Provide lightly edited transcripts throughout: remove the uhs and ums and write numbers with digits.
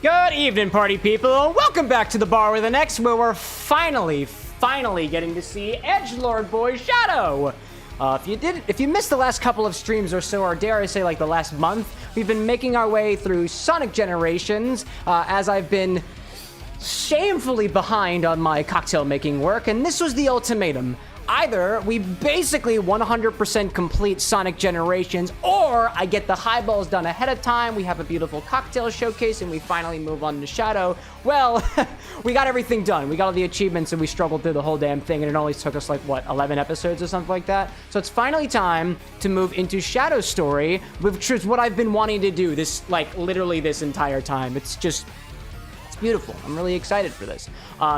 Good evening, party people. Welcome back to the Bar with an X, where we're finally getting to see Edgelord Boy Shadow. If you missed the last couple of streams or so, or dare I say like the last month, we've been making our way through Sonic Generations, as I've been shamefully behind on my cocktail making work, and this was the ultimatum. Either we basically 100% complete Sonic Generations, or I get the highballs done ahead of time, we have a beautiful cocktail showcase, and we finally move on to Shadow. Well, we got everything done. We got all the achievements, and we struggled through the whole damn thing, and it only took us, like, what, 11 episodes or something like that? So it's finally time to move into Shadow's story, which is what I've been wanting to do this, like, literally this entire time. It's just... beautiful. I'm really excited for this.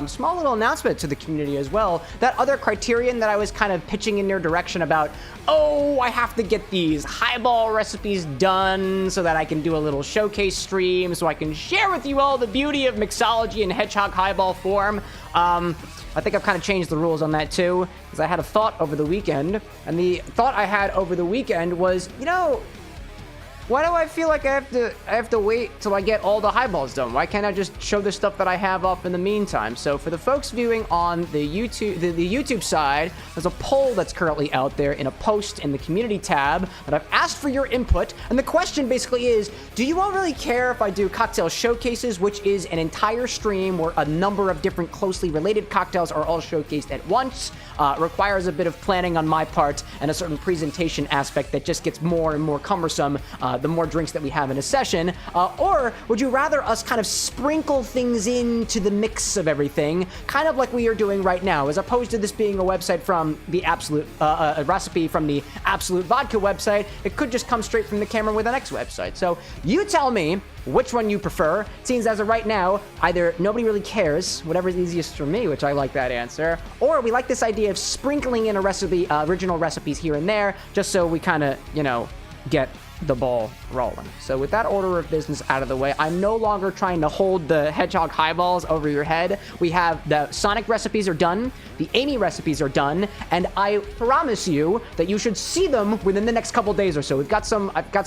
Small little announcement to the community as well. That other criterion that I was kind of pitching in your direction about, oh, I have to get these highball recipes done so that I can do a little showcase stream, so I can share with you all the beauty of mixology in hedgehog highball form. I think I've kind of changed the rules on that too, because I had a thought over the weekend, and the thought I had over the weekend was, you know, why do I feel like I have to wait till I get all the highballs done? Why can't I just show the stuff that I have up in the meantime? So for the folks viewing on the YouTube side, there's a poll that's currently out there in a post in the community tab that I've asked for your input. And the question basically is, do you all really care if I do cocktail showcases, which is an entire stream where a number of different closely related cocktails are all showcased at once? Requires a bit of planning on my part and a certain presentation aspect that just gets more and more cumbersome the more drinks that we have in a session, or would you rather us kind of sprinkle things into the mix of everything, kind of like we are doing right now, as opposed to this being a website from the Absolute, a recipe from the Absolute Vodka website? It could just come straight from the CameroxnWithAnX website. So you tell me which one you prefer. It seems as of right now, either nobody really cares, whatever's easiest for me, which I like that answer, or we like this idea of sprinkling in a recipe, original recipes here and there, just so we kind of, you know, get the ball rolling. So with that order of business out of the way, I'm no longer trying to hold the hedgehog highballs over your head. We have the Sonic recipes are done, the Amy recipes are done, and I promise you that you should see them within the next couple days or so. I've got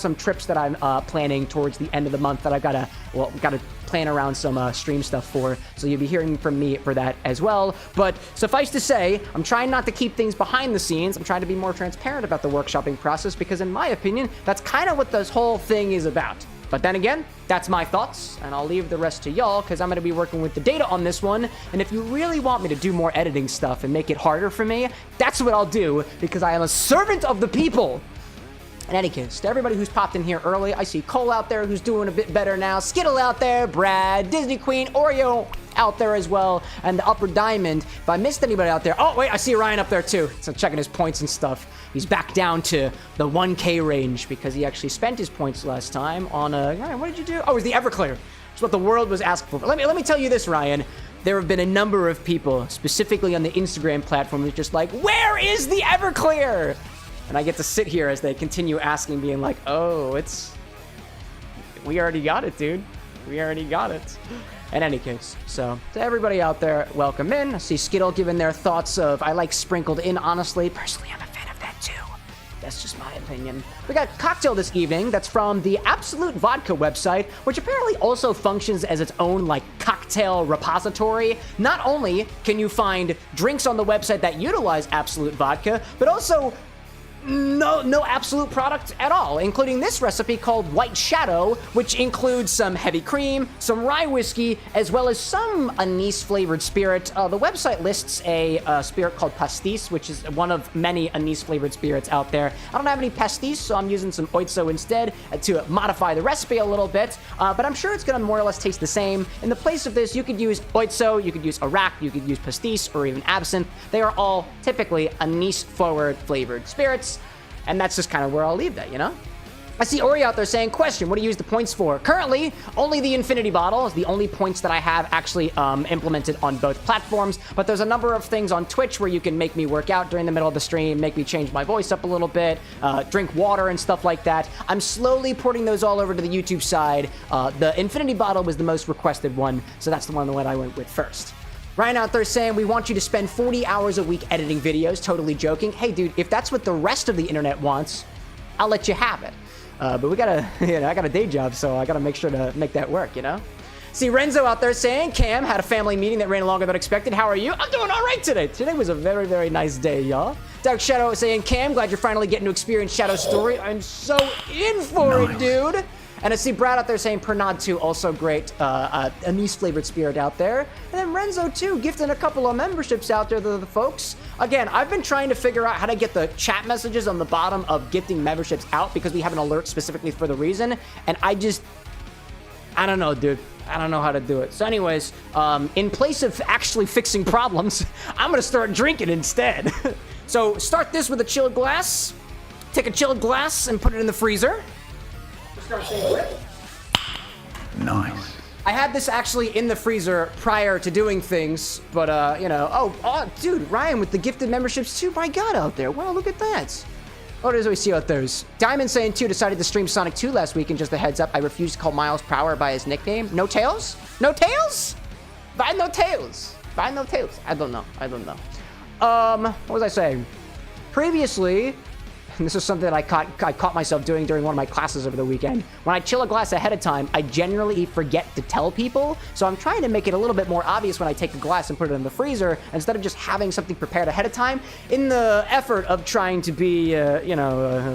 some trips that I'm planning towards the end of the month that I've got to plan around some stream stuff for, so you'll be hearing from me for that as well. But suffice to say, I'm trying not to keep things behind the scenes. I'm trying to be more transparent about the workshopping process, because in my opinion, that's kind of what this whole thing is about. But then again, that's my thoughts, and I'll leave the rest to y'all, because I'm going to be working with the data on this one, and if you really want me to do more editing stuff and make it harder for me, that's what I'll do, because I am a servant of the people. In any case, to everybody who's popped in here early, I see Cole out there who's doing a bit better now, Skittle out there, Brad, Disney Queen, Oreo out there as well, and the Upper Diamond. If I missed anybody out there, oh wait, I see Ryan up there too. So checking his points and stuff. He's back down to the 1K range because he actually spent his points last time on Ryan, what did you do? Oh, it was the Everclear. It's what the world was asking for. Let me tell you this, Ryan. There have been a number of people, specifically on the Instagram platform, who's just like, where is the Everclear? And I get to sit here as they continue asking, being like, oh, we already got it, dude. We already got it. In any case, so to everybody out there, welcome in. I see Skittle giving their thoughts of, I like sprinkled in, honestly. Personally, I'm a fan of that too. That's just my opinion. We got a cocktail this evening that's from the Absolute Vodka website, which apparently also functions as its own, like, cocktail repository. Not only can you find drinks on the website that utilize Absolute Vodka, but also no Absolute product at all, including this recipe called White Shadow, which includes some heavy cream, some rye whiskey, as well as some anise-flavored spirit. The website lists a spirit called pastis, which is one of many anise-flavored spirits out there. I don't have any pastis, so I'm using some Ouzo instead to modify the recipe a little bit, but I'm sure it's going to more or less taste the same. In the place of this, you could use Ouzo, you could use Arak, you could use pastis, or even absinthe. They are all typically anise-forward flavored spirits. And that's just kind of where I'll leave that, you know? I see Ori out there saying, question, what do you use the points for? Currently, only the Infinity Bottle is the only points that I have actually implemented on both platforms, but there's a number of things on Twitch where you can make me work out during the middle of the stream, make me change my voice up a little bit, drink water and stuff like that. I'm slowly porting those all over to the YouTube side. The Infinity Bottle was the most requested one, so that's the one that I went with first. Ryan out there saying, we want you to spend 40 hours a week editing videos. Totally joking. Hey, dude, if that's what the rest of the internet wants, I'll let you have it. But we gotta, I got a day job, so I gotta make sure to make that work, you know? See Renzo out there saying, Cam had a family meeting that ran longer than expected. How are you? I'm doing all right today. Today was a very, very nice day, y'all. Dark Shadow saying, Cam, glad you're finally getting to experience Shadow's story. I'm so in for it, dude. And I see Brad out there saying Pernod 2, also great. Anise-flavored spirit out there. And then Renzo, too, gifting a couple of memberships out there to the folks. Again, I've been trying to figure out how to get the chat messages on the bottom of gifting memberships out because we have an alert specifically for the reason. And I don't know, dude. I don't know how to do it. So anyways, in place of actually fixing problems, I'm going to start drinking instead. So start this with a chilled glass. Take a chilled glass and put it in the freezer. Nice. I had this actually in the freezer prior to doing things, but you know, oh, dude, Ryan with the gifted memberships too. My God, out there. Wow, look at that. What does we see out there? Diamond saying too decided to stream Sonic 2 last week, and just a heads up, I refused to call Miles Prower by his nickname. No tails? No tails? By no tails? By no tails? I don't know. What was I saying? Previously. And this is something that I caught myself doing during one of my classes over the weekend. When I chill a glass ahead of time, I generally forget to tell people. So I'm trying to make it a little bit more obvious when I take a glass and put it in the freezer, instead of just having something prepared ahead of time, in the effort of trying to be,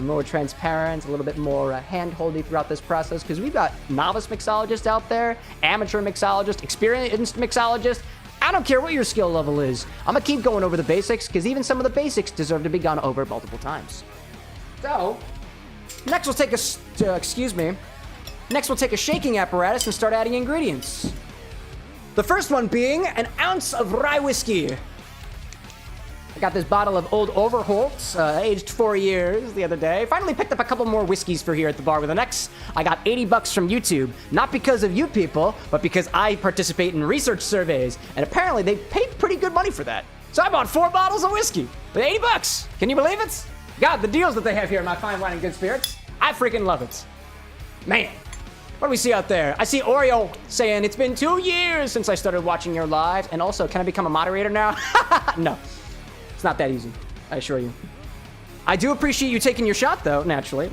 more transparent, a little bit more hand-holdy throughout this process, because we've got novice mixologists out there, amateur mixologists, experienced mixologists. I don't care what your skill level is. I'm gonna keep going over the basics, because even some of the basics deserve to be gone over multiple times. So, next we'll take a shaking apparatus and start adding ingredients. The first one being an ounce of rye whiskey. I got this bottle of old Overholt, aged 4 years the other day. Finally picked up a couple more whiskeys for here at the Bar with an X. I got $80 from YouTube, not because of you people, but because I participate in research surveys, and apparently they pay pretty good money for that. So I bought 4 bottles of whiskey with $80. Can you believe it? God, the deals that they have here in my fine wine and good spirits. I freaking love it. Man, what do we see out there? I see Oreo saying, it's been 2 years since I started watching your live. And also, can I become a moderator now? No, it's not that easy, I assure you. I do appreciate you taking your shot, though, naturally.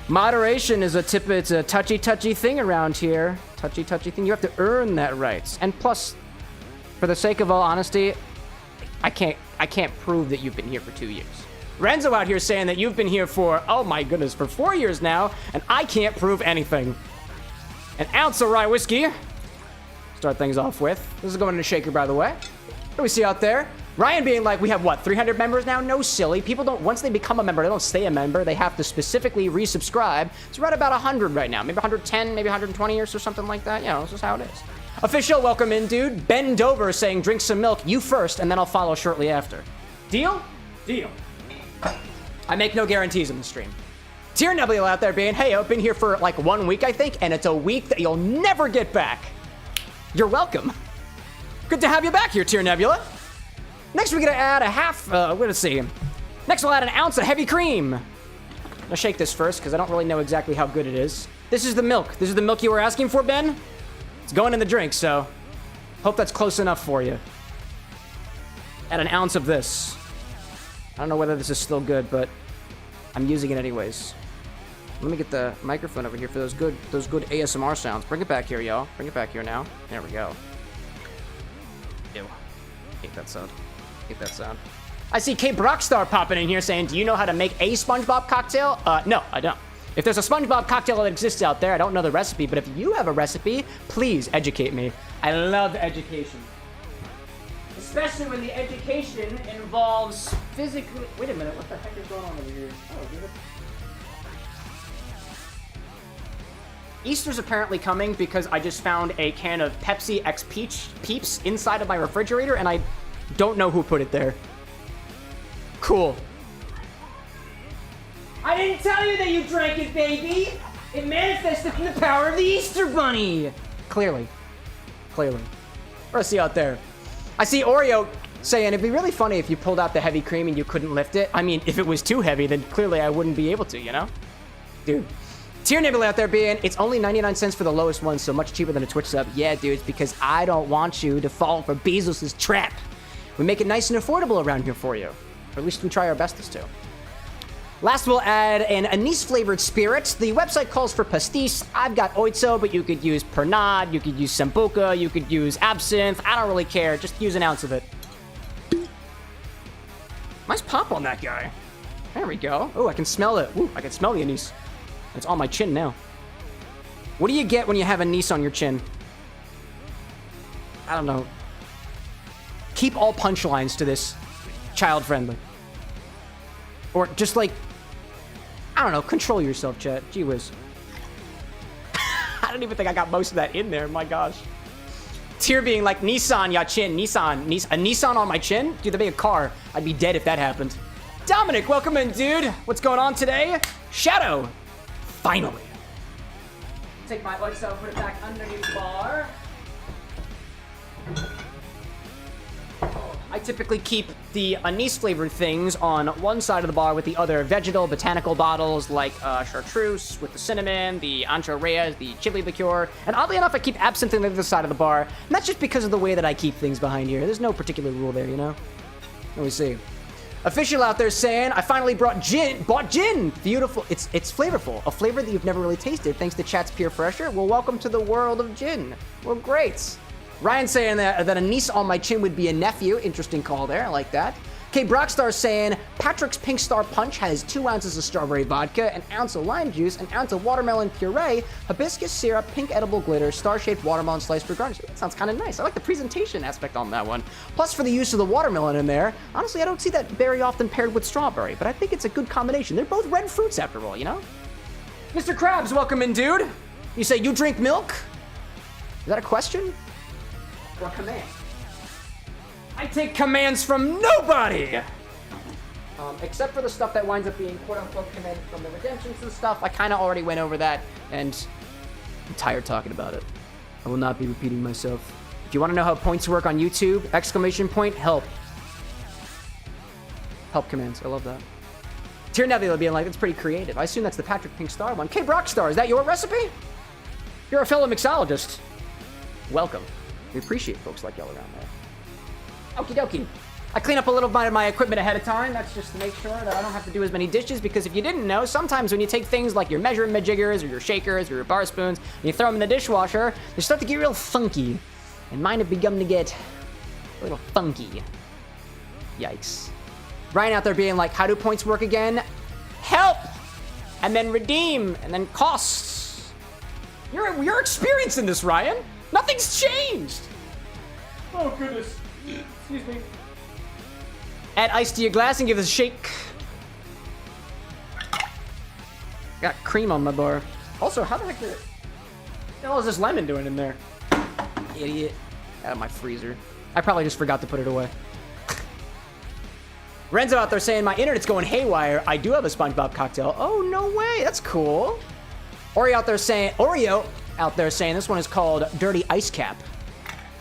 Moderation is it's a touchy thing around here. Touchy thing. You have to earn that right. And plus, for the sake of all honesty, I can't prove that you've been here for 2 years. Renzo out here saying that you've been here for, oh my goodness, for 4 years now, and I can't prove anything. An ounce of rye whiskey. Start things off with. This is going in a shaker, by the way. What do we see out there? Ryan being like, we have what, 300 members now? No, silly. People don't, once they become a member, they don't stay a member. They have to specifically resubscribe. So we're at about 100 right now. Maybe 110, maybe 20 or so, something like that. You know, this is how it is. Official, welcome in, dude. Ben Dover saying, drink some milk. You first, and then I'll follow shortly after. Deal? Deal. I make no guarantees in the stream. Tier Nebula out there being, hey, I've been here for like 1 week, I think, and it's a week that you'll never get back. You're welcome. Good to have you back here, Tier Nebula. Next, we're gonna add a half, let's see. Next, we'll add an ounce of heavy cream. I'll shake this first, because I don't really know exactly how good it is. This is the milk. This is the milk you were asking for, Ben? It's going in the drink, so hope that's close enough for you. Add an ounce of this. I don't know whether this is still good, but I'm using it anyways. Let me get the microphone over here for those good ASMR sounds. Bring it back here, y'all. Bring it back here now. There we go. Ew. Hate that sound. Hate that sound. I see Cape Rockstar popping in here saying, do you know how to make a SpongeBob cocktail? No, I don't. If there's a SpongeBob cocktail that exists out there, I don't know the recipe, but if you have a recipe, please educate me. I love education. Especially when the education involves physically... Wait a minute, what the heck is going on over here? Oh, is it? Easter's apparently coming because I just found a can of Pepsi X Peeps inside of my refrigerator, and I don't know who put it there. Cool. I didn't tell you that you drank it, baby! It manifested from the power of the Easter Bunny! Clearly. Let's see out there. I see Oreo saying, it'd be really funny if you pulled out the heavy cream and you couldn't lift it. I mean, if it was too heavy, then clearly I wouldn't be able to, you know? Dude. Tier Nebula out there being, it's only 99 cents for the lowest one, so much cheaper than a Twitch sub. Yeah, dude, it's because I don't want you to fall for Bezos' trap. We make it nice and affordable around here for you. Or at least we try our bestest to. Last, we'll add an anise-flavored spirit. The website calls for pastis. I've got Ouzo, but you could use Pernod, you could use Sambuca, you could use absinthe. I don't really care. Just use an ounce of it. Nice pop on that guy. There we go. Oh, I can smell it. Ooh, I can smell the anise. It's on my chin now. What do you get when you have anise on your chin? I don't know. Keep all punchlines to this child-friendly. Or just like, I don't know, control yourself, chat. Gee whiz. I don't even think I got most of that in there. My gosh. Tier being like, Nissan, ya chin. Nissan. A Nissan on my chin? Dude, that'd be a car. I'd be dead if that happened. Dominic, welcome in, dude. What's going on today? Shadow. Finally. Take my Ouzo, put it back underneath the bar. I typically keep the anise-flavored things on one side of the bar with the other vegetal, botanical bottles like chartreuse with the cinnamon, the Ancho Reyes, the chili liqueur, and oddly enough, I keep absinthe on the other side of the bar. And that's just because of the way that I keep things behind here. There's no particular rule there, you know? Let me see. Official out there saying, I finally bought gin. Beautiful. It's flavorful. A flavor that you've never really tasted thanks to chat's peer pressure. Well, welcome to the world of gin. Well, great. Ryan saying that anise on my chin would be a nephew. Interesting call there. I like that. Okay, Brockstar saying, Patrick's Pink Star Punch has 2 ounces of strawberry vodka, an ounce of lime juice, an ounce of watermelon puree, hibiscus syrup, pink edible glitter, star-shaped watermelon slice for garnish. That sounds kind of nice. I like the presentation aspect on that one. Plus, for the use of the watermelon in there, honestly, I don't see that very often paired with strawberry, but I think it's a good combination. They're both red fruits after all, you know? Mr. Krabs, welcome in, dude. You say you drink milk? Is that a question? Or a command? I take commands from nobody! Except for the stuff that winds up being quote-unquote command from the redemptions and stuff. I kind of already went over that, and I'm tired talking about it. I will not be repeating myself. If you want to know how points work on YouTube, ! Help. Help commands. I love that. Tier Nebula being like, that's pretty creative. I assume that's the Patrick Pink Star one. K Brockstar, is that your recipe? You're a fellow mixologist. Welcome. We appreciate folks like y'all around there. Okie dokie. I clean up a little bit of my equipment ahead of time. That's just to make sure that I don't have to do as many dishes, because if you didn't know, sometimes when you take things like your measuring jiggers or your shakers or your bar spoons and you throw them in the dishwasher, they start to get real funky. And mine have begun to get a little funky. Yikes. Ryan out there being like, how do points work again? Help! And then redeem, and then costs. You're experienced in this, Ryan. Nothing's changed. Oh, goodness. Excuse me. Add ice to your glass and give it a shake. Got cream on my bar. Also, how the heck did it... What the hell is this lemon doing in there? Idiot. Out of my freezer. I probably just forgot to put it away. Renzo out there saying, my internet's going haywire. I do have a SpongeBob cocktail. Oh, no way. That's cool. Oreo out there saying, this one is called Dirty Ice Cap.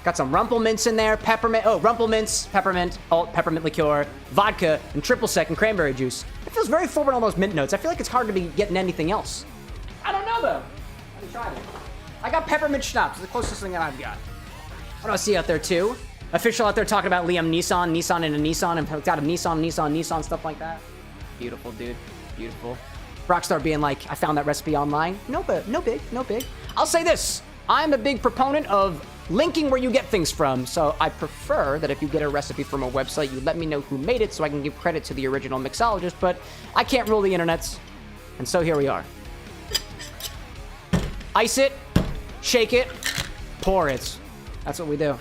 Got some Rumplemints in there, peppermint, Rumplemints, peppermint, alt, peppermint liqueur, vodka, and triple sec and cranberry juice. It feels very full with all those mint notes. I feel like it's hard to be getting anything else. I don't know, though. I haven't tried it. I got peppermint schnapps, the closest thing that I've got. What do I see out there, too? Official out there talking about Liam Nissan and a Nissan, and got a Nissan, stuff like that. Beautiful, dude. Beautiful. Rockstar being like, I found that recipe online. No big. I'll say this. I'm a big proponent of linking where you get things from, so I prefer that if you get a recipe from a website, you let me know who made it so I can give credit to the original mixologist, but I can't rule the internets, and so here we are. Ice it, shake it, pour it. That's what we do.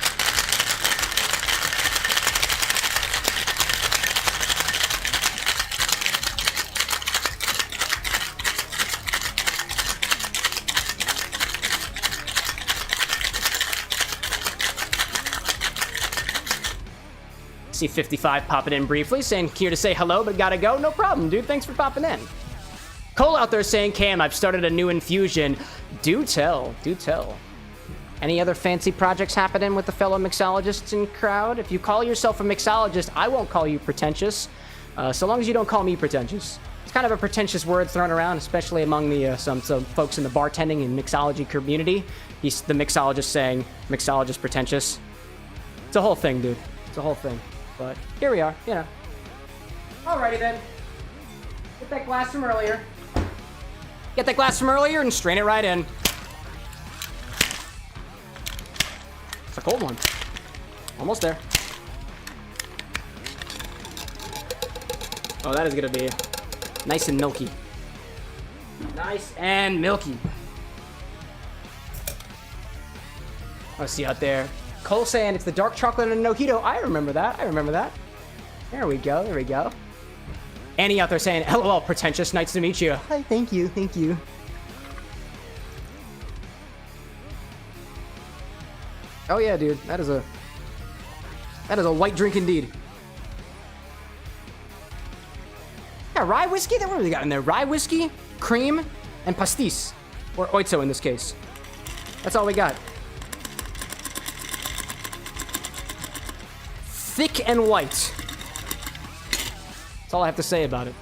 See 55 popping in briefly, saying here to say hello, but gotta go. No problem, dude. Thanks for popping in. Cole out there saying, Cam, I've started a new infusion. Do tell. Any other fancy projects happening with the fellow mixologists in crowd? If you call yourself a mixologist, I won't call you pretentious, so long as you don't call me pretentious. It's kind of a pretentious word thrown around, especially among the some folks in the bartending and mixology community. He's the mixologist saying, mixologist pretentious. It's a whole thing, dude. It's a whole thing. But here we are, you know. Alrighty then. With that glass from earlier. Get that glass from earlier and strain it right in. It's a cold one. Almost there. Oh, that is gonna be nice and milky. Nice and milky. Oh, see out there. Cole saying it's the dark chocolate and a mojito. I remember that. I remember that. There we go. There we go. Annie out there saying, LOL, pretentious. Nice to meet you. Hi, thank you. Thank you. Oh, yeah, dude. That is a white drink indeed. Yeah, rye whiskey? What have we got in there? Rye whiskey, cream, and pastis. Or Ouzo in this case. That's all we got. Thick and white. That's all I have to say about it.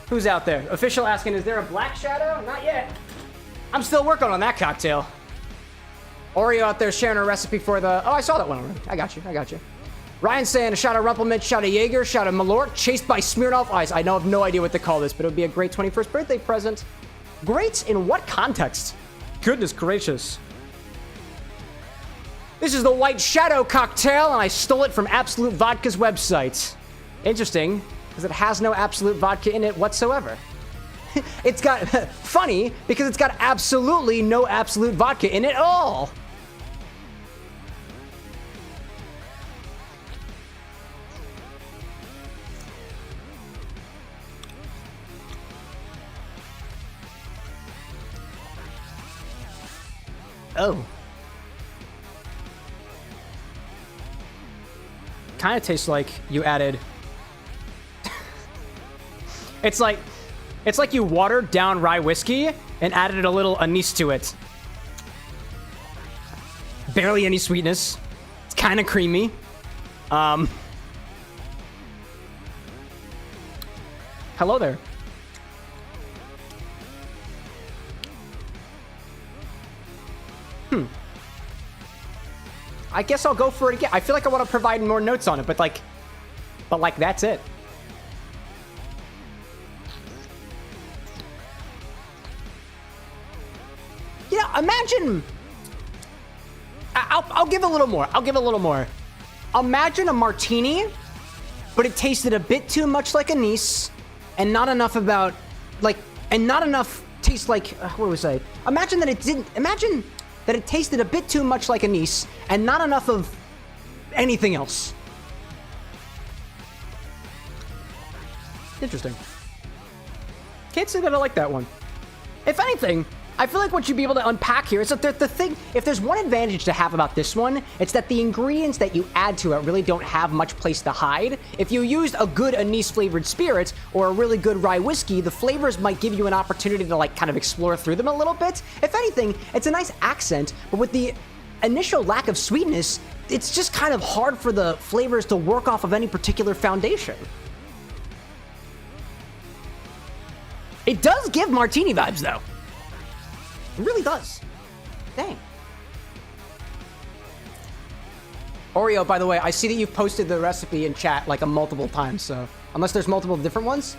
Who's out there? Official asking, is there a black shadow? Not yet. I'm still working on that cocktail. Oreo out there sharing a recipe for the... Oh, I saw that one already. I got you. I got you. Ryan saying a shot of Rumpelmint, shot of Jaeger, shot of Malort, chased by Smirnoff Ice. I have no idea what to call this, but it would be a great 21st birthday present. Great in what context? Goodness gracious. This is the White Shadow cocktail, and I stole it from Absolute Vodka's website. Interesting, because it has no Absolute Vodka in it whatsoever. It's got... Funny, because it's got absolutely no Absolute Vodka in it at all. Oh. Kind of tastes like you added... It's like you watered down rye whiskey and added a little anise to it. Barely any sweetness. It's kind of creamy. Hello there. I guess I'll go for it again. I feel like I want to provide more notes on it, but like that's it. Yeah, imagine. I'll give a little more. I'll give a little more. Imagine a martini, but it tasted a bit too much like anise, and not enough about and not enough taste like what do we say? Imagine that it didn't. Imagine that it tasted a bit too much like anise and not enough of anything else. Interesting. Can't say that I like that one. If anything, I feel like what you'd be able to unpack here is that the thing, if there's one advantage to have about this one, it's that the ingredients that you add to it really don't have much place to hide. If you used a good anise-flavored spirit or a really good rye whiskey, the flavors might give you an opportunity to kind of explore through them a little bit. If anything, it's a nice accent, but with the initial lack of sweetness, it's just kind of hard for the flavors to work off of any particular foundation. It does give martini vibes, though. It really does. Dang. Oreo, by the way, I see that you've posted the recipe in chat like multiple times, so unless there's multiple different ones.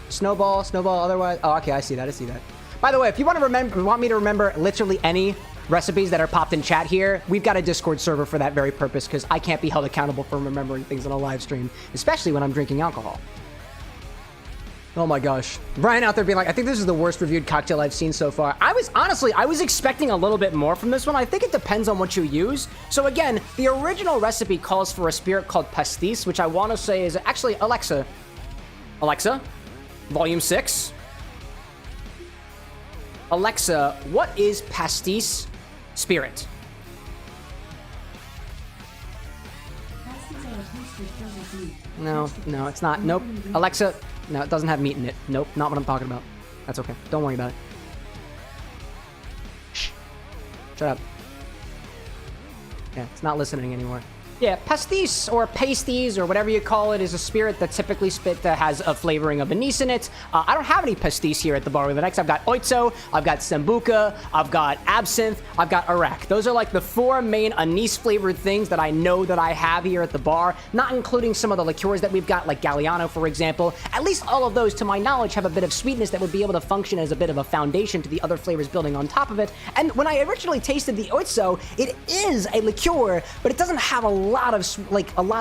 Snowball, otherwise. Oh, okay, I see that. By the way, if you want me to remember literally any recipes that are popped in chat here, we've got a Discord server for that very purpose, because I can't be held accountable for remembering things on a live stream, especially when I'm drinking alcohol. Oh my gosh. Brian out there being like, I think this is the worst reviewed cocktail I've seen so far. I was expecting a little bit more from this one. I think it depends on what you use. So again, the original recipe calls for a spirit called pastis, which I want to say is actually Alexa, volume 6. Alexa, what is pastis spirit? No, it's not. Nope. Alexa, no, it doesn't have meat in it. Nope, not what I'm talking about. That's okay. Don't worry about it. Shh. Shut up. Yeah, it's not listening anymore. Yeah, pastis or pasties or whatever you call it is a spirit that typically has a flavoring of anise in it. I don't have any pastis here at the bar with the next. I've got Ouzo, I've got Sambuca, I've got absinthe, I've got Arak. Those are like the 4 main anise flavored things that I know that I have here at the bar, not including some of the liqueurs that we've got, like Galliano, for example. At least all of those, to my knowledge, have a bit of sweetness that would be able to function as a bit of a foundation to the other flavors building on top of it. And when I originally tasted the Ouzo, it is a liqueur, but it doesn't have a lot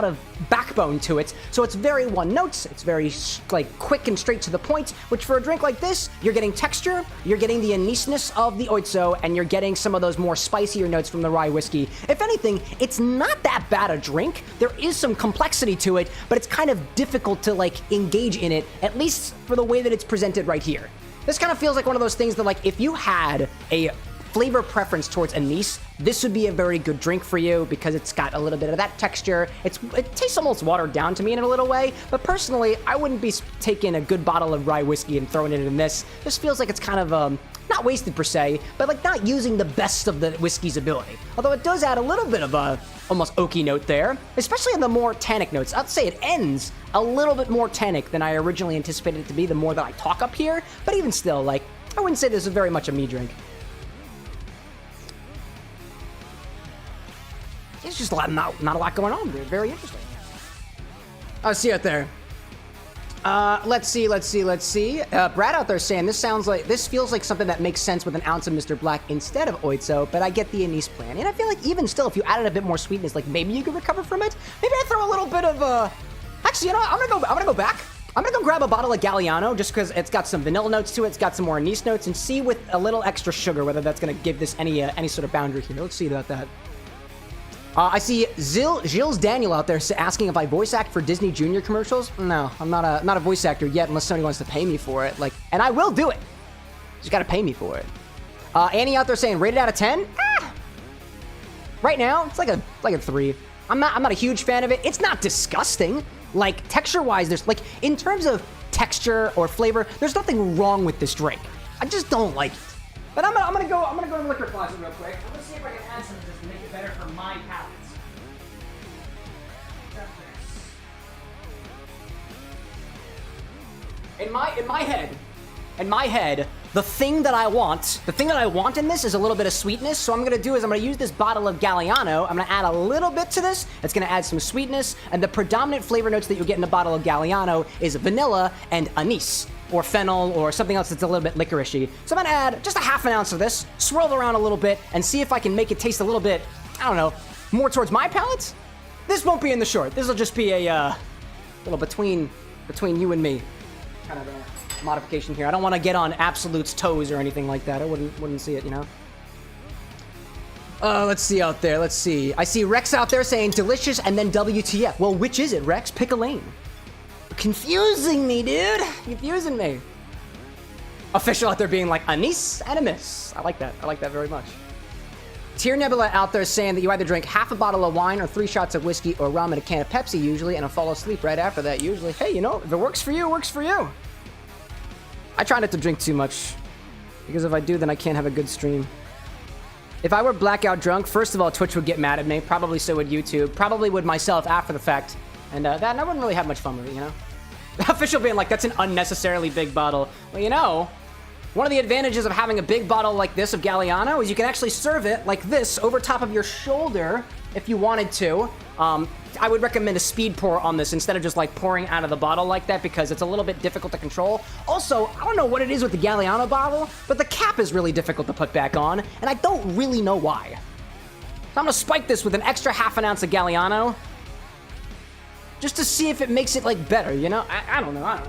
of backbone to it, so it's very one notes. It's very like quick and straight to the point, which for a drink like this, you're getting texture, you're getting the aniseness of the Ouzo, and you're getting some of those more spicier notes from the Rye Whiskey. If anything, it's not that bad a drink. There is some complexity to it, but it's kind of difficult to like engage in it, at least for the way that it's presented right here. This kind of feels like one of those things that, like, if you had a flavor preference towards anise, this would be a very good drink for you because it's got a little bit of that texture. It tastes almost watered down to me in a little way, but personally, I wouldn't be taking a good bottle of Rye Whiskey and throwing it in this. This feels like it's kind of, not wasted per se, but like not using the best of the whiskey's ability. Although it does add a little bit of a almost oaky note there, especially in the more tannic notes. I'd say it ends a little bit more tannic than I originally anticipated it to be the more that I talk up here, but even still, like, I wouldn't say this is very much a me drink. It's just not a lot going on. Very interesting. I'll see you out there. Let's see. Brad out there saying this feels like something that makes sense with an ounce of Mr. Black instead of Ouzo, but I get the anise plan. And I feel like even still, if you added a bit more sweetness, like maybe you could recover from it. Maybe I throw a little bit of, actually, you know what? I'm gonna go back. I'm gonna go grab a bottle of Galliano just because it's got some vanilla notes to it. It's got some more anise notes, and see with a little extra sugar whether that's gonna give this any sort of boundary here. Let's see about that. I see Gilles Daniel out there asking if I voice act for Disney Junior commercials. No, I'm not a voice actor yet unless somebody wants to pay me for it. Like, and I will do it. Just gotta pay me for it. Annie out there saying rated out of 10. Right now it's like a 3. I'm not a huge fan of it. It's not disgusting. Like texture wise, there's like in terms of texture or flavor, there's nothing wrong with this drink. I just don't like it. But I'm gonna go in the liquor closet real quick. I'm gonna see if I can add some of this to make it better for my palates. In my head, the thing that I want in this is a little bit of sweetness. So I'm gonna use this bottle of Galliano. I'm gonna add a little bit to this. It's gonna add some sweetness, and the predominant flavor notes that you'll get in a bottle of Galliano is vanilla and anise, or fennel, or something else that's a little bit licoricey. So I'm gonna add just a half an ounce of this, swirl it around a little bit, and see if I can make it taste a little bit, I don't know, more towards my palate? This won't be in the short. This will just be a little between you and me kind of a modification here. I don't want to get on Absolute's toes or anything like that. I wouldn't see it, you know? Let's see out there. Let's see. I see Rex out there saying delicious and then WTF. Well, which is it, Rex? Pick a lane. Confusing me, dude. Confusing me. Official out there being like anise and a miss. I like that. I like that very much. Tier Nebula out there saying that you either drink half a bottle of wine or 3 shots of whiskey or rum and a can of Pepsi usually, and fall asleep right after that usually. Hey, you know, if it works for you, it works for you. I try not to drink too much, because if I do, then I can't have a good stream. If I were blackout drunk, first of all, Twitch would get mad at me. Probably so would YouTube. Probably would myself after the fact. And I wouldn't really have much fun with it, you know? Official being like, that's an unnecessarily big bottle. Well, you know, one of the advantages of having a big bottle like this of Galliano is you can actually serve it like this over top of your shoulder if you wanted to. I would recommend a speed pour on this instead of just like pouring out of the bottle like that, because it's a little bit difficult to control. Also, I don't know what it is with the Galliano bottle, but the cap is really difficult to put back on, and I don't really know why. So I'm gonna spike this with an extra half an ounce of Galliano, just to see if it makes it like better, you know? I don't know.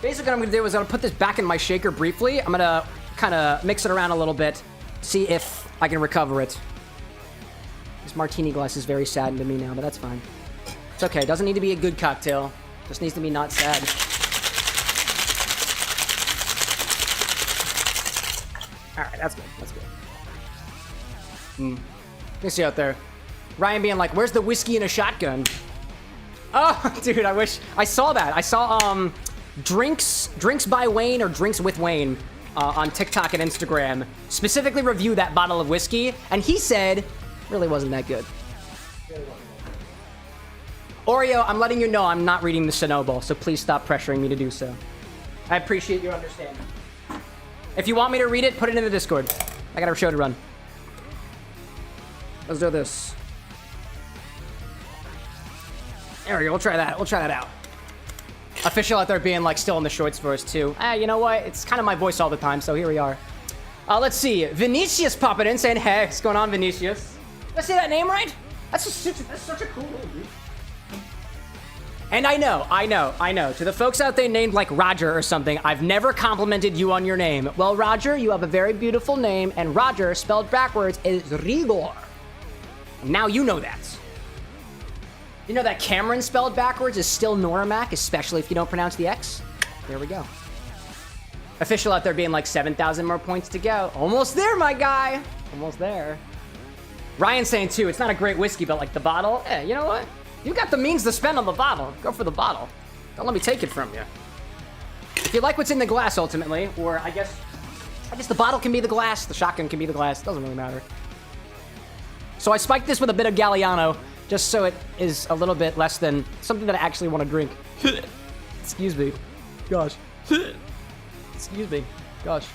Basically what I'm gonna do is I'm gonna put this back in my shaker briefly. I'm gonna kind of mix it around a little bit, see if I can recover it. This martini glass is very sad to me now, but that's fine. It's okay, it doesn't need to be a good cocktail. Just needs to be not sad. All right, that's good, that's good. Let me see out there. Ryan being like, where's the whiskey in a shotgun? Oh, dude, I wish I saw that. I saw, Drinks by Wayne or Drinks with Wayne on TikTok and Instagram specifically review that bottle of whiskey, and he said really wasn't that good. Oreo, I'm letting you know I'm not reading the Snowball, so please stop pressuring me to do so. I appreciate your understanding. If you want me to read it, put it in the Discord. I got a show to run. Let's do this. There we go. We'll try that. We'll try that out. Official out there being like still in the shorts for us too. You know what? It's kind of my voice all the time, so here we are. Let's see. Vinicius popping in saying, hey, what's going on, Vinicius? Did I say that name right? That's such a cool name, dude. And I know. To the folks out there named like Roger or something, I've never complimented you on your name. Well, Roger, you have a very beautiful name, and Roger, spelled backwards, is Rigor. Now you know that. You know that Cameron spelled backwards is still Noramac, especially if you don't pronounce the X? There we go. Official out there being like 7,000 more points to go. Almost there, my guy. Almost there. Ryan saying too, it's not a great whiskey, but like the bottle, you know what? You got the means to spend on the bottle. Go for the bottle. Don't let me take it from you. If you like what's in the glass, ultimately, or I guess the bottle can be the glass, the shotgun can be the glass. Doesn't really matter. So I spiked this with a bit of Galliano, just so it is a little bit less than something that I actually want to drink. Excuse me. Gosh. Excuse me. Gosh.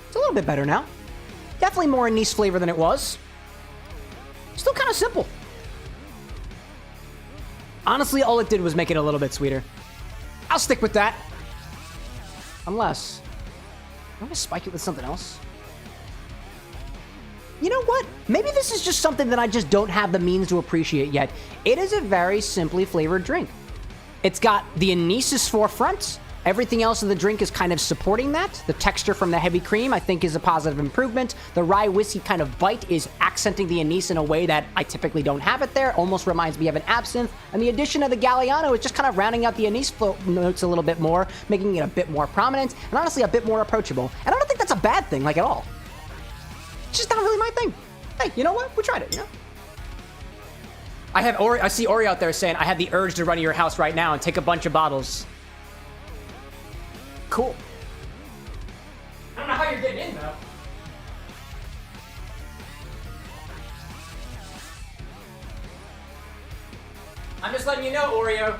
It's a little bit better now. Definitely more anise flavor than it was. Still kind of simple. Honestly, all it did was make it a little bit sweeter. I'll stick with that. Unless... I'm gonna spike it with something else. You know what? Maybe this is just something that I just don't have the means to appreciate yet. It is a very simply flavored drink. It's got the anise forefront. Everything else in the drink is kind of supporting that. The texture from the heavy cream, I think, is a positive improvement. The rye whiskey kind of bite is accenting the anise in a way that I typically don't have it there. Almost reminds me of an absinthe. And the addition of the Galliano is just kind of rounding out the anise notes a little bit more, making it a bit more prominent, and honestly a bit more approachable. And I don't think that's a bad thing, like at all. It's just not really my thing. Hey, you know what? We tried it, you know? I see Ori out there saying, I have the urge to run to your house right now and take a bunch of bottles. Cool. I don't know how you're getting in, though. I'm just letting you know, Oreo.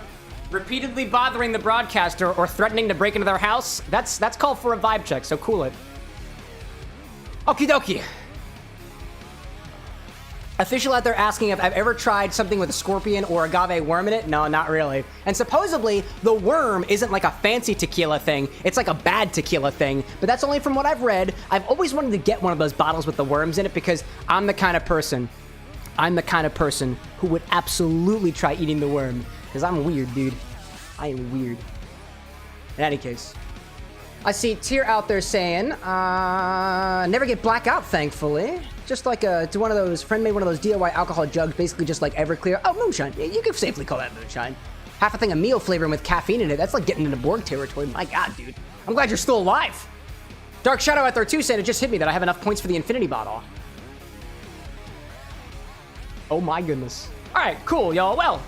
Repeatedly bothering the broadcaster or threatening to break into their house, that's called for a vibe check, so cool it. Okie dokie. Official out there asking if I've ever tried something with a scorpion or agave worm in it. No, not really. And supposedly, the worm isn't like a fancy tequila thing. It's like a bad tequila thing. But that's only from what I've read. I've always wanted to get one of those bottles with the worms in it because I'm the kind of person who would absolutely try eating the worm. Because I'm weird, dude. I am weird. In any case. I see Tier out there saying, never get blackout, thankfully. Just like one of those, friend made one of those DIY alcohol jugs, basically just like Everclear. Oh, moonshine. Yeah, you could safely call that moonshine. Half a thing of meal flavoring with caffeine in it. That's like getting into Borg territory. My God, dude. I'm glad you're still alive. Dark Shadow out there too said it just hit me that I have enough points for the infinity bottle. Oh my goodness. All right, cool, y'all. Well,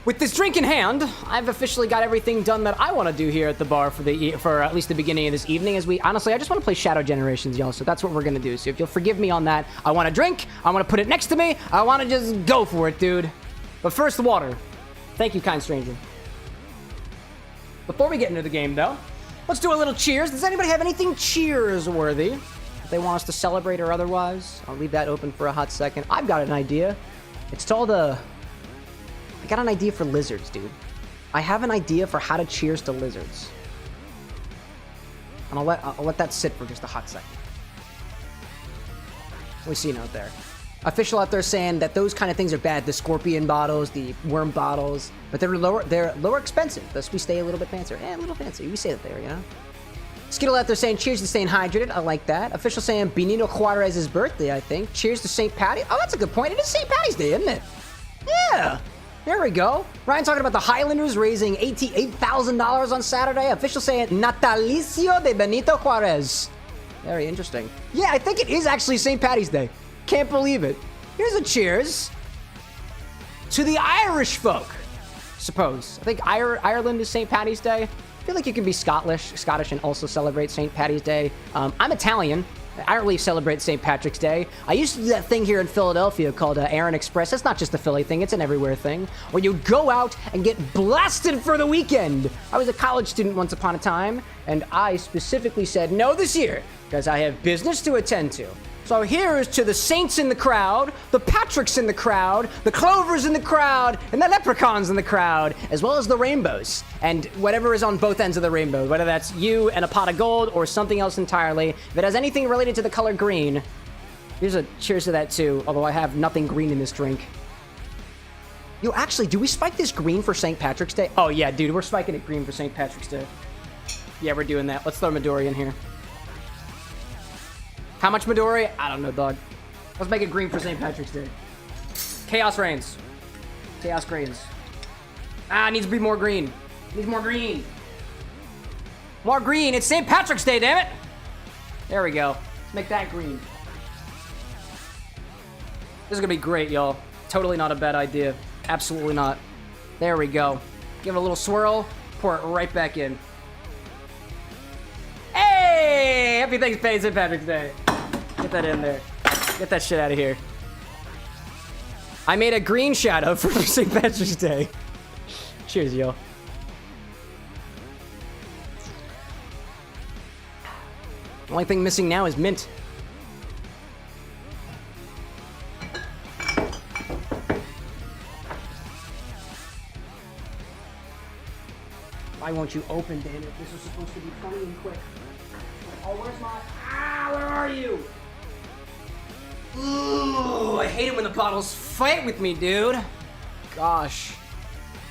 with this drink in hand, I've officially got everything done that I want to do here at the bar for at least the beginning of this evening. Honestly, I just want to play Shadow Generations, y'all. So that's what we're gonna do. So if you'll forgive me on that, I want to drink. I want to put it next to me. I want to just go for it, dude. But first, the water. Thank you, kind stranger. Before we get into the game, though, let's do a little cheers. Does anybody have anything cheers worthy that they want us to celebrate or otherwise? I'll leave that open for a hot second. I've got an idea. It's called I got an idea for lizards, dude. I have an idea for how to cheers to lizards. And I'll let that sit for just a hot second. What we seeing out there? Official out there saying that those kind of things are bad. The scorpion bottles, the worm bottles, but they're lower expensive. Thus we stay a little bit fancier. A little fancy. We say that there, you know? Skittle out there saying cheers to staying hydrated. I like that. Official saying Benito Juarez's birthday, I think. Cheers to St. Patty. Oh, that's a good point. It is St. Patty's Day, isn't it? Yeah. There we go. Ryan talking about the Highlanders raising $88,000 on Saturday. Official saying Natalicio de Benito Juarez. Very interesting. Yeah, I think it is actually St. Patty's Day. Can't believe it. Here's a cheers to the Irish folk. Suppose. I think Ireland is St. Patty's Day. I feel like you can be Scottish and also celebrate St. Patty's Day. I'm Italian. I don't really celebrate St. Patrick's Day. I used to do that thing here in Philadelphia called Aaron Express. That's not just a Philly thing, it's an everywhere thing, where you go out and get blasted for the weekend. I was a college student once upon a time, and I specifically said no this year, because I have business to attend to. So here's to the Saints in the crowd, the Patricks in the crowd, the Clovers in the crowd, and the Leprechauns in the crowd, as well as the rainbows, and whatever is on both ends of the rainbow, whether that's you and a pot of gold or something else entirely. If it has anything related to the color green, here's a cheers to that too, although I have nothing green in this drink. Yo, actually, do we spike this green for St. Patrick's Day? Oh yeah, dude, we're spiking it green for St. Patrick's Day. Yeah, we're doing that. Let's throw Midori in here. How much Midori? I don't know, dog. Let's make it green for St. Patrick's Day. Chaos reigns. Chaos reigns. Ah, it needs to be more green. It needs more green. More green. It's St. Patrick's Day, damn it. There we go. Let's make that green. This is gonna be great, y'all. Totally not a bad idea. Absolutely not. There we go. Give it a little swirl. Pour it right back in. Hey! Happy Thanksgiving, St. Patrick's Day. Get that in there. Get that shit out of here. I made a green shadow for St. Patrick's Day. Cheers, yo. The only thing missing now is mint. Why won't you open, damn it? This was supposed to be funny and quick. Oh, where's my... Ah, where are you? Ooh, I hate it when the bottles fight with me, dude. Gosh.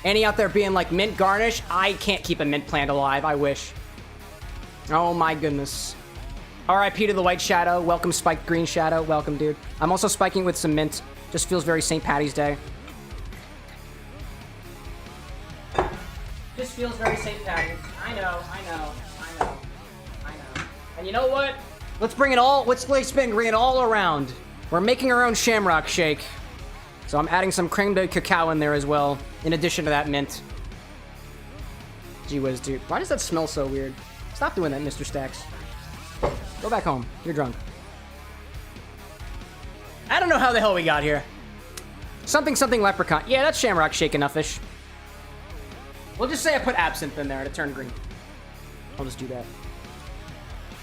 Any out there being like mint garnish? I can't keep a mint plant alive. I wish. Oh my goodness. R.I.P. to the white shadow. Welcome, spiked green shadow. Welcome, dude. I'm also spiking with some mint. Just feels very St. Patty's Day. Just feels very St. Patty's. I know. And you know what? Let's bring it all. Let's bring it all around. We're making our own shamrock shake. So I'm adding some creme de cacao in there as well, in addition to that mint. Gee whiz, dude. Why does that smell so weird? Stop doing that, Mr. Stacks. Go back home. You're drunk. I don't know how the hell we got here. Something leprechaun. Yeah, that's shamrock shake enough-ish. We'll just say I put absinthe in there and it turned green. I'll just do that.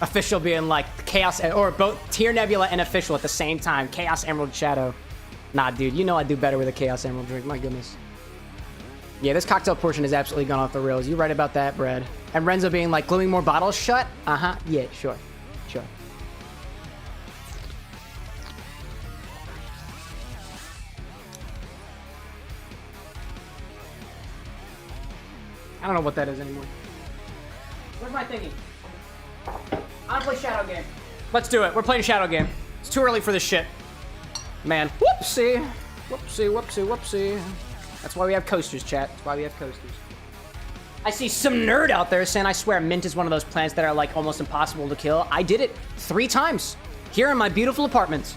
Official being like Chaos, or both Tier Nebula and Official at the same time. Chaos Emerald Shadow. Nah, dude, you know I do better with a Chaos Emerald drink. My goodness. Yeah, this cocktail portion has absolutely gone off the rails. You're right about that, Brad. And Renzo being like, gluing more bottles shut? Uh-huh. Yeah, sure. Sure. I don't know what that is anymore. Where's my thingy? I want to play Shadow Game. Let's do it. We're playing Shadow Game. It's too early for this shit. Man. Whoopsie. Whoopsie. That's why we have coasters, chat. That's why we have coasters. I see some nerd out there saying, I swear mint is one of those plants that are like almost impossible to kill. I did it 3 times here in my beautiful apartment.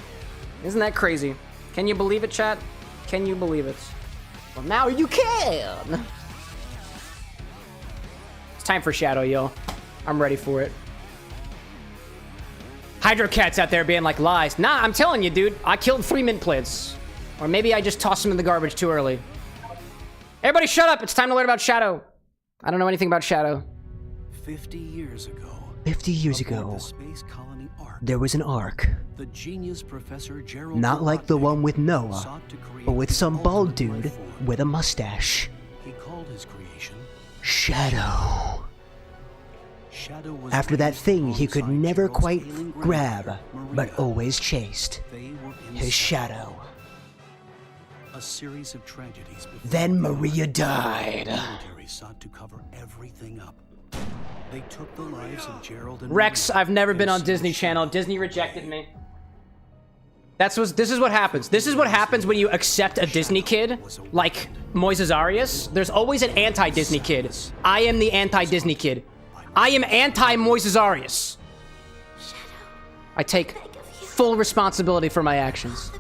Isn't that crazy? Can you believe it, chat? Can you believe it? Well, now you can. It's time for Shadow, yo. I'm ready for it. Hydrocats out there being like, lies. Nah, I'm telling you, dude. I killed 3 mint plants. Or maybe I just tossed them in the garbage too early. Everybody shut up. It's time to learn about Shadow. I don't know anything about Shadow. 50 years ago, the space colony Ark, there was an Ark. the genius Professor Gerald Not like the one with Noah, sought to create but with the some bald ultimate dude life form. with a mustache. He called his creation Shadow. Shadow. Was After that raised thing he could alongside never Gerald's quite ailing grab, grandmother, but Maria. always chased. They were His inside shadow. a series of tragedies before Then the Maria Ark. died. The military sought to cover everything up. They took the lives of Gerald and Rex, Maria I've never been and on Disney Channel. Disney rejected me. This is what happens. This is what happens when you accept a Disney kid, like Moises Arias. There's always an anti-Disney kid. I am the anti-Disney kid. I am anti-Moises Arias. I take full responsibility for my actions.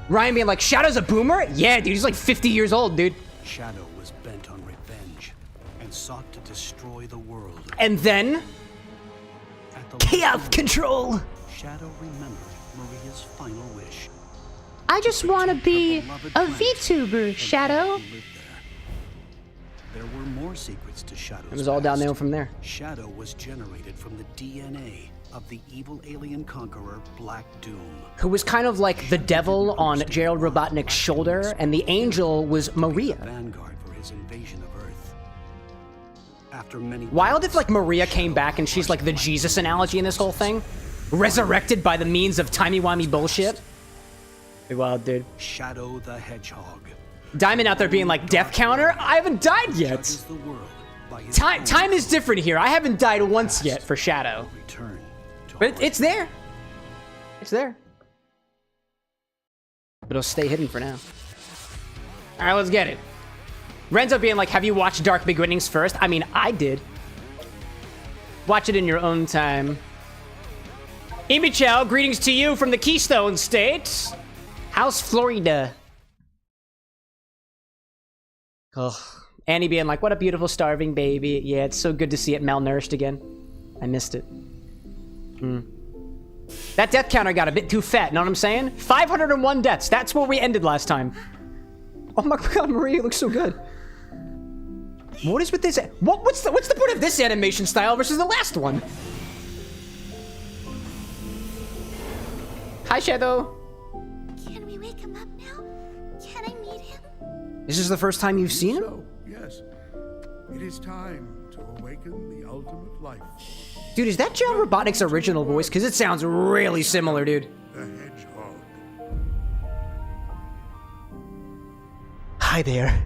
Ryan being like, Shadow's a boomer? Yeah, dude, he's like 50 years old, dude. Shadow was bent on revenge. and sought to destroy the world. And then At the Chaos last control. moment, Shadow remembered Maria's final wish. I just want to be Beloved a planet VTuber, and Shadow. all who lived there. There were more secrets to Shadow's it was all downhill past. from there. Shadow was generated from the DNA of the evil alien conqueror Black Doom. Who was kind of like the devil on Gerald Robotnik's shoulder, and the angel was Maria. Vanguard for his invasion of Earth. After many Wild if like Maria came back and she's like the Jesus analogy in this whole thing, resurrected by the means of timey-wimey bullshit. Be wild, dude. Shadow the Hedgehog Diamond out there being like, death counter? I haven't died yet. judges the world by his Time is different here. I haven't died once yet for Shadow. return to But it's there. It's there. But it'll stay hidden for now. Alright, let's get it. Renzo being like, have you watched Dark Beginnings first? I mean, I did. Watch it in your own time. Amy Chow, greetings to you from the Keystone State. How's Florida? Ugh. Annie being like, what a beautiful starving baby. Yeah, it's so good to see it malnourished again. I missed it. That death counter got a bit too fat, know what I'm saying? 501 deaths. That's where we ended last time. Oh my god, Maria looks so good. What is with this? What's the point of this animation style versus the last one? Hi, Shadow. Can we wake him up now? Can I meet him? This is the first time you've seen him? So, yes, it is time to awaken the ultimate life, Dude, is that Gerald Robotnik's original voice? Because it sounds really similar, dude. the hedgehog. Hi there.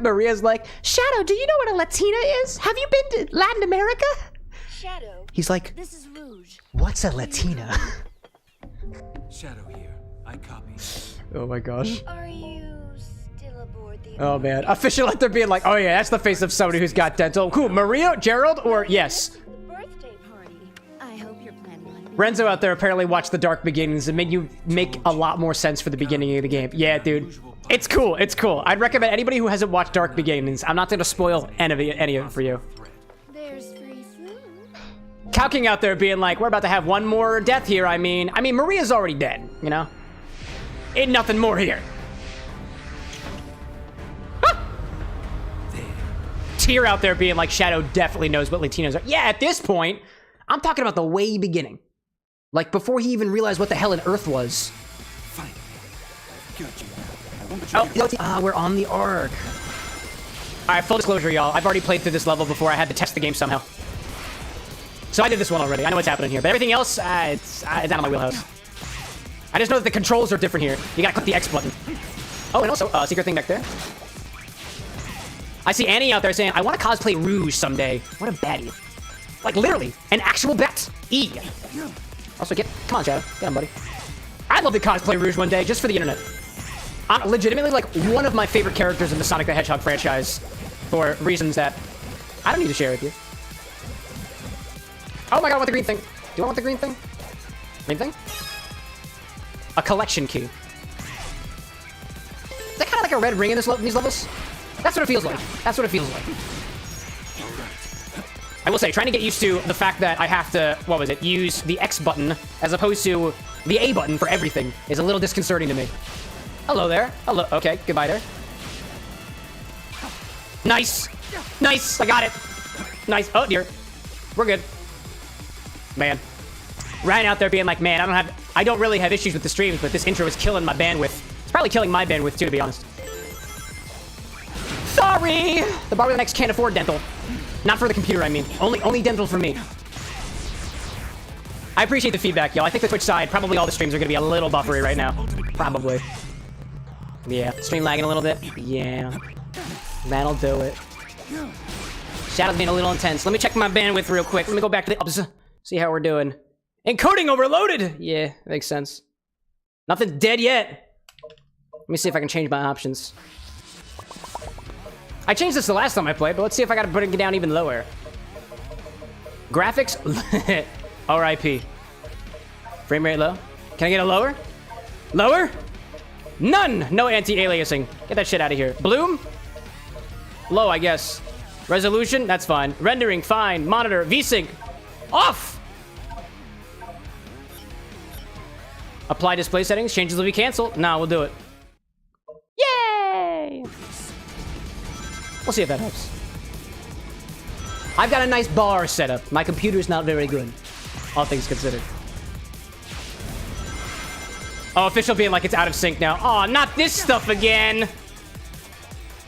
Maria's like, Shadow, do you know what a Latina is? Have you been to Latin America? Shadow, He's like, this is Rouge. what's a Latina? Shadow here. I copy. oh my gosh. Are you still aboard the... Oh man, official like they're being like, oh yeah, that's the face of somebody who's got dental. Who, Maria, Gerald, or yes? The birthday party. I hope you're planning on... Renzo out there apparently watched the Dark Beginnings and made you make a lot more sense for the beginning of the game. Yeah, dude. It's cool, it's cool. I'd recommend anybody who hasn't watched Dark Beginnings, I'm not gonna spoil any of it for you. There's free food. Calking out there being like, we're about to have one more death here, I mean, Maria's already dead, you know? Ain't nothing more here. Ah! Tear out there being like, Shadow definitely knows what Latinos are. Yeah, at this point, I'm talking about the way beginning. Like, before he even realized what the hell an Earth was. Fine. Got you. We're on the Ark. Alright, full disclosure, y'all. I've already played through this level before I had to test the game somehow. So I did this one already. I know what's happening here. But everything else, it's out of my wheelhouse. I just know that the controls are different here. You gotta click the X button. Oh, and also, secret thing back there. I see Annie out there saying, I want to cosplay Rouge someday. What a baddie. Like, literally, an actual bet. E. Also, come on, Shadow. Get on, buddy. I'd love to cosplay Rouge one day, just for the internet. I'm legitimately, like, one of my favorite characters in the Sonic the Hedgehog franchise. For reasons that I don't need to share with you. Oh my god, I want the green thing. Do I want the green thing? Green thing? A collection key. Is that kind of like a red ring in these levels? That's what it feels like. That's what it feels like. I will say, trying to get used to the fact that I have to, use the X button as opposed to the A button for everything is a little disconcerting to me. Hello there. Hello. Okay, goodbye there. Nice. Nice. I got it. Nice. Oh, dear. We're good. Man. Ryan out there being like, man, I don't really have issues with the streams, but this intro is killing my bandwidth. It's probably killing my bandwidth too, to be honest. Sorry! The bar with the next can't afford dental. Not for the computer, I mean. Only dental for me. I appreciate the feedback, y'all. I think the Twitch side, probably all the streams are gonna be a little buffery right now. Probably. Yeah, stream lagging a little bit. Yeah. That'll do it. Shadow's being a little intense. Let me check my bandwidth real quick. Let me go back to the ups. See how we're doing. Encoding overloaded! Yeah, makes sense. Nothing's dead yet. Let me see if I can change my options. I changed this the last time I played, but let's see if I gotta bring it down even lower. Graphics? RIP. Frame rate low. Can I get it lower? Lower? None! No anti-aliasing. Get that shit out of here. Bloom? Low, I guess. Resolution? That's fine. Rendering? Fine. Monitor? VSync? Off! Apply display settings. Changes will be canceled. Nah, we'll do it. Yay! We'll see if that helps. I've got a nice bar set up. My computer's not very good. All things considered. Oh, official being like it's out of sync now. Oh, not this stuff again.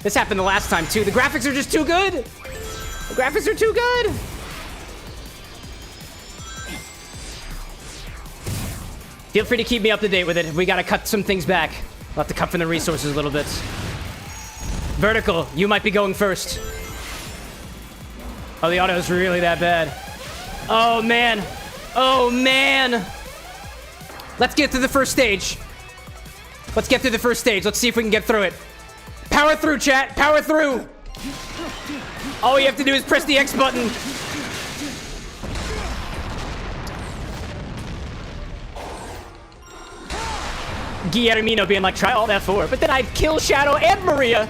This happened the last time, too. The graphics are just too good. The graphics are too good. Feel free to keep me up to date with it. We gotta cut some things back. We'll have to cut from the resources a little bit. Vertical, you might be going first. Oh, the auto is really that bad. Oh, man. Oh, man. Let's get to the first stage. Let's get through the first stage. Let's see if we can get through it. Power through, chat. Power through. All you have to do is press the X button. Guillermino being like, try all that for, but then I'd kill Shadow and Maria.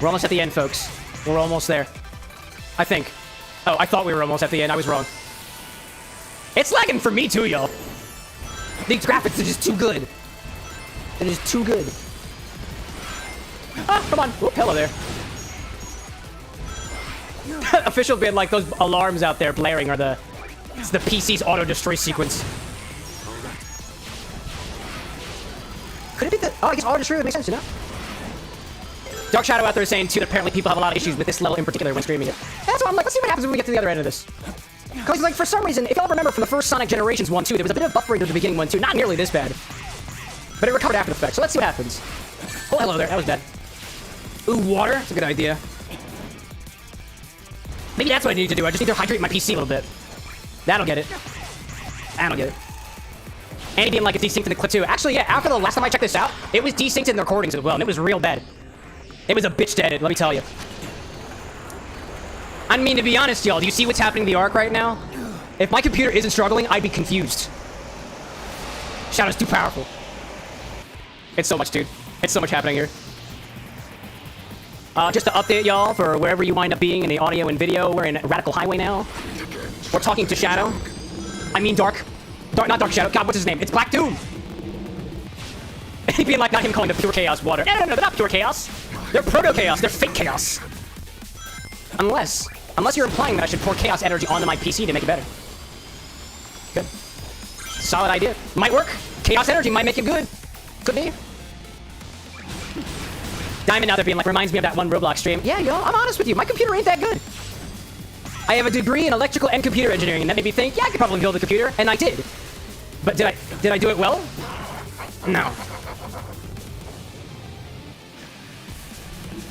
We're almost at the end, folks. We're almost there. I think. Oh, I thought we were almost at the end. I was wrong. It's lagging for me too, y'all. These graphics are just too good. They're just too good. Ah, come on. Oop, hello there. Official being like, those alarms out there blaring are it's the PC's auto-destroy sequence. Could it be the... Oh, I guess auto-destroy would make sense, you know? Dark Shadow out there saying, too, that apparently people have a lot of issues with this level in particular when streaming it. That's why I'm like, let's see what happens when we get to the other end of this. Because, like, for some reason, if y'all remember from the first Sonic Generations 1, 2, there was a bit of buffering at the beginning 1, 2. Not nearly this bad. But it recovered after the fact, so let's see what happens. Oh, hello there. That was bad. Ooh, water? That's a good idea. Maybe that's what I need to do. I just need to hydrate my PC a little bit. That'll get it. That'll get it. And being like it's desynced in the clip too. Actually, yeah, after the last time I checked this out, it was desynced in the recordings as well, and it was real bad. It was a bitch to edit, let me tell you. I mean, to be honest, y'all, do you see what's happening in the Ark right now? If my computer isn't struggling, I'd be confused. Shadow's too powerful. It's so much, dude. It's so much happening here. Just to update y'all for wherever you wind up being in the audio and video, we're in Radical Highway now. We're talking to Shadow. I mean Dark. Not Dark Shadow. God, what's his name? It's Black Doom. He'd be like, not him calling the pure chaos water. No, they're not pure chaos. They're proto-chaos. They're fake chaos. Unless you're implying that I should pour chaos energy onto my PC to make it better. Good. Solid idea. Might work. Chaos energy might make it good. Could be. Diamond out there being like, reminds me of that one Roblox stream. Yeah, yo, I'm honest with you. My computer ain't that good. I have a degree in electrical and computer engineering, and that made me think, yeah, I could probably build a computer, and I did. But did I do it well? No.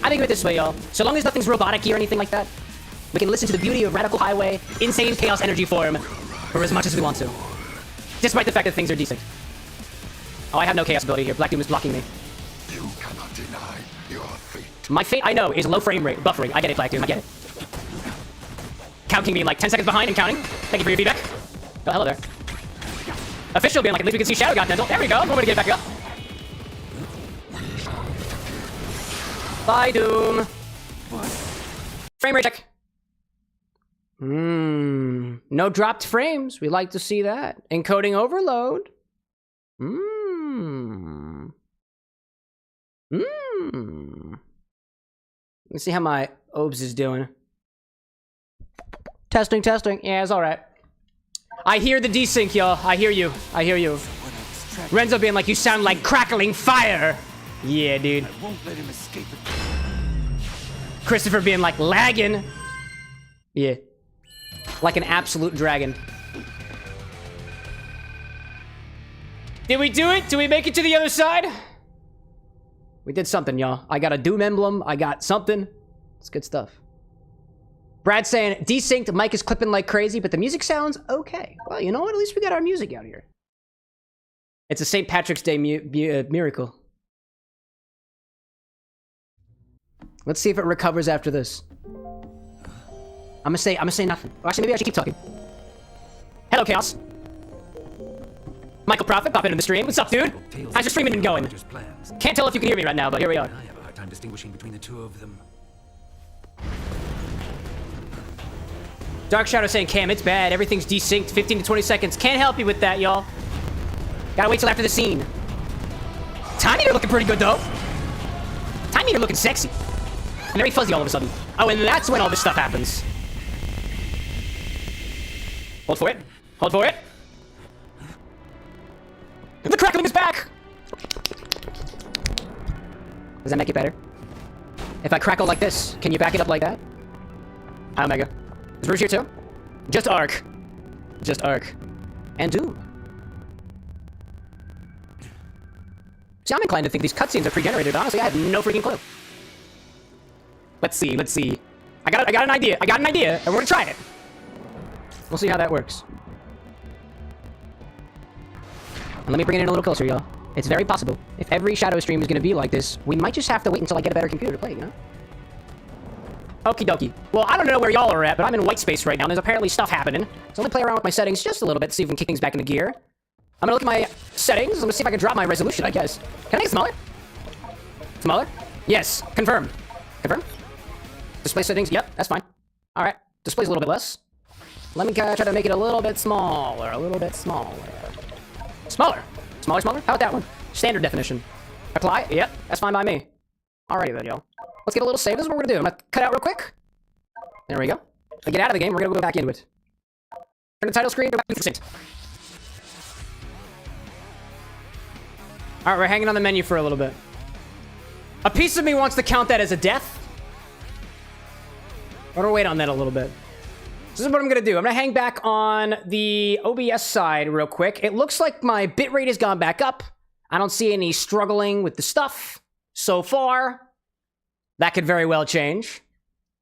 I think of it this way, y'all. So long as nothing's robotic-y or anything like that, we can listen to the beauty of Radical Highway, insane chaos energy form, for as much as we want to. Despite the fact that things are decent. Oh, I have no chaos ability here. Black Doom is blocking me. You cannot deny your fate. My fate, I know, is low frame rate, buffering. I get it, Black Doom, I get it. Counting being like 10 seconds behind and counting. Thank you for your feedback. Oh, hello there. Official being like, at least we can see Shadow got dental. There we go. One way to get it back up. Bye, Doom. Frame rate check. No dropped frames. We like to see that. Encoding overload. Let's see how my OBS is doing. Testing. Yeah, it's alright. I hear the desync, y'all. I hear you. Renzo being like, you sound like crackling fire. Yeah, dude. I won't let him escape it. Christopher being like, lagging. Yeah. Like an absolute dragon. Did we do it? Did we make it to the other side? We did something, y'all. I got a Doom emblem. I got something. It's good stuff. Brad saying, desynced, mic is clipping like crazy, but the music sounds okay. Well, you know what? At least we got our music out here. It's a St. Patrick's Day miracle. Let's see if it recovers after this. I'm gonna say nothing. Actually, maybe I should keep talking. Hello, Chaos. Michael Prophet, pop into the stream. What's up, dude? How's your streaming been going? Plans. Can't tell if you can hear me right now, but here we are. I have a hard time distinguishing between the two of them. Dark Shadow saying, Cam, it's bad. Everything's desynced. 15 to 20 seconds. Can't help you with that, y'all. Gotta wait till after the scene. Time Eater looking pretty good, though. Time Eater looking sexy. And very fuzzy all of a sudden. Oh, and that's when all this stuff happens. Hold for it. Hold for it. And the crackling is back! Does that make it better? If I crackle like this, can you back it up like that? Hi, Omega. Is Rouge here too? Just Arc. Just Arc. And Doom. See, I'm inclined to think these cutscenes are pre-generated. Honestly, I have no freaking clue. Let's see, let's see. I got an idea. And we're gonna try it. We'll see how that works. And let me bring it in a little closer, y'all. It's very possible. If every Shadow stream is gonna be like this, we might just have to wait until I get a better computer to play, you know? Okie dokie. Well, I don't know where y'all are at, but I'm in white space right now, and there's apparently stuff happening. So let me play around with my settings just a little bit, see if we can kick things back into gear. I'm gonna look at my settings. I'm gonna see if I can drop my resolution, I guess. Can I get smaller? Smaller? Yes. Confirm. Confirm? Display settings? Yep, that's fine. Alright. Display's a little bit less. Let me try to make it a little bit smaller. A little bit smaller. Smaller. Smaller, smaller? How about that one? Standard definition. Apply? Yep, that's fine by me. Alrighty then, y'all. Let's get a little save. This is what we're gonna do. I'm gonna cut out real quick. There we go. I get out of the game, we're gonna go back into it. Turn the title screen, go back to the sync. Alright, we're hanging on the menu for a little bit. A piece of me wants to count that as a death. I'm gonna wait on that a little bit. This is what I'm gonna do. I'm gonna hang back on the OBS side real quick. It looks like my bitrate has gone back up. I don't see any struggling with the stuff so far. That could very well change.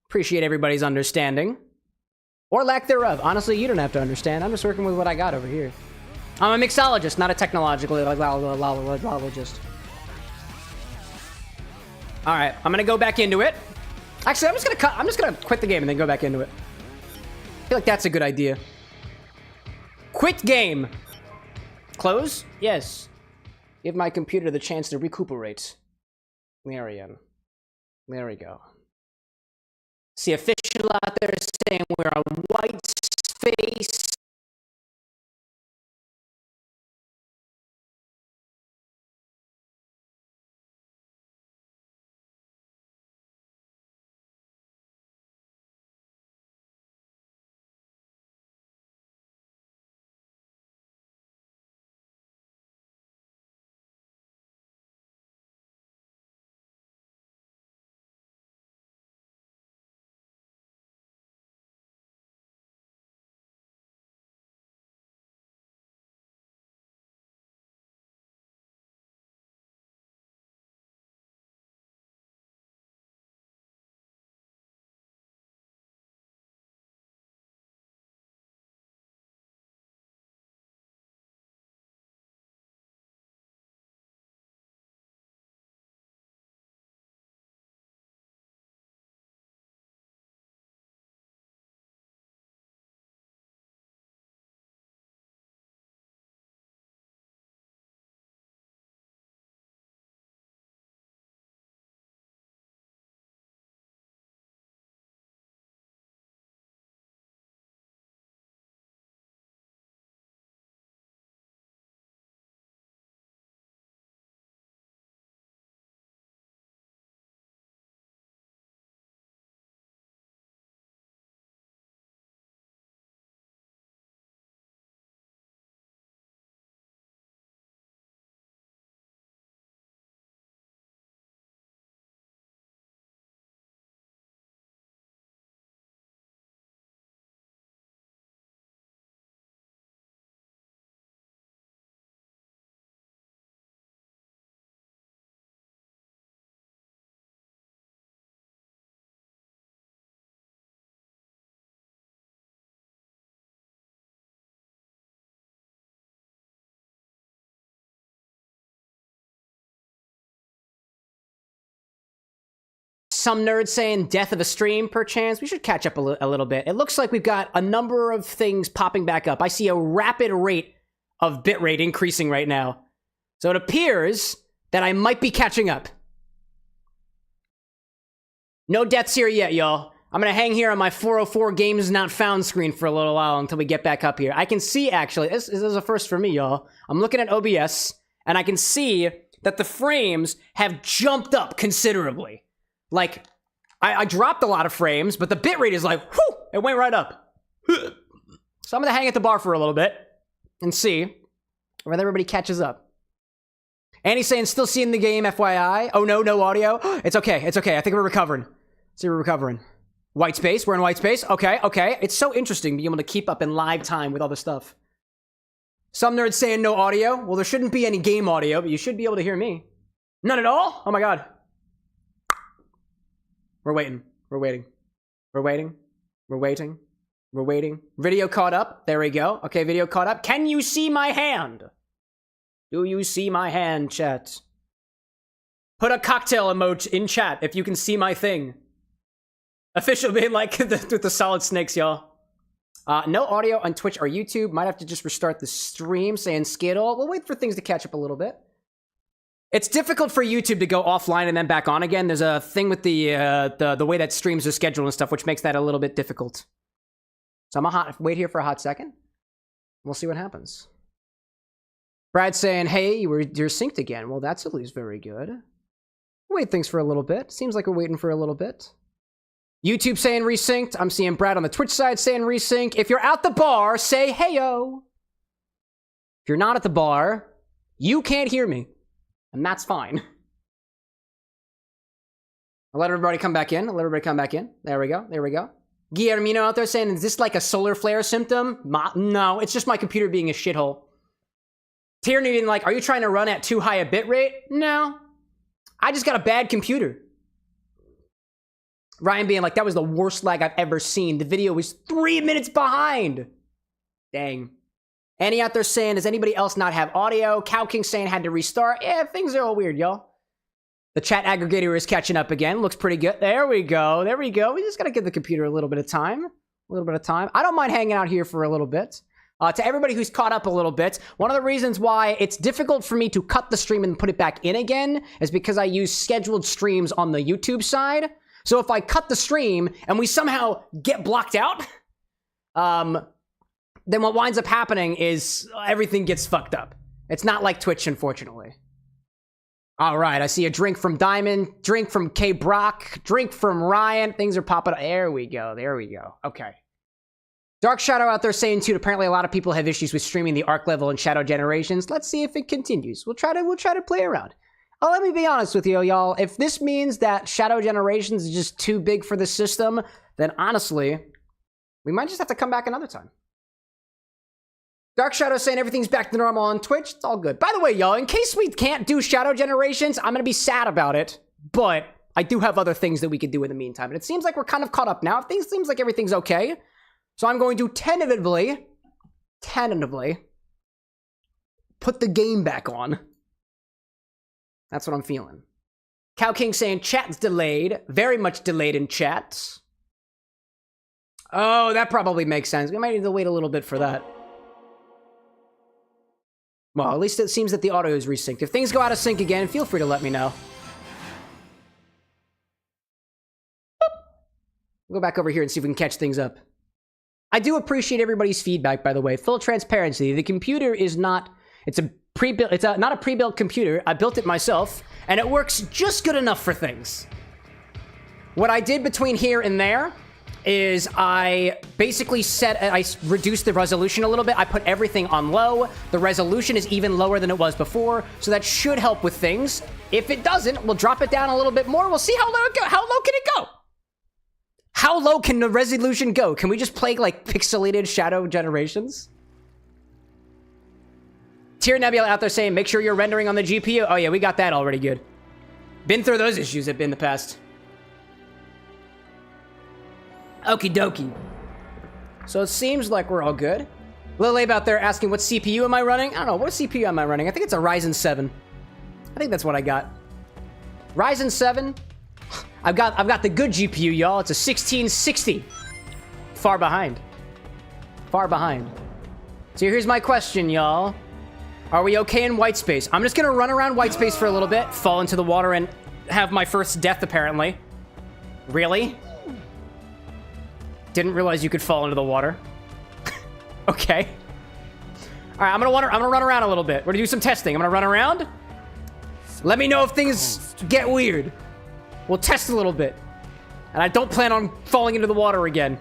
Appreciate everybody's understanding. Or lack thereof. Honestly, you don't have to understand. I'm just working with what I got over here. I'm a mixologist, not a technologist. Alright, I'm gonna go back into it. Actually, I'm just gonna quit the game and then go back into it. I feel like that's a good idea. Quit game. Close? Yes. Give my computer the chance to recuperate. Marion. There we go. See, official out there saying we're a white space. Some nerds saying death of a stream, perchance. We should catch up a little bit. It looks like we've got a number of things popping back up. I see a rapid rate of bitrate increasing right now. So it appears that I might be catching up. No deaths here yet, y'all. I'm gonna hang here on my 404 games not found screen for a little while until we get back up here. I can see, actually, this is a first for me, y'all. I'm looking at OBS, and I can see that the frames have jumped up considerably. Like, I dropped a lot of frames, but the bitrate is like, whew, it went right up. So I'm gonna hang at the bar for a little bit and see whether everybody catches up. Annie's saying, still seeing the game, FYI. Oh no, no audio. It's okay, it's okay. I think we're recovering. See, we're recovering. White space, we're in white space. Okay, okay. It's so interesting being able to keep up in live time with all this stuff. Some nerds saying no audio. Well, there shouldn't be any game audio, but you should be able to hear me. None at all? Oh my god. We're waiting. We're waiting. We're waiting. We're waiting. We're waiting. Video caught up. There we go. Okay, video caught up. Can you see my hand? Do you see my hand, chat? Put a cocktail emoji in chat if you can see my thing. Official being like with the solid snakes, y'all. No audio on Twitch or YouTube. Might have to just restart the stream, saying Skittle. We'll wait for things to catch up a little bit. It's difficult for YouTube to go offline and then back on again. There's a thing with the way that streams are scheduled and stuff, which makes that a little bit difficult. So I'm gonna wait here for a hot second. We'll see what happens. Brad's saying, hey, you're synced again. Well, that's at least very good. Wait things for a little bit. Seems like we're waiting for a little bit. YouTube saying resynced. I'm seeing Brad on the Twitch side saying resync. If you're at the bar, say hey-yo. If you're not at the bar, you can't hear me. And that's fine. I'll let everybody come back in. I'll let everybody come back in. There we go. There we go. Guillermino out there saying, is this like a solar flare symptom? No, it's just my computer being a shithole. Tierney being like, are you trying to run at too high a bit rate? No. I just got a bad computer. Ryan being like, that was the worst lag I've ever seen. The video was 3 minutes behind. Dang. Annie out there saying, does anybody else not have audio? Cow King saying had to restart. Yeah, things are all weird, y'all. The chat aggregator is catching up again. Looks pretty good. There we go. There we go. We just got to give the computer a little bit of time. A little bit of time. I don't mind hanging out here for a little bit. To everybody who's caught up a little bit, one of the reasons why it's difficult for me to cut the stream and put it back in again is because I use scheduled streams on the YouTube side. So if I cut the stream and we somehow get blocked out, then what winds up happening is everything gets fucked up. It's not like Twitch, unfortunately. All right, I see a drink from Diamond, drink from K Brock, drink from Ryan. Things are popping up. There we go. There we go. Okay. Dark Shadow out there saying too, apparently a lot of people have issues with streaming the Arc level and Shadow Generations. Let's see if it continues. We'll try to play around. Oh, let me be honest with you, y'all. If this means that Shadow Generations is just too big for the system, then honestly, we might just have to come back another time. Dark Shadow saying everything's back to normal on Twitch. It's all good. By the way, y'all, in case we can't do Shadow Generations, I'm going to be sad about it, but I do have other things that we could do in the meantime. And it seems like we're kind of caught up now. Things seems like everything's okay. So I'm going to tentatively put the game back on. That's what I'm feeling. Cow King saying chat's delayed. Very much delayed in chat. Oh, that probably makes sense. We might need to wait a little bit for that. Well, at least it seems that the audio is resynced. If things go out of sync again, feel free to let me know. We'll go back over here and see if we can catch things up. I do appreciate everybody's feedback, by the way. Full transparency. The computer is not... It's a pre-built... It's not a pre-built computer. I built it myself, and it works just good enough for things. What I did between here and there is I basically I reduced the resolution a little bit. I put everything on low. The resolution is even lower than it was before, so that should help with things. If it doesn't, we'll drop it down a little bit more. We'll see how low it goes. How low can it go? How low can the resolution go? Can we just play like pixelated Shadow Generations? Tier Nebula out there saying, make sure you're rendering on the GPU. Oh yeah, we got that already good. Been through those issues in the past. Okie dokie. So it seems like we're all good. Lil Abe out there asking, what CPU am I running? I don't know, what CPU am I running? I think it's a Ryzen 7. I think that's what I got. Ryzen 7. I've got the good GPU, y'all. It's a 1660. Far behind. Far behind. So here's my question, y'all. Are we okay in white space? I'm just gonna run around white space for a little bit, fall into the water, and have my first death, apparently. Really? Didn't realize you could fall into the water. Okay. All right, I'm gonna run around a little bit. We're gonna do some testing. I'm gonna run around. Let me know if things get weird. We'll test a little bit. And I don't plan on falling into the water again.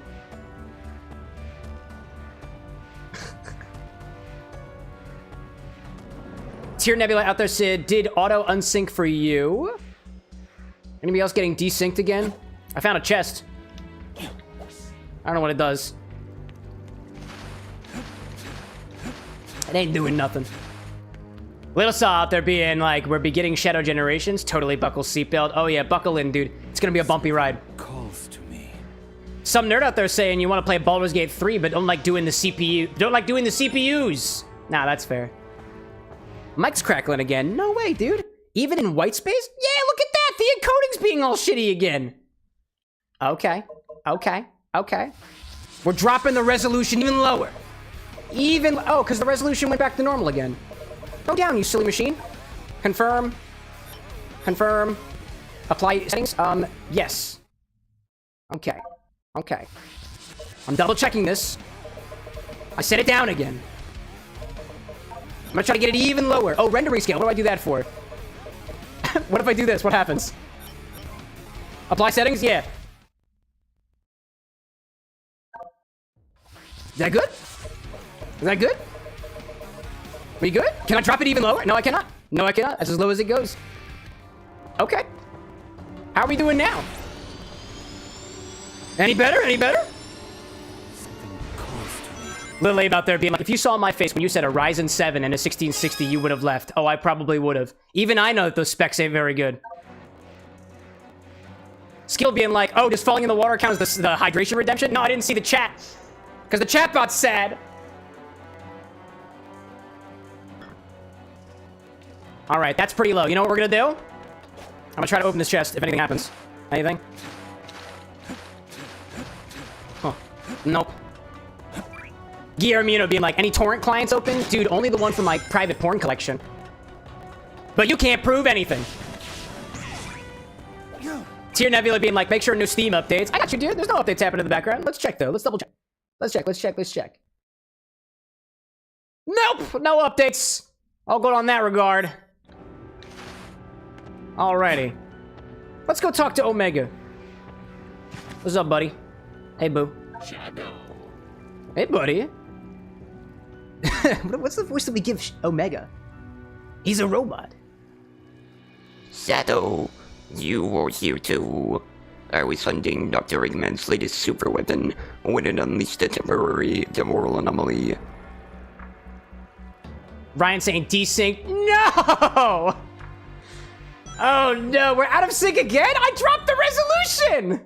Tier Nebula out there said, did auto unsync for you? Anybody else getting desynced again? I found a chest. I don't know what it does. It ain't doing nothing. Little Saw out there being like, we're beginning Shadow Generations. Totally buckle seatbelt. Oh yeah, buckle in, dude. It's gonna be a bumpy ride. Calls to me. Some nerd out there saying you want to play Baldur's Gate 3, but don't like doing the CPU. Don't like doing the CPUs. Nah, that's fair. Mike's crackling again. No way, dude. Even in white space? Yeah, look at that. The encoding's being all shitty again. Okay. Okay. Okay. We're dropping the resolution even lower. Oh, because the resolution went back to normal again. Go down, you silly machine. Confirm. Confirm. Apply settings. Yes. Okay. Okay. I'm double checking this. I set it down again. I'm gonna try to get it even lower. Oh, rendering scale. What do I do that for? What if I do this? What happens? Apply settings? Yeah. Is that good? Is that good? We good? Can I drop it even lower? No, I cannot. No, I cannot. That's as low as it goes. Okay. How are we doing now? Any better? Any better? Little Abe out there being like, if you saw my face when you said a Ryzen 7 and a 1660, you would have left. Oh, I probably would have. Even I know that those specs ain't very good. Skill being like, oh, does falling in the water count as the hydration redemption? No, I didn't see the chat. Because the chatbot's sad. All right, that's pretty low. You know what we're going to do? I'm going to try to open this chest if anything happens. Anything? Huh. Nope. Guillermino being like, any torrent clients open? Dude, only the one from my private porn collection. But you can't prove anything. Tier Nebula being like, make sure no Steam updates. I got you, dude. There's no updates happening in the background. Let's check, though. Let's double check. Let's check, let's check, let's check. Nope! No updates. All good on that regard. Alrighty. Let's go talk to Omega. What's up, buddy? Hey, boo. Shadow. Hey, buddy. What's the voice that we give Omega? He's a robot. Shadow, you were here too. I was hunting Dr. Eggman's latest super weapon when it unleashed a temporary temporal anomaly. Ryan saying desync. No! Oh no, we're out of sync again? I dropped the resolution!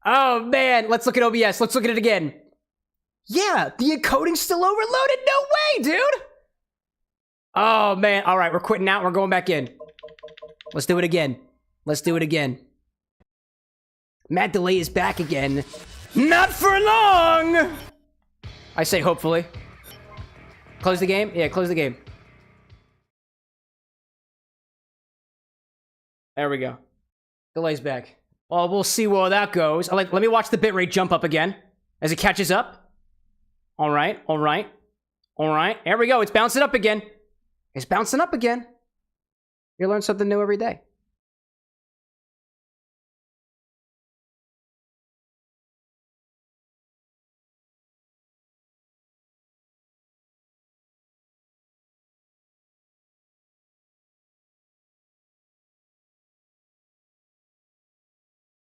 Oh man, let's look at OBS. Let's look at it again. Yeah, the encoding's still overloaded. No way, dude! Oh man, all right, we're quitting out. We're going back in. Let's do it again. Let's do it again. Mad Delay is back again. Not for long! I say hopefully. Close the game? Yeah, close the game. There we go. Delay's back. Well, we'll see where that goes. Let me watch the bitrate jump up again as it catches up. All right, all right, all right. There we go. It's bouncing up again. It's bouncing up again. You learn something new every day.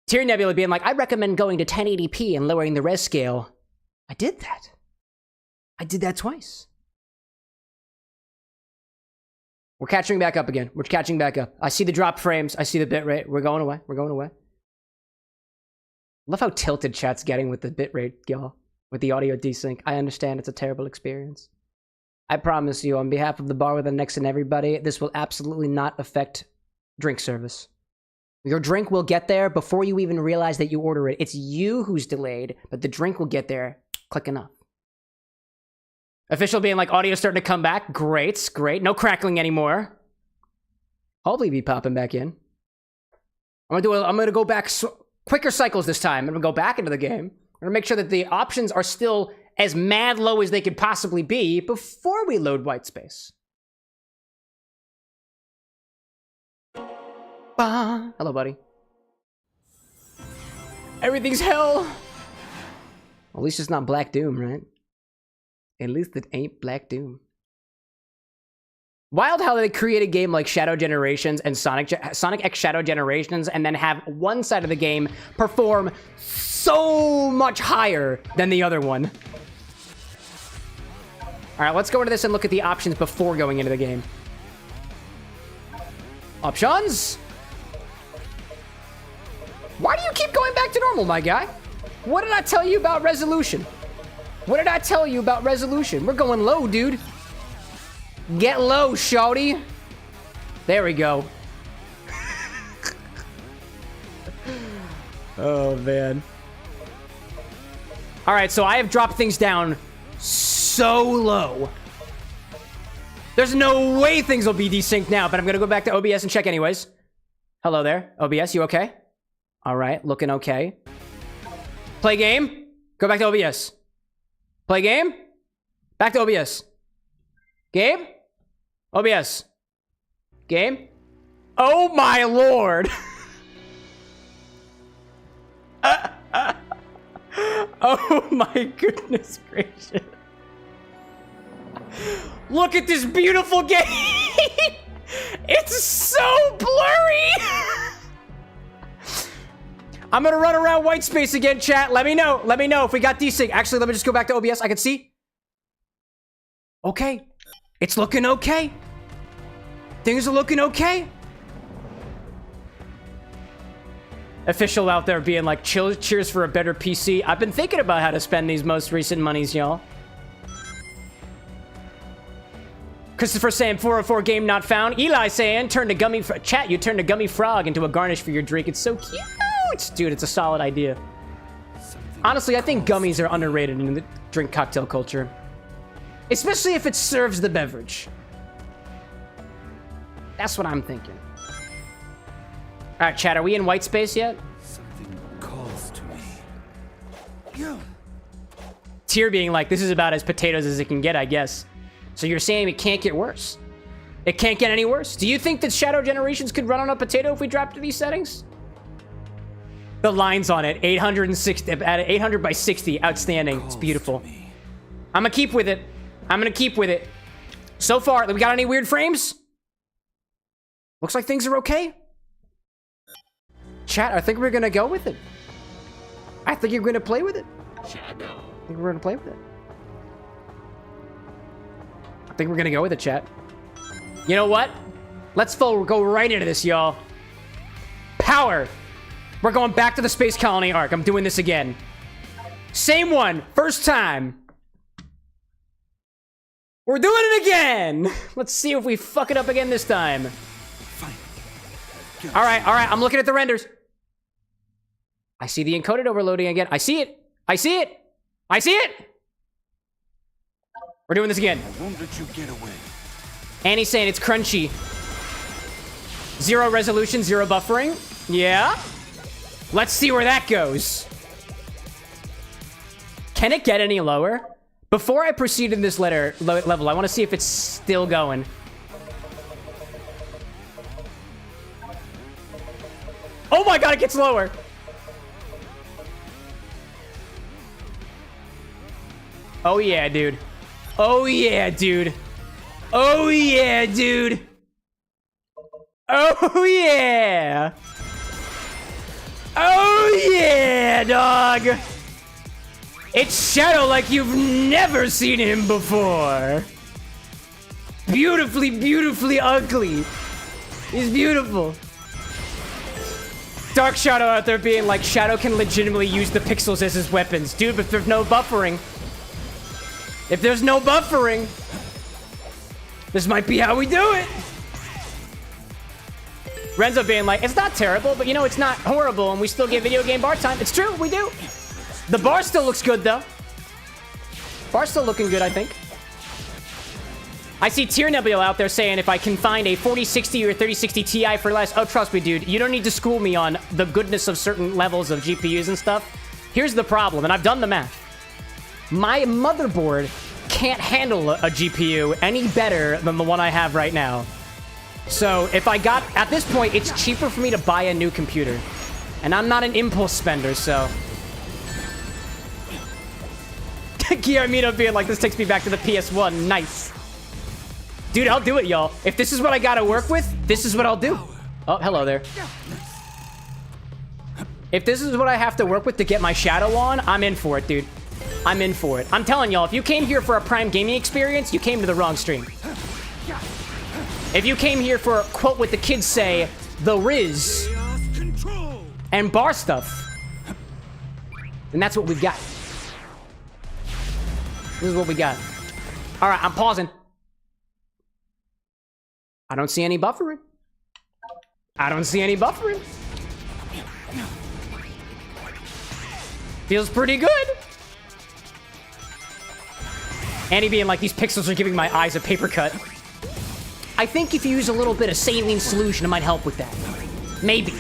Tier Nebula being like, I recommend going to 1080p and lowering the res scale. I did that. I did that twice. We're catching back up again. We're catching back up. I see the drop frames. I see the bitrate. We're going away. We're going away. Love how tilted chat's getting with the bitrate, y'all. With the audio desync. I understand it's a terrible experience. I promise you, on behalf of the Bar with an X and everybody, this will absolutely not affect drink service. Your drink will get there before you even realize that you order it. It's you who's delayed, but the drink will get there quick enough. Official being like, audio starting to come back. Great, great. No crackling anymore. Hopefully be popping back in. I'm gonna go back quicker cycles this time. I'm gonna go back into the game. I'm gonna make sure that the options are still as mad low as they could possibly be before we load white space. Bah. Hello, buddy. Everything's hell. At least it's not Black Doom, right? At least it ain't Black Doom. Wild how they create a game like Shadow Generations and Sonic X Shadow Generations and then have one side of the game perform so much higher than the other one. All right, let's go into this and look at the options before going into the game. Options? Why do you keep going back to normal, my guy? What did I tell you about resolution? What did I tell you about resolution? We're going low, dude. Get low, shawty. There we go. Oh, man. All right, so I have dropped things down so low. There's no way things will be desynced now, but I'm going to go back to OBS and check anyways. Hello there. OBS, you okay? All right, looking okay. Play game. Go back to OBS. Play game. Back to OBS. Game. OBS. Game. Oh my lord. Oh my goodness gracious. Look at this beautiful game. It's so blurry. I'm gonna run around white space again, chat. Let me know. Let me know if we got desync. Actually, let me just go back to OBS. I can see. Okay. It's looking okay. Things are looking okay. Official out there being like, cheers for a better PC. I've been thinking about how to spend these most recent monies, y'all. Christopher saying 404 game not found. Eli saying chat, you turned a gummy frog into a garnish for your drink. It's so cute. Dude, it's a solid idea. Honestly, I think gummies are underrated in the drink cocktail culture. Especially if it serves the beverage. That's what I'm thinking. All right, chat, are we in white space yet? Something calls to me. Tier being like, this is about as potatoes as it can get, I guess. So you're saying it can't get worse? It can't get any worse? Do you think that Shadow Generations could run on a potato if we dropped to these settings? The lines on it, 860 at 800 by 60, outstanding. It's beautiful. I'm gonna keep with it. I'm gonna keep with it. So far, we got any weird frames? Looks like things are okay. Chat, I think we're gonna go with it. I think you're gonna play with it. I think we're gonna play with it. I think we're gonna go with it, chat. You know what? Let's go right into this, y'all. Power. We're going back to the Space Colony arc. I'm doing this again. Same one. First time. We're doing it again. Let's see if we fuck it up again this time. All right. I'm looking at the renders. I see the encoded overloading again. I see it. I see it. We're doing this again. I won't let you get away. Annie's saying it's crunchy. 0 resolution, 0 buffering. Yeah. Let's see where that goes. Can it get any lower? Before I proceed in this level, I want to see if it's still going. Oh my god, it gets lower. Oh yeah, dude. Oh yeah, dude. Oh yeah, dude. Oh yeah. Oh yeah, dog. It's Shadow like you've never seen him before. Beautifully, beautifully ugly. He's beautiful. Dark Shadow out there being like, Shadow can legitimately use the pixels as his weapons. Dude, but if there's no buffering. If there's no buffering, this might be how we do it. Renzo being like, it's not terrible, but you know, it's not horrible, and we still get video game bar time. It's true, we do. The bar still looks good, though. Bar's still looking good, I think. I see Tier Nebula out there saying if I can find a 4060 or 3060 Ti for less. Oh, trust me, dude. You don't need to school me on the goodness of certain levels of GPUs and stuff. Here's the problem, and I've done the math. My motherboard can't handle a GPU any better than the one I have right now. So if I got... At this point, it's cheaper for me to buy a new computer. And I'm not an impulse spender, so... Guillermino being like, this takes me back to the PS1. Nice. Dude, I'll do it, y'all. If this is what I gotta work with, this is what I'll do. Oh, hello there. If this is what I have to work with to get my shadow on, I'm in for it, dude. I'm in for it. I'm telling y'all, if you came here for a Prime gaming experience, you came to the wrong stream. If you came here for, quote what the kids say, the Riz and bar stuff, then that's what we've got. This is what we got. All right, I'm pausing. I don't see any buffering. I don't see any buffering. Feels pretty good. Annie being like, these pixels are giving my eyes a paper cut. I think if you use a little bit of saline solution, it might help with that. Maybe.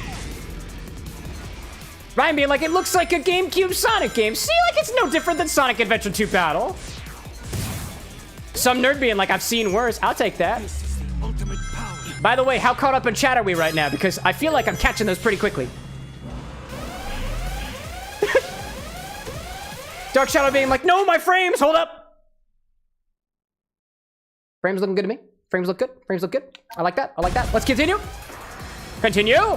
Ryan being like, it looks like a GameCube Sonic game. See, like, it's no different than Sonic Adventure 2 Battle. Some nerd being like, I've seen worse. I'll take that. By the way, how caught up in chat are we right now? Because I feel like I'm catching those pretty quickly. Dark Shadow being like, no, my frames, hold up. Frames looking good to me. Frames look good. Frames look good. I like that. I like that. Let's continue. Continue.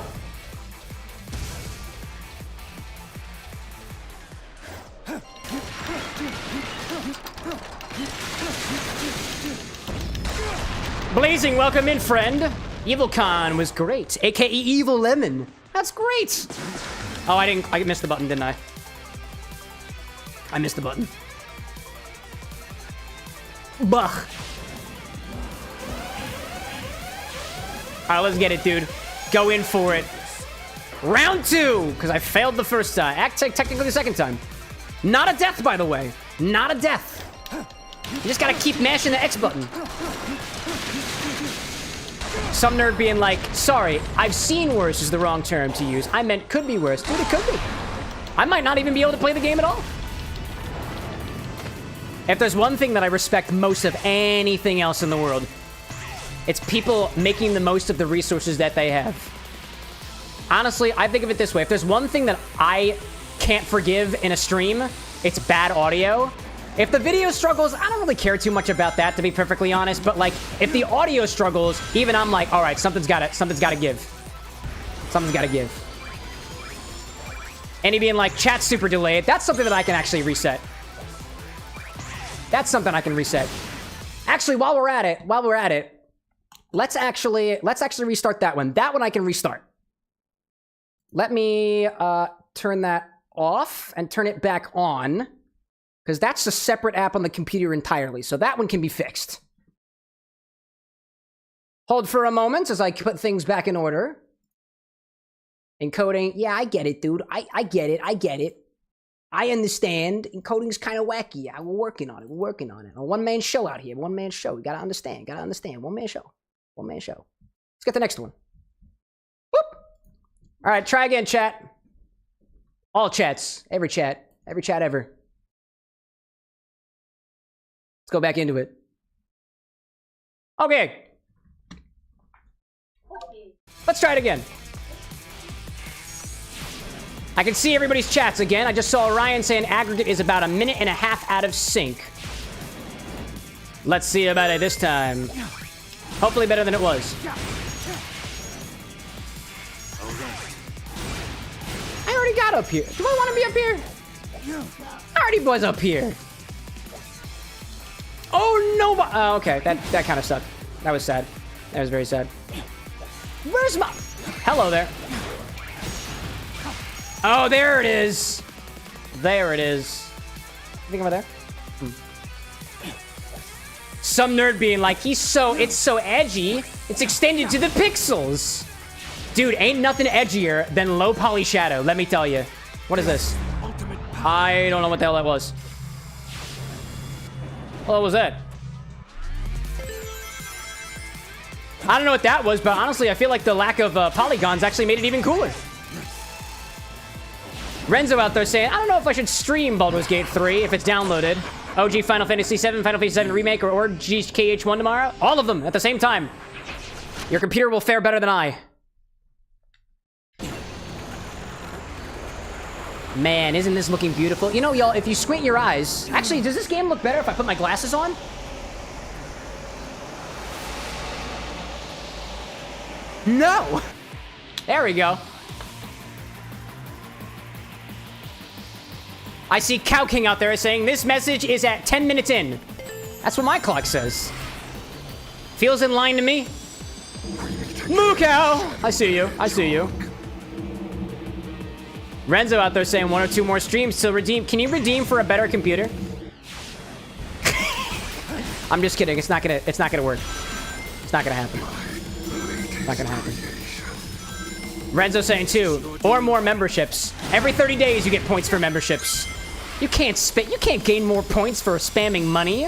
Blazing, welcome in, friend. EvilCon was great, aka Evil Lemon. That's great. Oh, I missed the button, didn't I? I missed the button. Bugh. All right, let's get it, dude. Go in for it. Round 2, because I failed the first time. Technically the second time. Not a death, by the way. Not a death. You just gotta keep mashing the X button. Some nerd being like, sorry, I've seen worse is the wrong term to use. I meant could be worse. Dude, it could be. I might not even be able to play the game at all. If there's one thing that I respect most of anything else in the world, it's people making the most of the resources that they have. Honestly, I think of it this way. If there's one thing that I can't forgive in a stream, it's bad audio. If the video struggles, I don't really care too much about that, to be perfectly honest. But like, if the audio struggles, even I'm like, all right, something's gotta give. Something's gotta give. And he being like, chat's super delayed. That's something that I can actually reset. That's something I can reset. Actually, while we're at it, let's actually restart that one. That one I can restart. Let me turn that off and turn it back on, because that's a separate app on the computer entirely. So that one can be fixed. Hold for a moment as I put things back in order. Encoding. Yeah, I get it, dude. I get it. I understand. Encoding's kind of wacky. Yeah, we're working on it. A one-man show out here. One-man show. You gotta understand. One-man show. Let's get the next one. Whoop. All right, try again, chat. All chats. Every chat ever. Let's go back into it. Okay. Let's try it again. I can see everybody's chats again. I just saw Ryan saying aggregate is about 1.5 minutes out of sync. Let's see about it this time. Hopefully better than it was. I already got up here. Do I want to be up here? I already was up here. Oh, no. Oh, okay. That kind of sucked. That was sad. That was very sad. Where's my... Hello there. Oh, there it is. There it is. You think over there? Some nerd being like, it's so edgy, it's extended to the pixels. Dude, ain't nothing edgier than low poly shadow, let me tell you. What is this? I don't know what the hell that was. What was that? I don't know what that was, but honestly, I feel like the lack of polygons actually made it even cooler. Renzo out there saying, I don't know if I should stream Baldur's Gate 3 if it's downloaded. OG Final Fantasy 7, Final Fantasy 7 Remake, or GKH1 tomorrow. All of them at the same time. Your computer will fare better than I. Man, isn't this looking beautiful? You know, y'all, if you squint your eyes... Actually, does this game look better if I put my glasses on? No! There we go. I see Cow King out there saying, this message is at 10 minutes in. That's what my clock says. Feels in line to me. Moo Cow! I see you. I see you. Renzo out there saying 1 or 2 more streams to redeem. Can you redeem for a better computer? I'm just kidding. It's not gonna work. It's not gonna happen. It's not gonna happen. Renzo saying 2 or more memberships. Every 30 days you get points for memberships. You can't gain more points for spamming money.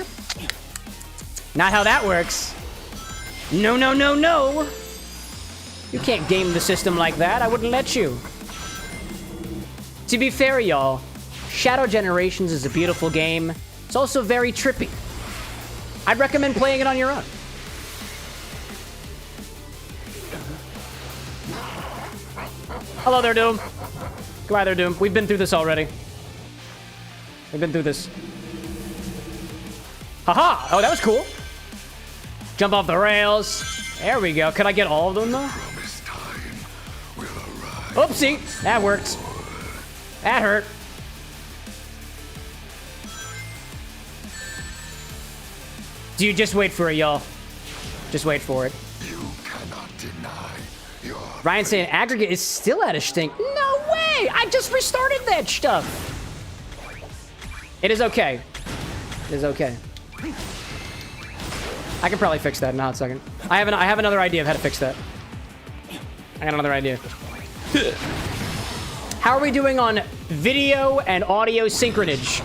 Not how that works. No, no, no, no. You can't game the system like that. I wouldn't let you. To be fair, y'all, Shadow Generations is a beautiful game. It's also very trippy. I'd recommend playing it on your own. Hello there, Doom. Goodbye there, Doom. We've been through this already. We've been through this. Haha! Oh, that was cool. Jump off the rails. There we go. Could I get all of them, though? Oopsie! That worked. That hurt. Do you just wait for it, y'all? Just wait for it. You cannot deny your Ryan saying aggregate is still at a stink. No way! I just restarted that stuff. It is okay. It is okay. I can probably fix that in a hot second. I have another idea of how to fix that. I got another idea. How are we doing on video and audio synchronage?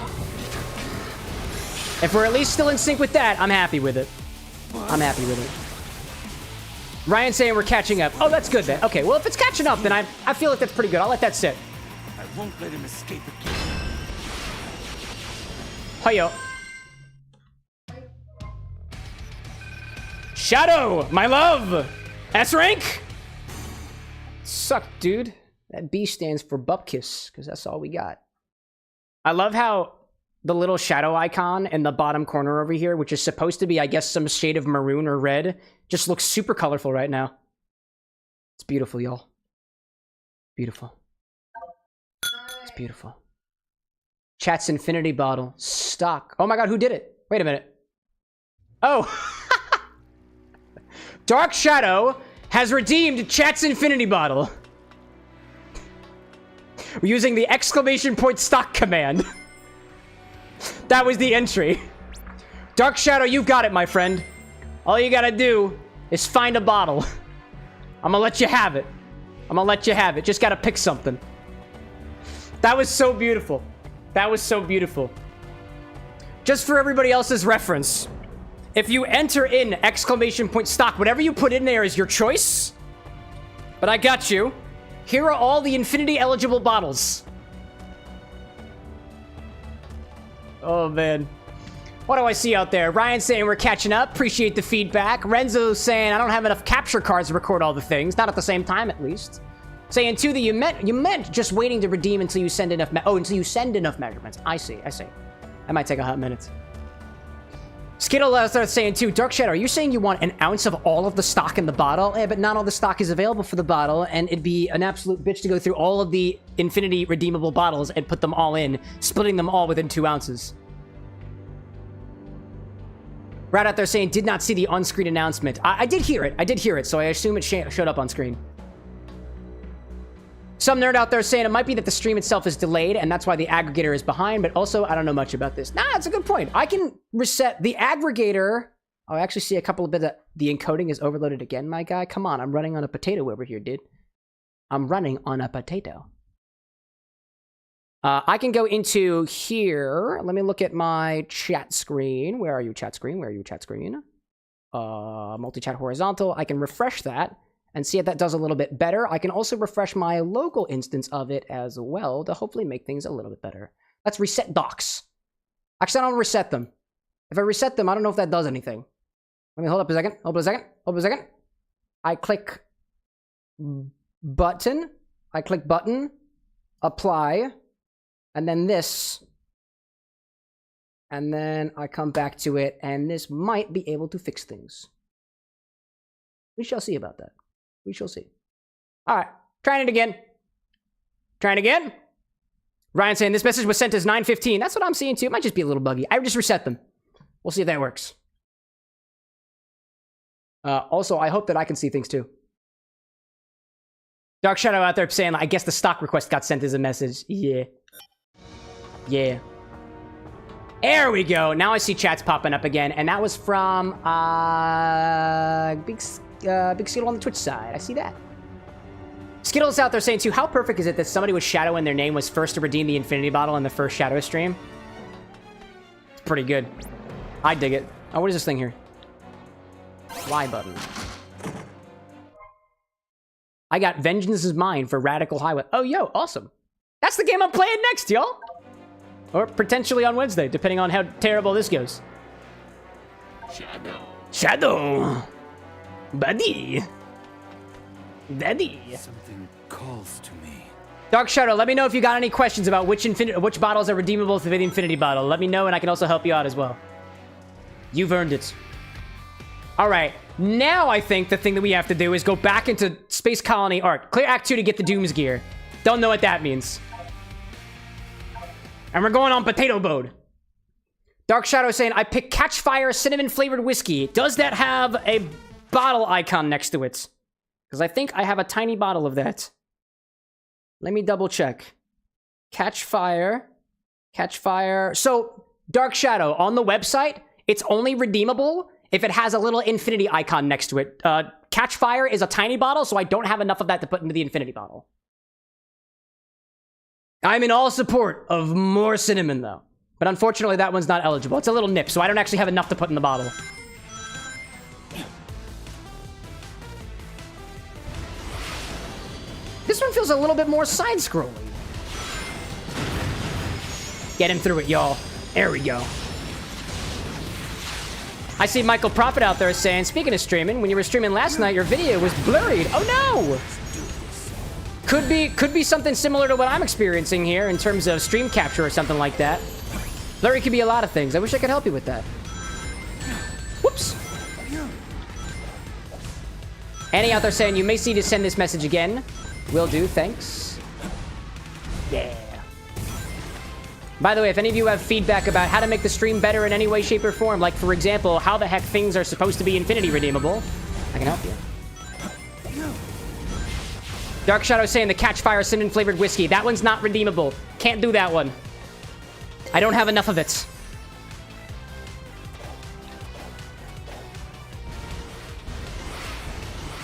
If we're at least still in sync with that, I'm happy with it. I'm happy with it. Ryan saying we're catching up. Oh, that's good then. Okay, well, if it's catching up, then I feel like that's pretty good. I'll let that sit. I won't let him escape again. Hiyo. Shadow, my love. S rank. Suck, dude. That B stands for Bupkiss, because that's all we got. I love how the little shadow icon in the bottom corner over here, which is supposed to be, I guess, some shade of maroon or red, just looks super colorful right now. It's beautiful, y'all. Beautiful. It's beautiful. Chat's infinity bottle. Stock. Oh my god, who did it? Wait a minute. Oh. Dark Shadow has redeemed Chat's infinity bottle. We're using the exclamation point stock command. That was the entry. Dark Shadow, you've got it, my friend. All you gotta do is find a bottle. I'm gonna let you have it. I'm gonna let you have it. Just gotta pick something. That was so beautiful. That was so beautiful. Just for everybody else's reference, if you enter in exclamation point stock, whatever you put in there is your choice. But I got you. Here are all the infinity eligible bottles. Oh, man. What do I see out there? Ryan saying we're catching up. Appreciate the feedback. Renzo saying I don't have enough capture cards to record all the things. Not at the same time, at least. Saying, too, that you meant just waiting to redeem until you send enough... until you send enough measurements. I see. That might take a hot minute. Skittle starts saying, too, Dark Shadow, are you saying you want an ounce of all of the stock in the bottle? Yeah, but not all the stock is available for the bottle, and it'd be an absolute bitch to go through all of the infinity redeemable bottles and put them all in, splitting them all within 2 ounces. Right out there saying, did not see the on-screen announcement. I did hear it, so I assume it showed up on screen. Some nerd out there saying it might be that the stream itself is delayed, and that's why the aggregator is behind, but also, I don't know much about this. Nah, that's a good point. I can reset the aggregator. Oh, I actually see a couple of bits that the encoding is overloaded again, my guy. Come on, I'm running on a potato over here, dude. I'm running on a potato. I can go into here. Let me look at my chat screen. Where are you, chat screen? Where are you, chat screen? multi-chat horizontal. I can refresh that and see if that does a little bit better. I can also refresh my local instance of it as well to hopefully make things a little bit better. Let's reset docs. Actually, I don't reset them. If I reset them, I don't know if that does anything. Let me hold up a second. Hold up a second. Hold up a second. I click button. I click button. Apply. And then this. And then I come back to it, and this might be able to fix things. We shall see about that. We shall see. All right. Trying it again. Trying again. Ryan saying this message was sent as 9:15. That's what I'm seeing too. It might just be a little buggy. I just reset them. We'll see if that works. Also, I hope that I can see things too. Dark Shadow out there saying, I guess the stock request got sent as a message. Yeah. Yeah. There we go. Now I see chats popping up again. And that was from Big Skittle on the Twitch side. I see that. Skittle's out there saying too, how perfect is it that somebody with Shadow in their name was first to redeem the Infinity Bottle in the first Shadow stream? It's pretty good. I dig it. Oh, what is this thing here? Y button. I got Vengeance is Mine for Radical Highway. Oh, yo, awesome. That's the game I'm playing next, y'all. Or potentially on Wednesday, depending on how terrible this goes. Shadow. Buddy. Daddy. Something calls to me. Dark Shadow, let me know if you got any questions about which bottles are redeemable for the Infinity Bottle. Let me know, and I can also help you out as well. You've earned it. All right. Now I think the thing that we have to do is go back into Space Colony Arc. Clear Act 2 to get the Dooms gear. Don't know what that means. And we're going on Potato Mode. Dark Shadow saying, I picked Catch Fire Cinnamon Flavored Whiskey. Does that have a bottle icon next to it? Because I think I have a tiny bottle of that. Let me double check. Catch Fire. Catch Fire. So, Dark Shadow, on the website, it's only redeemable if it has a little infinity icon next to it. Catch Fire is a tiny bottle, so I don't have enough of that to put into the infinity bottle. I'm in all support of more cinnamon, though. But unfortunately, that one's not eligible. It's a little nip, so I don't actually have enough to put in the bottle. This one feels a little bit more side-scrolling. Get him through it, y'all. There we go. I see Michael Prophet out there saying, speaking of streaming, when you were streaming last night, your video was blurred. Oh, no! Could be something similar to what I'm experiencing here in terms of stream capture or something like that. Blurry could be a lot of things. I wish I could help you with that. Whoops. Annie out there saying, you may see to send this message again. Will do, thanks. Yeah. By the way, if any of you have feedback about how to make the stream better in any way, shape, or form, like, for example, how the heck things are supposed to be infinity redeemable, I can help you. Dark Shadow saying the Catch Fire Cinnamon Flavored Whiskey. That one's not redeemable. Can't do that one. I don't have enough of it.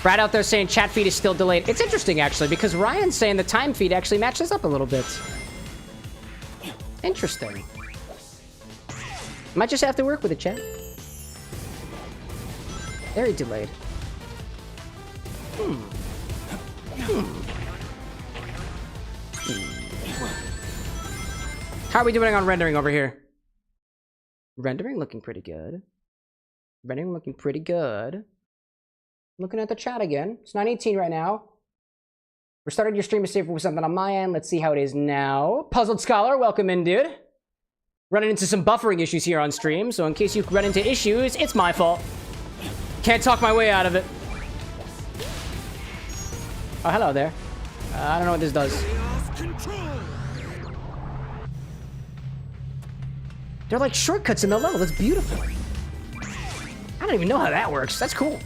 Brad out there saying chat feed is still delayed. It's interesting, actually, because Ryan's saying the time feed actually matches up a little bit. Interesting. Might just have to work with it, chat. Very delayed. How are we doing on rendering over here? Rendering looking pretty good. Rendering looking pretty good. Looking at the chat again. It's 9:18 right now. We're starting your stream to see if it was something on my end. Let's see how it is now. Puzzled Scholar, welcome in, dude. Running into some buffering issues here on stream, so in case you run into issues, it's my fault. Can't talk my way out of it. Oh, hello there. I don't know what this does. They're like shortcuts in the level. That's beautiful. I don't even know how that works. That's cool.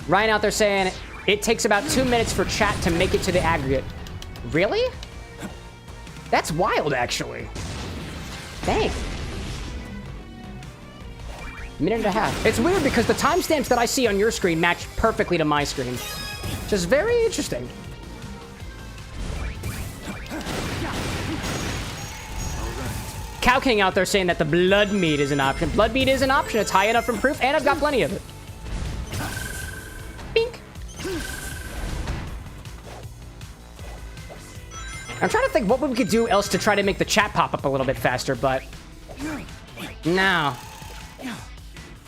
Ryan out there saying it takes about 2 minutes for chat to make it to the aggregate. Really? That's wild, actually. Dang. Minute and a half. It's weird because the timestamps that I see on your screen match perfectly to my screen. Just very interesting. Cow King out there saying that the blood mead is an option. Blood mead is an option. It's high enough in proof, and I've got plenty of it. Bink. I'm trying to think what we could do else to try to make the chat pop up a little bit faster, but... No.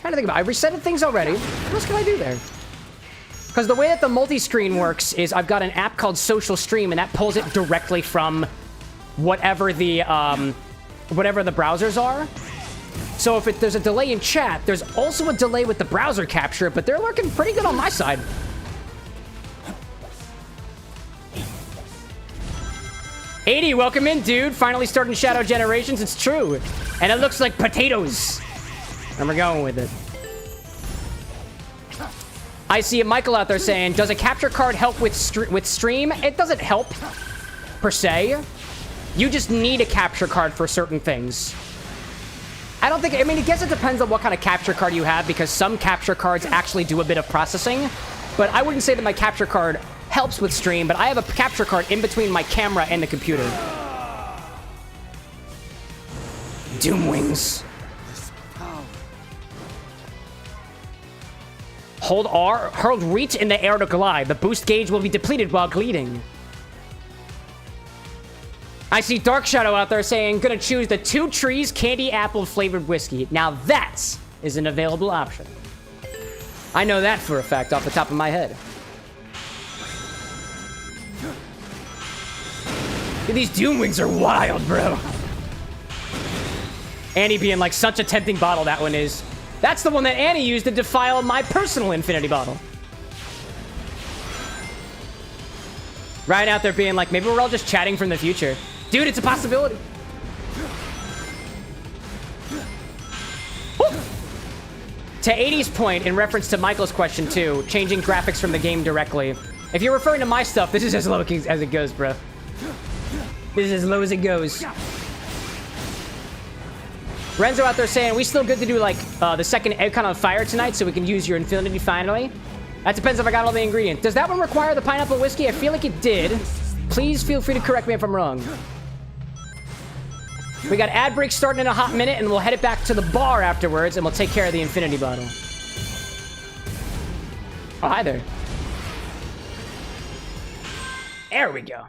Trying to think about it. I resetted things already. What else can I do there? Because the way that the multi-screen works is I've got an app called Social Stream, and that pulls it directly from whatever the browsers are. So if there's a delay in chat, there's also a delay with the browser capture, but they're working pretty good on my side. '80, welcome in, dude. Finally starting Shadow Generations. It's true. And it looks like potatoes. And we're going with it. I see a Michael out there saying, does a capture card help with stream? It doesn't help, per se. You just need a capture card for certain things. I don't think... I mean, I guess it depends on what kind of capture card you have, because some capture cards actually do a bit of processing. But I wouldn't say that my capture card helps with stream, but I have a capture card in between my camera and the computer. Doom Wings. Hold R, hold reach in the air to glide. The boost gauge will be depleted while gliding. I see Dark Shadow out there saying, gonna choose the 2 Trees Candy Apple flavored whiskey. Now that is an available option. I know that for a fact off the top of my head. Dude, these Doom Wings are wild, bro. Annie being like, such a tempting bottle that one is. That's the one that Annie used to defile my personal infinity bottle. Ryan out there being like, maybe we're all just chatting from the future. Dude, it's a possibility. Woo! To 80's point, in reference to Michael's question too, changing graphics from the game directly. If you're referring to my stuff, this is as low as it goes, bro. This is as low as it goes. Renzo out there saying, we still good to do, like, the second Icon on Fire tonight so we can use your Infinity finally? That depends if I got all the ingredients. Does that one require the pineapple whiskey? I feel like it did. Please feel free to correct me if I'm wrong. We got ad break starting in a hot minute, and we'll head it back to the bar afterwards, and we'll take care of the Infinity bottle. Oh, hi there. There we go.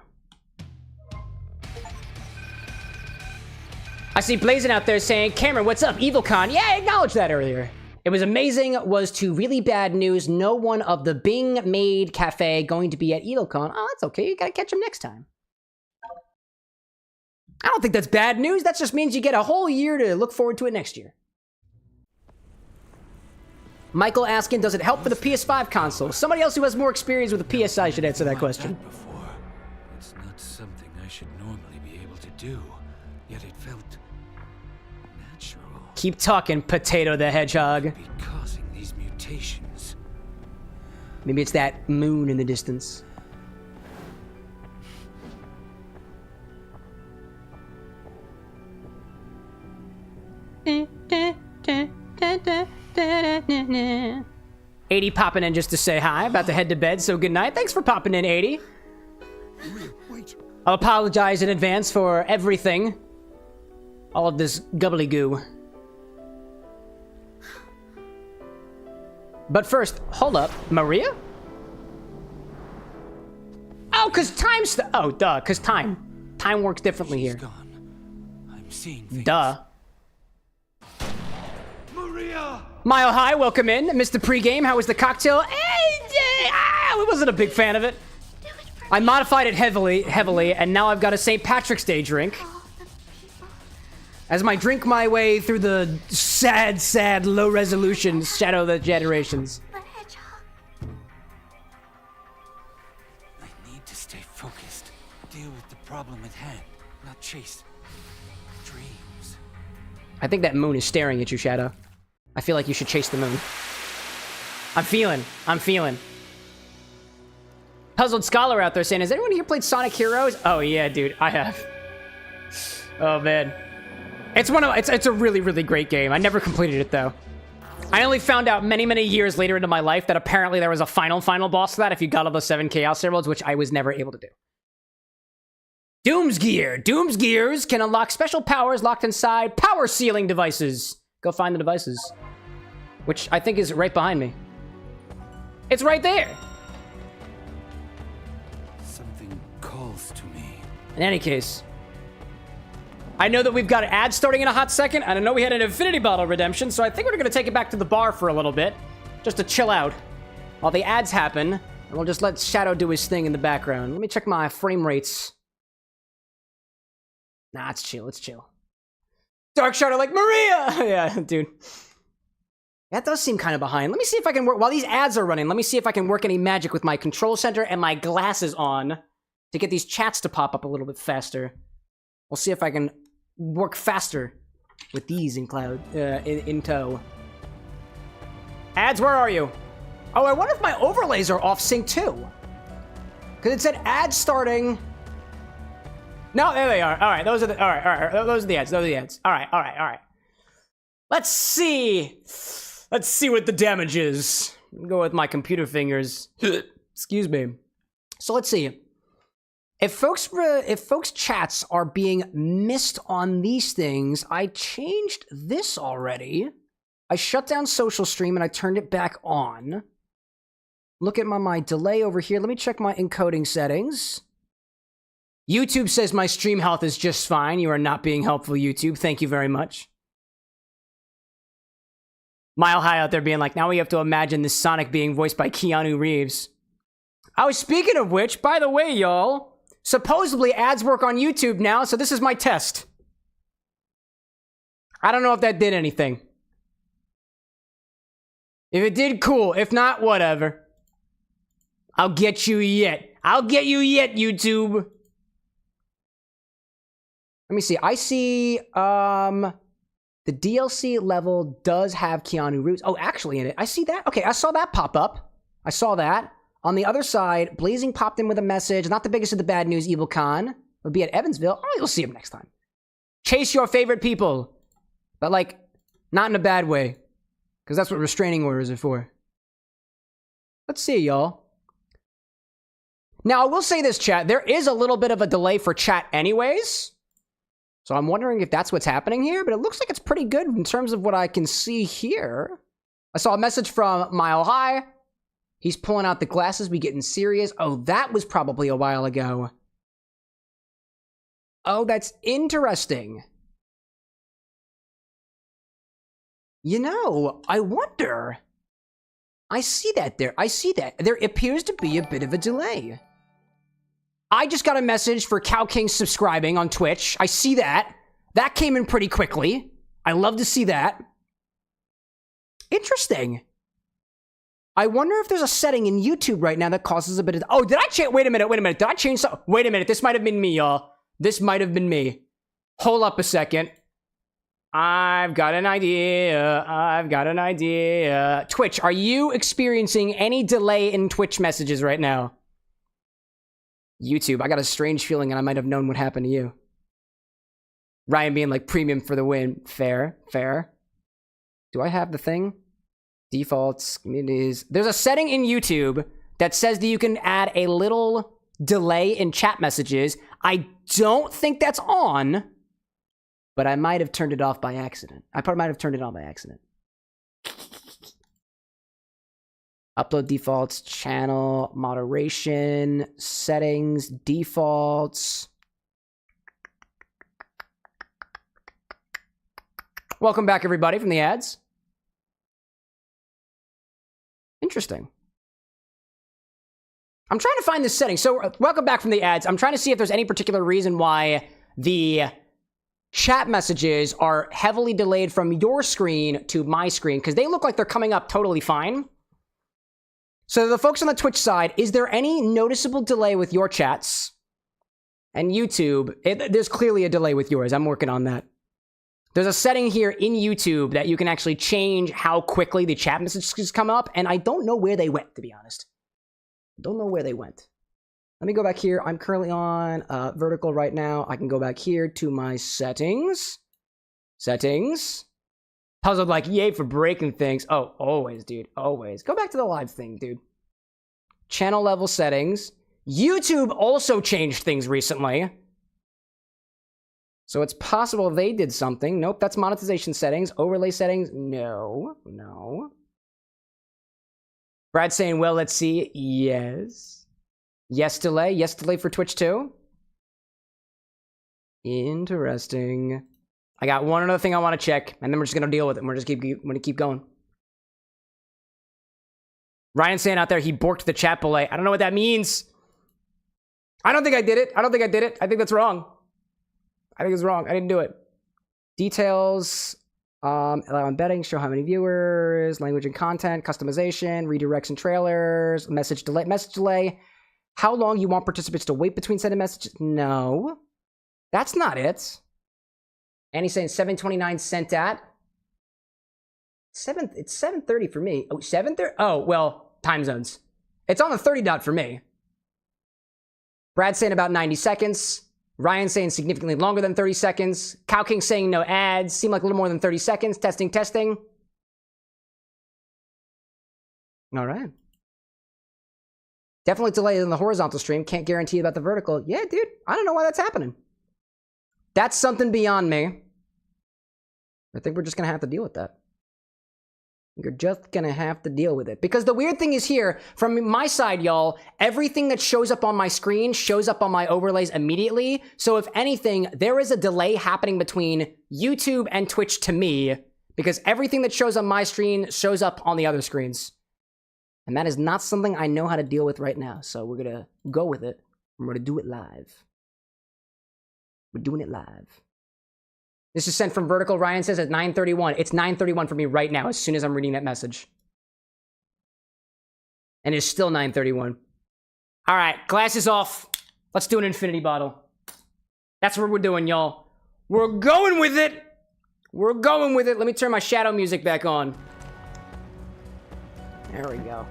I see Blazing out there saying, Cameron, what's up? EvilCon. Yeah, I acknowledged that earlier. It was amazing, was to really bad news. No one of the Bing Made Cafe going to be at EvilCon. Oh, that's okay. You gotta catch them next time. I don't think that's bad news. That just means you get a whole year to look forward to it next year. Michael asking, does it help for the PS5 console? Somebody else who has more experience with the PSI should answer that question. It's not something I should normally be able to do, yet it felt natural. Keep talking, Potato the Hedgehog. Be causing these mutations. Maybe it's that moon in the distance. '80 popping in just to say hi. About to head to bed, so good night. Thanks for popping in, '80. Wait. I'll apologize in advance for everything. All of this gobbledygoo. But first, hold up. Maria? Oh, because time's... Oh, duh, because time. Time works differently here. Gone. I'm seeing things. Duh. Maria! Mile High, welcome in. Mr. Pregame, how was the cocktail? I wasn't a big fan of it. I modified it heavily, and now I've got a St. Patrick's Day drink. As I drink my way through the sad, low-resolution Shadow of the Generations. The hedgehog. I need to stay focused. Deal with the problem at hand, not chase dreams. I think that moon is staring at you, Shadow. I feel like you should chase the moon. I'm feeling. Puzzled Scholar out there saying, has anyone here played Sonic Heroes? Oh yeah, dude, I have. Oh man. It's a really, really great game. I never completed it though. I only found out many years later into my life that apparently there was a final boss to that if you got all the 7 Chaos Emeralds, which I was never able to do. Doom's Gear. Doom's Gears can unlock special powers locked inside power sealing devices. Go find the devices. Which I think is right behind me. It's right there. Something calls to me. In any case, I know that we've got an ad starting in a hot second, and I know we had an Infinity Bottle redemption, so I think we're going to take it back to the bar for a little bit, just to chill out while the ads happen, and we'll just let Shadow do his thing in the background. Let me check my frame rates. Nah, it's chill, it's chill. Dark Shadow like, Maria! Yeah, dude. That does seem kind of behind. Let me see if I can work, while these ads are running, let me see if I can work any magic with my control center and my glasses on to get these chats to pop up a little bit faster. We'll see if I can work faster with these in tow. Ads, where are you? Oh, I wonder if my overlays are off sync too. Because it said ads starting. No, there they are. All right, those are the. All right. Those are the ads. Those are the ads. All right. Let's see. Let's see what the damage is. Go with my computer fingers. Excuse me. So let's see. If folks' chats are being missed on these things, I changed this already. I shut down social stream and I turned it back on. Look at my delay over here. Let me check my encoding settings. YouTube says my stream health is just fine. You are not being helpful, YouTube. Thank you very much. Mile High out there being like, now we have to imagine this Sonic being voiced by Keanu Reeves. Oh, speaking of which, by the way, y'all, supposedly ads work on YouTube now, so this is my test. I don't know if that did anything. If it did, cool. If not, whatever. I'll get you yet. I'll get you yet, YouTube. Let me see. I see, the DLC level does have Keanu Reeves. Oh, actually in it. I see that. Okay, I saw that pop up. I saw that. On the other side, Blazing popped in with a message. Not the biggest of the bad news, Evil Khan. Will be at Evansville. Oh, you'll see him next time. Chase your favorite people. But, like, not in a bad way. Because that's what restraining orders are for. Let's see, y'all. Now, I will say this, chat. There is a little bit of a delay for chat anyways. So I'm wondering if that's what's happening here. But it looks like it's pretty good in terms of what I can see here. I saw a message from Mile High. He's pulling out the glasses. We getting serious. Oh, that was probably a while ago. Oh, that's interesting. You know, I wonder. I see that there. I see that. There appears to be a bit of a delay. I just got a message for Cow King subscribing on Twitch. I see that. That came in pretty quickly. I love to see that. Interesting. I wonder if there's a setting in YouTube right now that causes a bit of... Oh, did I change... Wait a minute. Did I change something? Wait a minute. This might have been me, y'all. This might have been me. Hold up a second. I've got an idea. Twitch, are you experiencing any delay in Twitch messages right now? YouTube, I got a strange feeling and I might have known what happened to you. Ryan being like, premium for the win. Fair. Do I have the thing? Defaults, communities. There's a setting in YouTube that says that you can add a little delay in chat messages. I don't think that's on, but I might have turned it off by accident. I probably might have turned it on by accident. Upload defaults, channel, moderation, settings, defaults. Welcome back, everybody, from the ads. Interesting. I'm trying to find this setting. So, welcome back from the ads. I'm trying to see if there's any particular reason why the chat messages are heavily delayed from your screen to my screen, because they look like they're coming up totally fine. So the folks on the Twitch side, is there any noticeable delay with your chats? And YouTube, there's clearly a delay with yours. I'm working on that. There's a setting here in YouTube that you can actually change how quickly the chat messages come up, and I don't know where they went, to be honest. Don't know where they went. Let me go back here. I'm currently on vertical right now. I can go back here to my settings. Settings. Puzzled like, yay for breaking things. Oh, always, dude. Always. Go back to the live thing, dude. Channel level settings. YouTube also changed things recently. So it's possible they did something. Nope, that's monetization settings. Overlay settings, no. Brad's saying, well, let's see. Yes. Yes delay. Yes delay for Twitch too. Interesting. I got one other thing I want to check, and then we're just going to deal with it. We're just going to keep going. Ryan's saying out there he borked the chat belay. I don't know what that means. I don't think I did it. I think that's wrong. I think it's wrong. I didn't do it. Details. Allow embedding. Show how many viewers. Language and content. Customization. Redirects and trailers. Message delay. Message delay. How long you want participants to wait between sending messages? No. That's not it. And he's saying 729 sent at. It's 7:30 for me. Oh, 7:30? Oh, well, time zones. It's on the 30 dot for me. Brad's saying about 90 seconds. Ryan's saying significantly longer than 30 seconds. Cow King saying no ads. Seem like a little more than 30 seconds. Testing. All right. Definitely delayed in the horizontal stream. Can't guarantee about the vertical. Yeah, dude. I don't know why that's happening. That's something beyond me. I think we're just going to have to deal with that. You're just going to have to deal with it. Because the weird thing is here, from my side, y'all, everything that shows up on my screen shows up on my overlays immediately. So if anything, there is a delay happening between YouTube and Twitch to me, because everything that shows on my screen shows up on the other screens. And that is not something I know how to deal with right now. So we're going to go with it. I'm going to do it live. We're doing it live. This is sent from Vertical. Ryan says at 9:31. It's 9:31 for me right now as soon as I'm reading that message. And it's still 9:31. All right, glasses off. Let's do an infinity bottle. That's what we're doing, y'all. We're going with it. We're going with it. Let me turn my shadow music back on. There we go.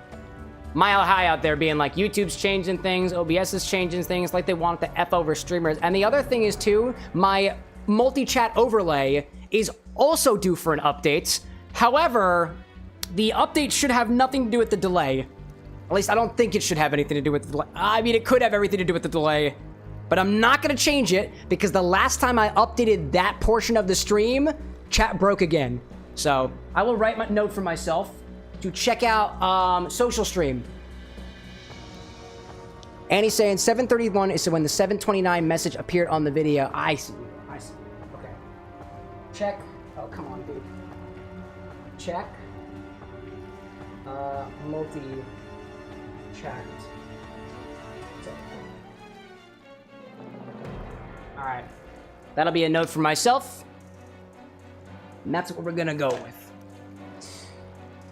Mile High out there being like, YouTube's changing things, OBS is changing things, like they want to F over streamers. And the other thing is, too, my multi-chat overlay is also due for an update. However, the update should have nothing to do with the delay. At least I don't think it should have anything to do with the delay. I mean, it could have everything to do with the delay, but I'm not going to change it because the last time I updated that portion of the stream, chat broke again. So I will write my note for myself to check out social stream. And he's saying 7:31 is when the 7:29 message appeared on the video. I see. Okay. Check. Oh, come on, dude. Check. Multi-chat. All right. That'll be a note for myself. And that's what we're gonna go with.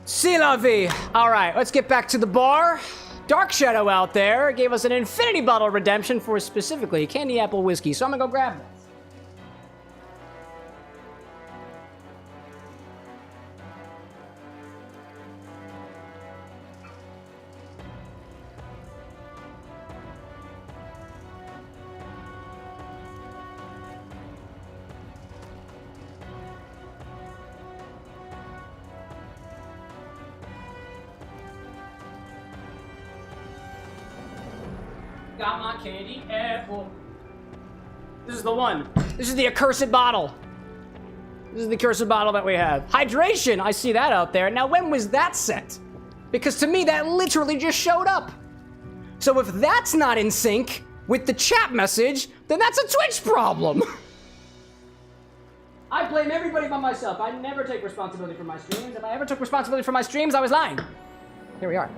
C'est la vie. All right, let's get back to the bar. Dark Shadow out there gave us an infinity bottle redemption for specifically candy apple whiskey, so I'm gonna go grab that. Got my candy apple. This is the one. This is the accursed bottle. This is the accursed bottle that we have. Hydration, I see that out there. Now, when was that sent? Because to me, that literally just showed up. So if that's not in sync with the chat message, then that's a Twitch problem. I blame everybody but myself. I never take responsibility for my streams. If I ever took responsibility for my streams, I was lying. Here we are.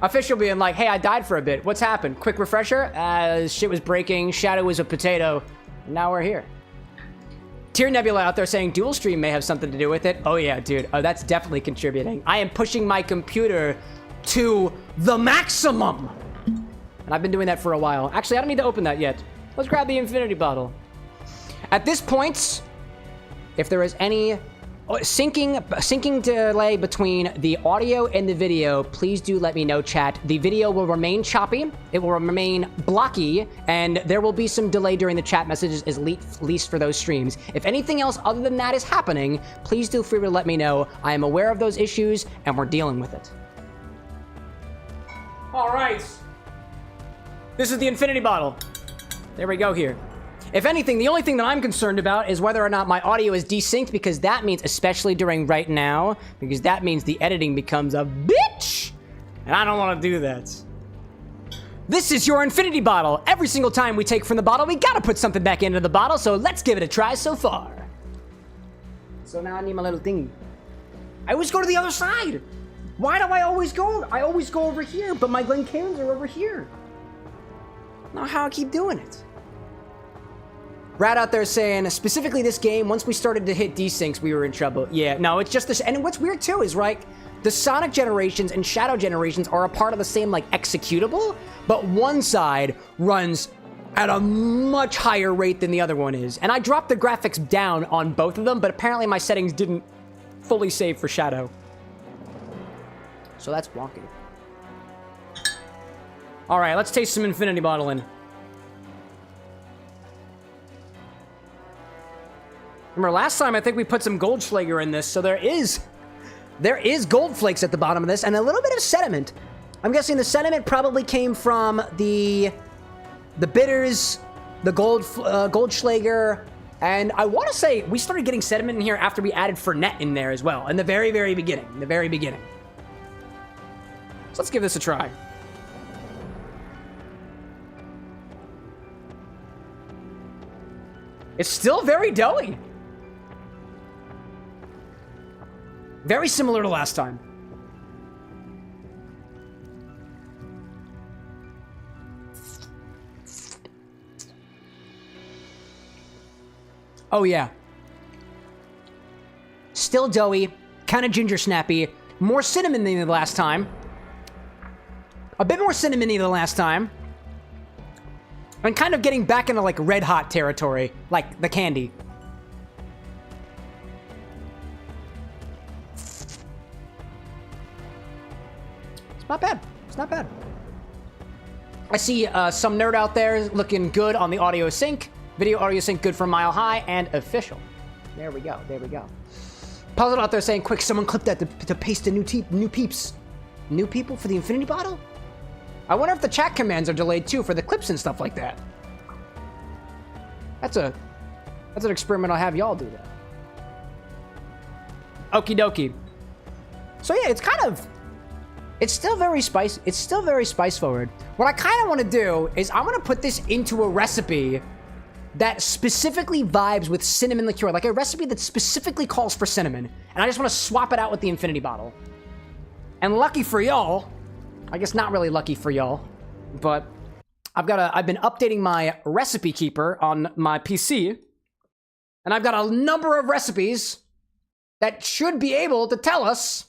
Official being like, hey, I died for a bit. What's happened? Quick refresher. Shit was breaking. Shadow was a potato. Now we're here. Tier Nebula out there saying dual stream may have something to do with it. Oh, yeah, dude. Oh, that's definitely contributing. I am pushing my computer to the maximum. And I've been doing that for a while. Actually, I don't need to open that yet. Let's grab the infinity bottle. At this point, if there is any syncing delay between the audio and the video, please do let me know, chat. The video will remain choppy, it will remain blocky, and there will be some delay during the chat messages, at least for those streams. If anything else other than that is happening, please feel free to let me know. I am aware of those issues, and we're dealing with it. All right. This is the infinity bottle. There we go here. If anything, the only thing that I'm concerned about is whether or not my audio is desynced, because that means, especially during right now, because that means the editing becomes a bitch. And I don't want to do that. This is your infinity bottle. Every single time we take from the bottle, we gotta put something back into the bottle, so let's give it a try so far. So now I need my little thing. I always go to the other side. Why do I always go? I always go over here, but my Glencairns are over here. I don't know how I keep doing it. Brad out there saying, specifically this game, once we started to hit desyncs, we were in trouble. Yeah, no, it's just this. And what's weird too is, right, the Sonic generations and Shadow generations are a part of the same, like, executable, but one side runs at a much higher rate than the other one is. And I dropped the graphics down on both of them, but apparently my settings didn't fully save for Shadow. So that's wonky. All right, let's taste some Infinity Bottle in. Remember, last time I think we put some Goldschlager in this, so there is gold flakes at the bottom of this, and a little bit of sediment. I'm guessing the sediment probably came from the bitters, the Goldschlager, and I want to say we started getting sediment in here after we added Fernet in there as well, in the very, very beginning, So let's give this a try. It's still very doughy. Very similar to last time. Oh yeah. Still doughy, kind of ginger snappy, more cinnamon than the last time. A bit more cinnamony than last time. And kind of getting back into like red hot territory, like the candy. It's not bad. It's not bad. I see some nerd out there looking good on the audio sync. Video audio sync good for Mile High and official. There we go. There we go. Puzzle out there saying, quick, someone clip that to paste the new peeps. New people for the Infinity Bottle? I wonder if the chat commands are delayed too for the clips and stuff like that. That's an experiment I'll have y'all do that. Okie dokie. So yeah, it's still very spicy. It's still very spice forward. What I kind of want to do is I want to put this into a recipe that specifically vibes with cinnamon liqueur, like a recipe that specifically calls for cinnamon. And I just want to swap it out with the Infinity Bottle. And lucky for y'all, I guess not really lucky for y'all, but I've been updating my recipe keeper on my PC, and I've got a number of recipes that should be able to tell us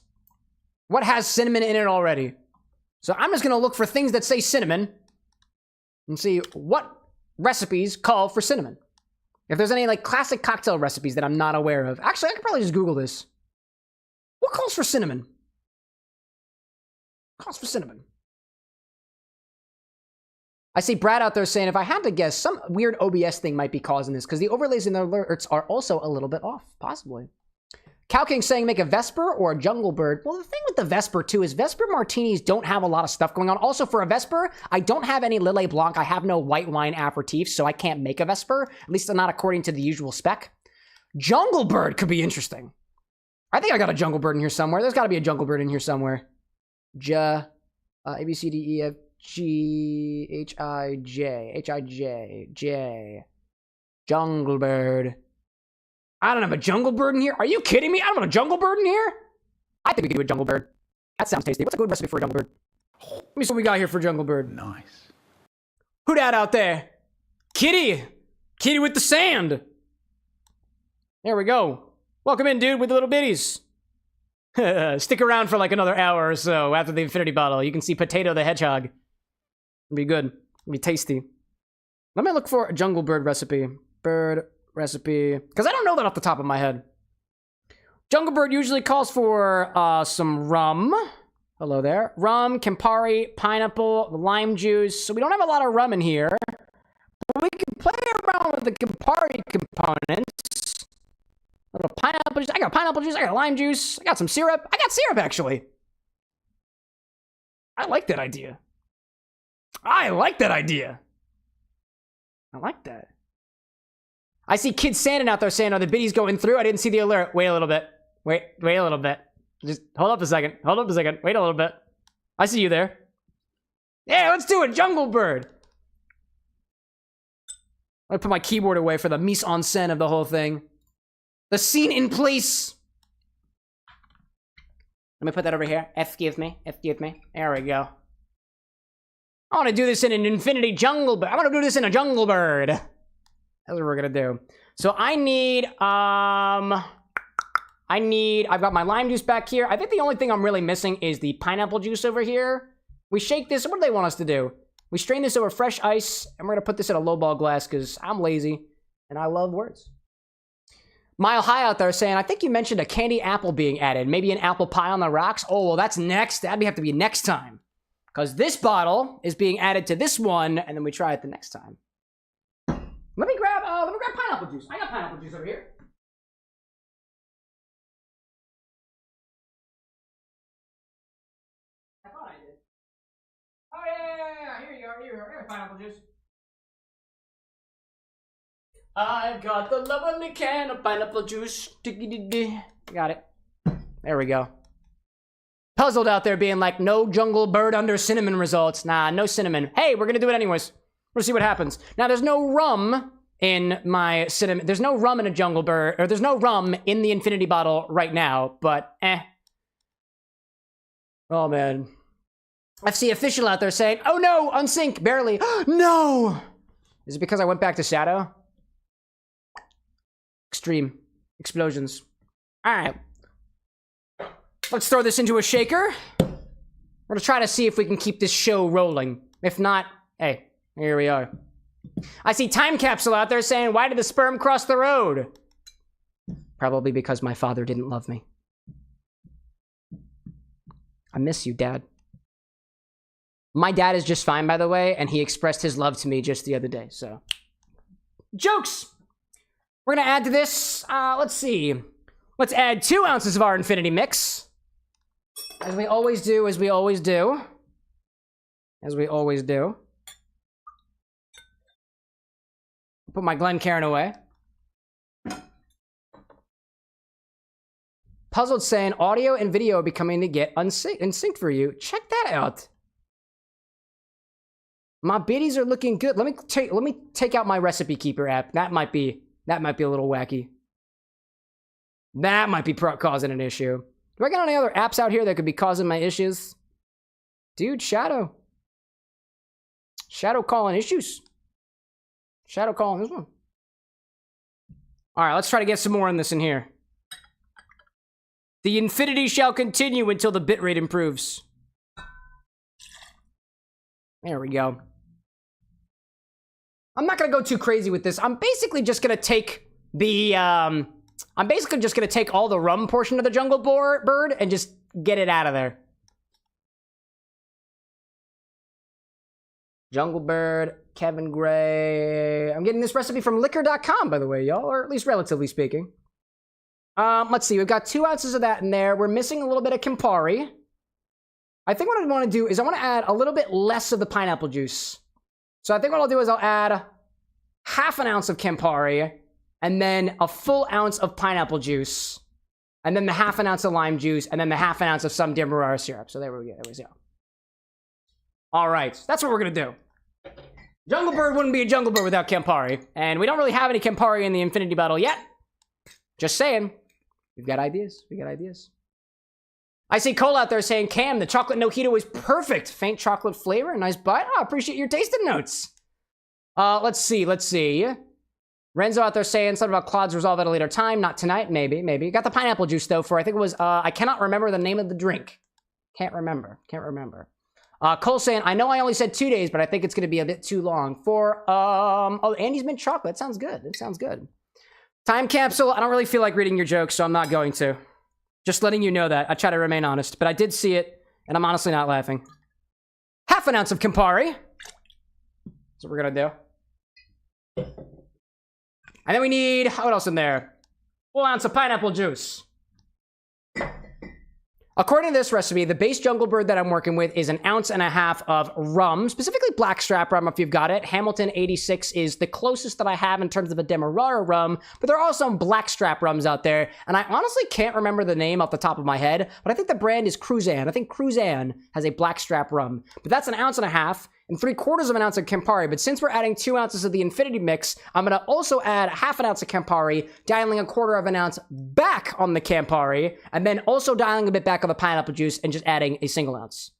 what has cinnamon in it already. So I'm just gonna look for things that say cinnamon and see what recipes call for cinnamon. If there's any like classic cocktail recipes that I'm not aware of. Actually, I could probably just Google this. What calls for cinnamon? Calls for cinnamon. I see Brad out there saying, if I had to guess, some weird OBS thing might be causing this because the overlays in the alerts are also a little bit off, possibly. Cow King saying make a Vesper or a Jungle Bird. Well, the thing with the Vesper, too, is Vesper martinis don't have a lot of stuff going on. Also, for a Vesper, I don't have any Lillet Blanc. I have no white wine aperitif, so I can't make a Vesper, at least not according to the usual spec. Jungle Bird could be interesting. I think I got a Jungle Bird in here somewhere. There's got to be a Jungle Bird in here somewhere. A, B, C, D, E, F, G, H, I, J, J. Jungle Bird. I don't have a Jungle Bird in here. Are you kidding me? I don't have a Jungle Bird in here? I think we could do a Jungle Bird. That sounds tasty. What's a good recipe for a Jungle Bird? Let me see what we got here for Jungle Bird. Nice. Who dat out there? Kitty. Kitty with the sand. There we go. Welcome in, dude, with the little bitties. Stick around for like another hour or so after the Infinity Bottle. You can see Potato the Hedgehog. It'll be good. It'll be tasty. Let me look for a Jungle Bird recipe. Bird recipe. Because I don't know that off the top of my head. Jungle Bird usually calls for some rum. Hello there. Rum, Campari, pineapple, lime juice. So we don't have a lot of rum in here. But we can play around with the Campari components. A little pineapple juice. I got pineapple juice. I got lime juice. I got some syrup. I got syrup, actually. I like that idea. I like that idea. I like that. I see kids standing out there saying, "Are the biddies going through?" I didn't see the alert. Wait a little bit. Wait a little bit. Just hold up a second. Hold up a second. Wait a little bit. I see you there. Yeah, let's do it. Jungle Bird. I put my keyboard away for the mise en scène of the whole thing. The scene in place. Let me put that over here. Excuse me. Excuse me. There we go. I want to do this in an infinity jungle bird. I want to do this in a jungle bird. That's what we're going to do. So I've got my lime juice back here. I think the only thing I'm really missing is the pineapple juice over here. We shake this. What do they want us to do? We strain this over fresh ice, and we're going to put this in a lowball glass because I'm lazy, and I love words. Mile High out there saying, I think you mentioned a candy apple being added. Maybe an apple pie on the rocks? Oh, well, that's next. That'd have to be next time. Because this bottle is being added to this one, and then we try it the next time. Let me grab pineapple juice. I got pineapple juice over here. I thought I did. Oh, yeah. Here you go. Here you go. Pineapple juice. I've got the lovely can of pineapple juice. Got it. There we go. Puzzled out there being like, no jungle bird under cinnamon results. Nah, no cinnamon. Hey, we're gonna do it anyways. We'll see what happens. Now, there's no rum in my cinnamon. There's no rum in a jungle bird, or there's no rum in the infinity bottle right now, but Oh, man. FC official out there saying, oh no, unsync, barely. No! Is it because I went back to Shadow? Extreme explosions. All right. Let's throw this into a shaker. We're gonna try to see if we can keep this show rolling. If not, hey, here we are. I see Time Capsule out there saying, why did the sperm cross the road? Probably because my father didn't love me. I miss you, Dad. My dad is just fine, by the way, and he expressed his love to me just the other day, so. Jokes! We're gonna add to this, let's see. Let's add 2 ounces of our infinity mix. As we always do, as we always do. As we always do. Put my Glencairn away. Puzzled saying, audio and video are becoming to get in sync for you. Check that out. My biddies are looking good. Let me take out my Recipe Keeper app. That might be a little wacky. That might be causing an issue. Do I got any other apps out here that could be causing my issues? Dude, Shadow. Shadow calling issues. Shadow calling this one. All right, let's try to get some more in this in here. The infinity shall continue until the bitrate improves. There we go. I'm not gonna go too crazy with this. I'm basically just gonna take the, I'm basically just gonna take all the rum portion of the jungle bird and just get it out of there. Jungle Bird, Kevin Gray. I'm getting this recipe from liquor.com, by the way, y'all, or at least relatively speaking. Let's see, we've got 2 ounces of that in there. We're missing a little bit of Campari. I think what I want to do is I want to add a little bit less of the pineapple juice. So I think what I'll do is I'll add half an ounce of Campari, and then a full ounce of pineapple juice, and then the half an ounce of lime juice, and then the half an ounce of some Demerara syrup. So there we go. All right, that's what we're going to do. Jungle Bird wouldn't be a Jungle Bird without Campari, and we don't really have any Campari in the Infinity Bottle yet. Just saying. We've got ideas. I see Cole out there saying, Cam, the chocolate mojito is perfect. Faint chocolate flavor, nice bite. Oh, appreciate your tasting notes. Let's see. Renzo out there saying something about Claude's resolve at a later time. Not tonight, maybe. Got the pineapple juice, though, for I think it was, I cannot remember the name of the drink. Can't remember. Cole saying, I know I only said 2 days, but I think it's going to be a bit too long for, oh, Andy's mint chocolate. That sounds good. Time Capsule, I don't really feel like reading your jokes, so I'm not going to. Just letting you know that. I try to remain honest, but I did see it, and I'm honestly not laughing. Half an ounce of Campari. That's what we're gonna do. And then we need, what else in there? 1 ounce of pineapple juice. According to this recipe, the base jungle bird that I'm working with is 1.5 ounces of rum, specifically blackstrap rum if you've got it. Hamilton 86 is the closest that I have in terms of a Demerara rum, but there are also some blackstrap rums out there, and I honestly can't remember the name off the top of my head, but I think the brand is Cruzan. I think Cruzan has a blackstrap rum, but that's 1.5 ounces and 3/4 ounce of Campari. But since we're adding 2 ounces of the Infinity Mix, I'm going to also add 1/2 ounce of Campari, dialing 1/4 ounce back on the Campari, and then also dialing a bit back on the pineapple juice and just adding a single ounce.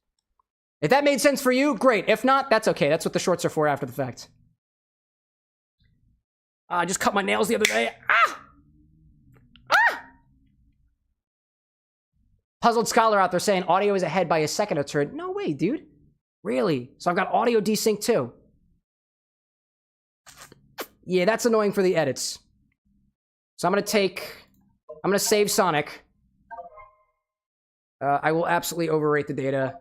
If that made sense for you, great. If not, that's okay. That's what the shorts are for after the fact. I just cut my nails the other day. Ah! Ah! Puzzled Scholar out there saying audio is ahead by a second or two. No way, dude. Really? So I've got audio desync too. Yeah, that's annoying for the edits. So I'm gonna save Sonic. I will absolutely overrate the data.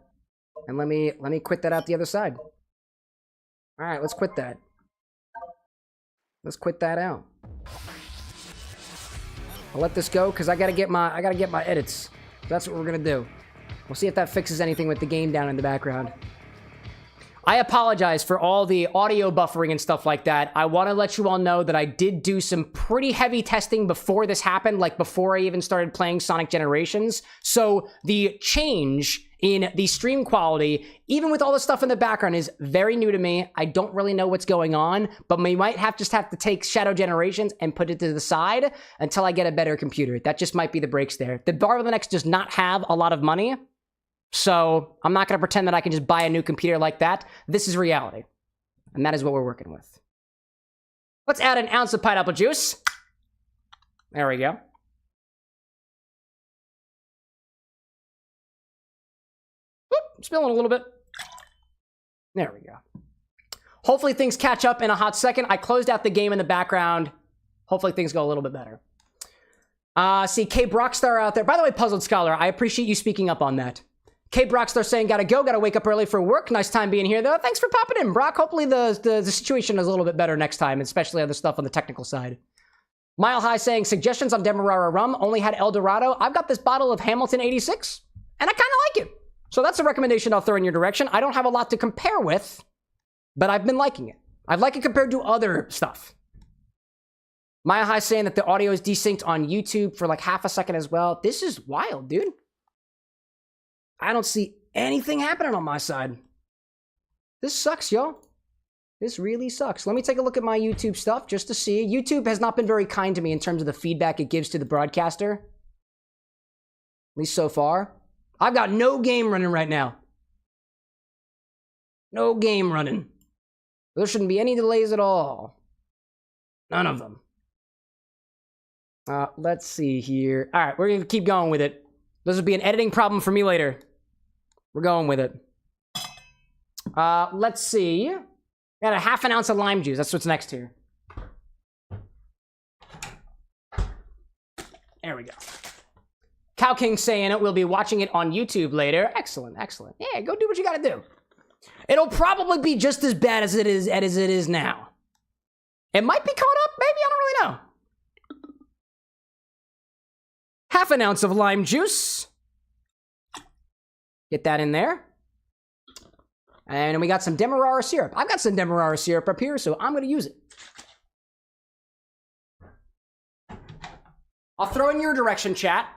And let me quit that out the other side. All right, let's quit that. Let's quit that out. I'll let this go because I gotta get my edits. That's what we're gonna do. We'll see if that fixes anything with the game down in the background. I apologize for all the audio buffering and stuff like that. I want to let you all know that I did do some pretty heavy testing before this happened, like before I even started playing Sonic Generations. So the change in the stream quality, even with all the stuff in the background, is very new to me. I don't really know what's going on, but we might just have to take Shadow Generations and put it to the side until I get a better computer. That just might be the breaks there. The Bar with an X does not have a lot of money. So I'm not going to pretend that I can just buy a new computer like that. This is reality. And that is what we're working with. Let's add 1 ounce of pineapple juice. There we go. Whoop, spilling a little bit. There we go. Hopefully things catch up in a hot second. I closed out the game in the background. Hopefully things go a little bit better. See, K Brockstar out there. By the way, Puzzled Scholar, I appreciate you speaking up on that. K Brockstar saying, gotta wake up early for work. Nice time being here, though. Thanks for popping in, Brock. Hopefully the situation is a little bit better next time, especially other stuff on the technical side. Mile High saying, suggestions on Demerara rum. Only had El Dorado. I've got this bottle of Hamilton 86, and I kind of like it. So that's a recommendation I'll throw in your direction. I don't have a lot to compare with, but I've been liking it. I like it compared to other stuff. Mile High saying that the audio is desynced on YouTube for like 1/2 second as well. This is wild, dude. I don't see anything happening on my side. This sucks, yo. This really sucks. Let me take a look at my YouTube stuff just to see. YouTube has not been very kind to me in terms of the feedback it gives to the broadcaster. At least so far. I've got no game running right now. No game running. There shouldn't be any delays at all. None of them. Let's see here. All right, we're going to keep going with it. This will be an editing problem for me later. We're going with it. Let's see. Got 1/2 ounce of lime juice. That's what's next here. There we go. Cow King saying it. We'll be watching it on YouTube later. Excellent, excellent. Yeah, go do what you got to do. It'll probably be just as bad as it is now. It might be caught up. Maybe, I don't really know. 1/2 ounce of lime juice. Get that in there. And we got some Demerara syrup. I've got some Demerara syrup up here, so I'm going to use it. I'll throw in your direction, chat.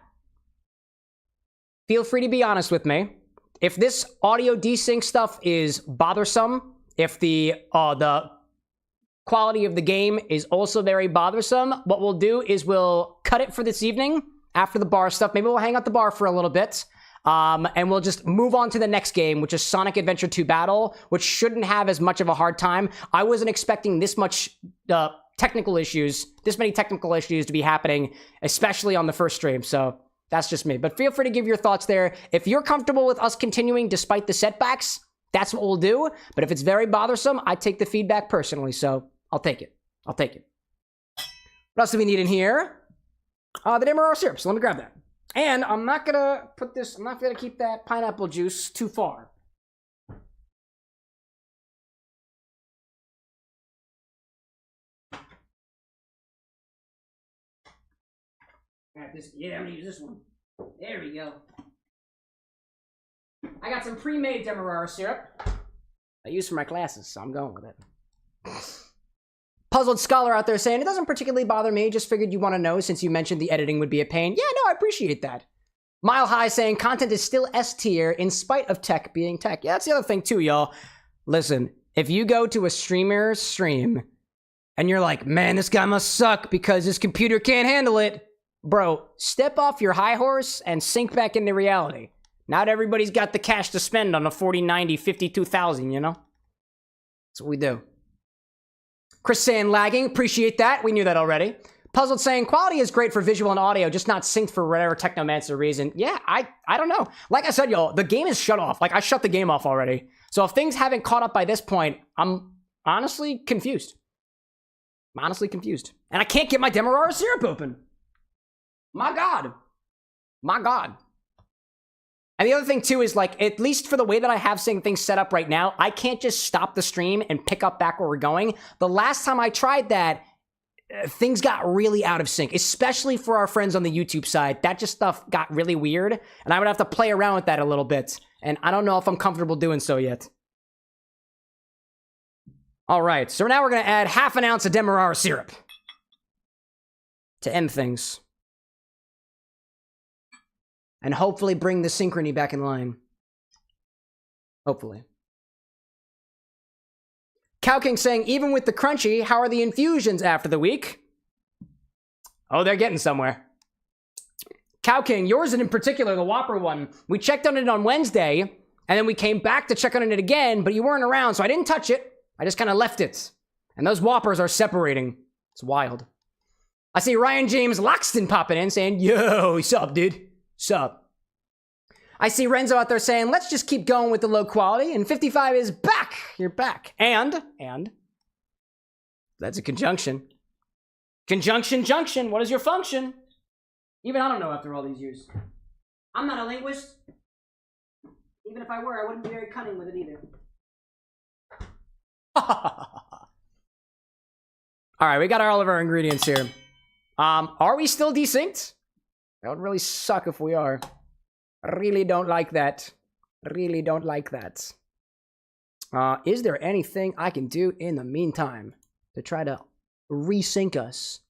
Feel free to be honest with me. If this audio desync stuff is bothersome, if the quality of the game is also very bothersome, what we'll do is we'll cut it for this evening after the bar stuff. Maybe we'll hang out the bar for a little bit. And we'll just move on to the next game, which is Sonic Adventure 2 Battle, which shouldn't have as much of a hard time. I wasn't expecting this much this many technical issues to be happening, especially on the first stream. So that's just me. But feel free to give your thoughts there. If you're comfortable with us continuing despite the setbacks, that's what we'll do. But if it's very bothersome, I take the feedback personally. So I'll take it. I'll take it. What else do we need in here? The Demerara syrup. So let me grab that. And I'm not gonna keep that pineapple juice too far. I'm gonna use this one. There we go. I got some pre-made Demerara syrup I use for my classes, so I'm going with it. Puzzled Scholar out there saying, it doesn't particularly bother me, just figured you want to know since you mentioned the editing would be a pain. Yeah, no, I appreciate that. Mile High saying, content is still S tier in spite of tech being tech. Yeah, that's the other thing too, y'all. Listen, if you go to a streamer's stream and you're like, man, this guy must suck because his computer can't handle it, bro, step off your high horse and sink back into reality. Not everybody's got the cash to spend on a 4090 52,000, you know? That's what we do. Chris saying lagging, appreciate that. We knew that already. Puzzled saying quality is great for visual and audio, just not synced for whatever technomancer reason. Yeah, I don't know. Like I said, y'all, the game is shut off. Like, I shut the game off already. So if things haven't caught up by this point, I'm honestly confused. I'm honestly confused. And I can't get my Demerara syrup open. My God. My God. And the other thing, too, is, like, at least for the way that I have things set up right now, I can't just stop the stream and pick up back where we're going. The last time I tried that, things got really out of sync, especially for our friends on the YouTube side. That just stuff got really weird, and I would have to play around with that a little bit. And I don't know if I'm comfortable doing so yet. All right, so now we're going to add half an ounce of Demerara syrup to end things. And hopefully bring the synchrony back in line. Hopefully. Cow King saying, even with the crunchy, how are the infusions after the week? Oh, they're getting somewhere. Cow King, yours in particular, the Whopper one. We checked on it on Wednesday, and then we came back to check on it again, but you weren't around, so I didn't touch it. I just kind of left it. And those Whoppers are separating. It's wild. I see Ryan James Loxton popping in saying, yo, what's up, dude? Sup? I see Renzo out there saying, let's just keep going with the low quality, and 55 is back. You're back. And that's a conjunction. Conjunction, junction. What is your function? Even I don't know after all these years. I'm not a linguist. Even if I were, I wouldn't be very cunning with it either. All right, we got all of our ingredients here. Are we still desynced? That would really suck if we are. I really don't like that. Really don't like that. Is there anything I can do in the meantime to try to resync us?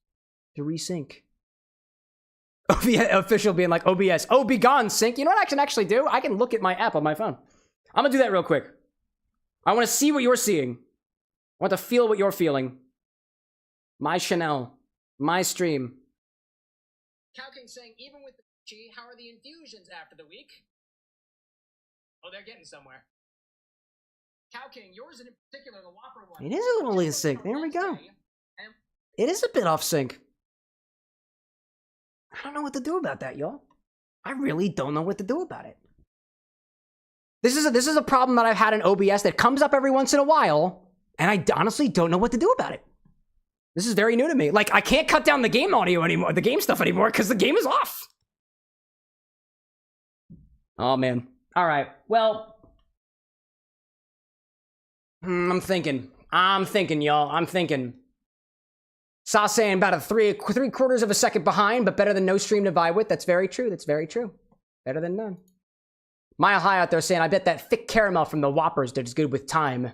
To resync. Official being like OBS. Oh, be gone, sync. You know what I can actually do? I can look at my app on my phone. I'm gonna do that real quick. I want to see what you're seeing. I want to feel what you're feeling. My Chanel. My stream. Cow King saying, even with the chi, how are the infusions after the week? Oh, they're getting somewhere. Cow King, yours in particular, the Whopper one. It is a little in sync. There we go. It is a bit off sync. I don't know what to do about that, y'all. I really don't know what to do about it. This is a problem that I've had in OBS that comes up every once in a while, and I honestly don't know what to do about it. This is very new to me. Like, I can't cut down the game audio anymore, the game stuff anymore, because the game is off. Oh, man. All right. Well, I'm thinking, y'all. I'm thinking. Saw saying about a three quarters of a second behind, but better than no stream to vibe with. That's very true. That's very true. Better than none. Mile High out there saying, I bet that thick caramel from the Whoppers does good with time.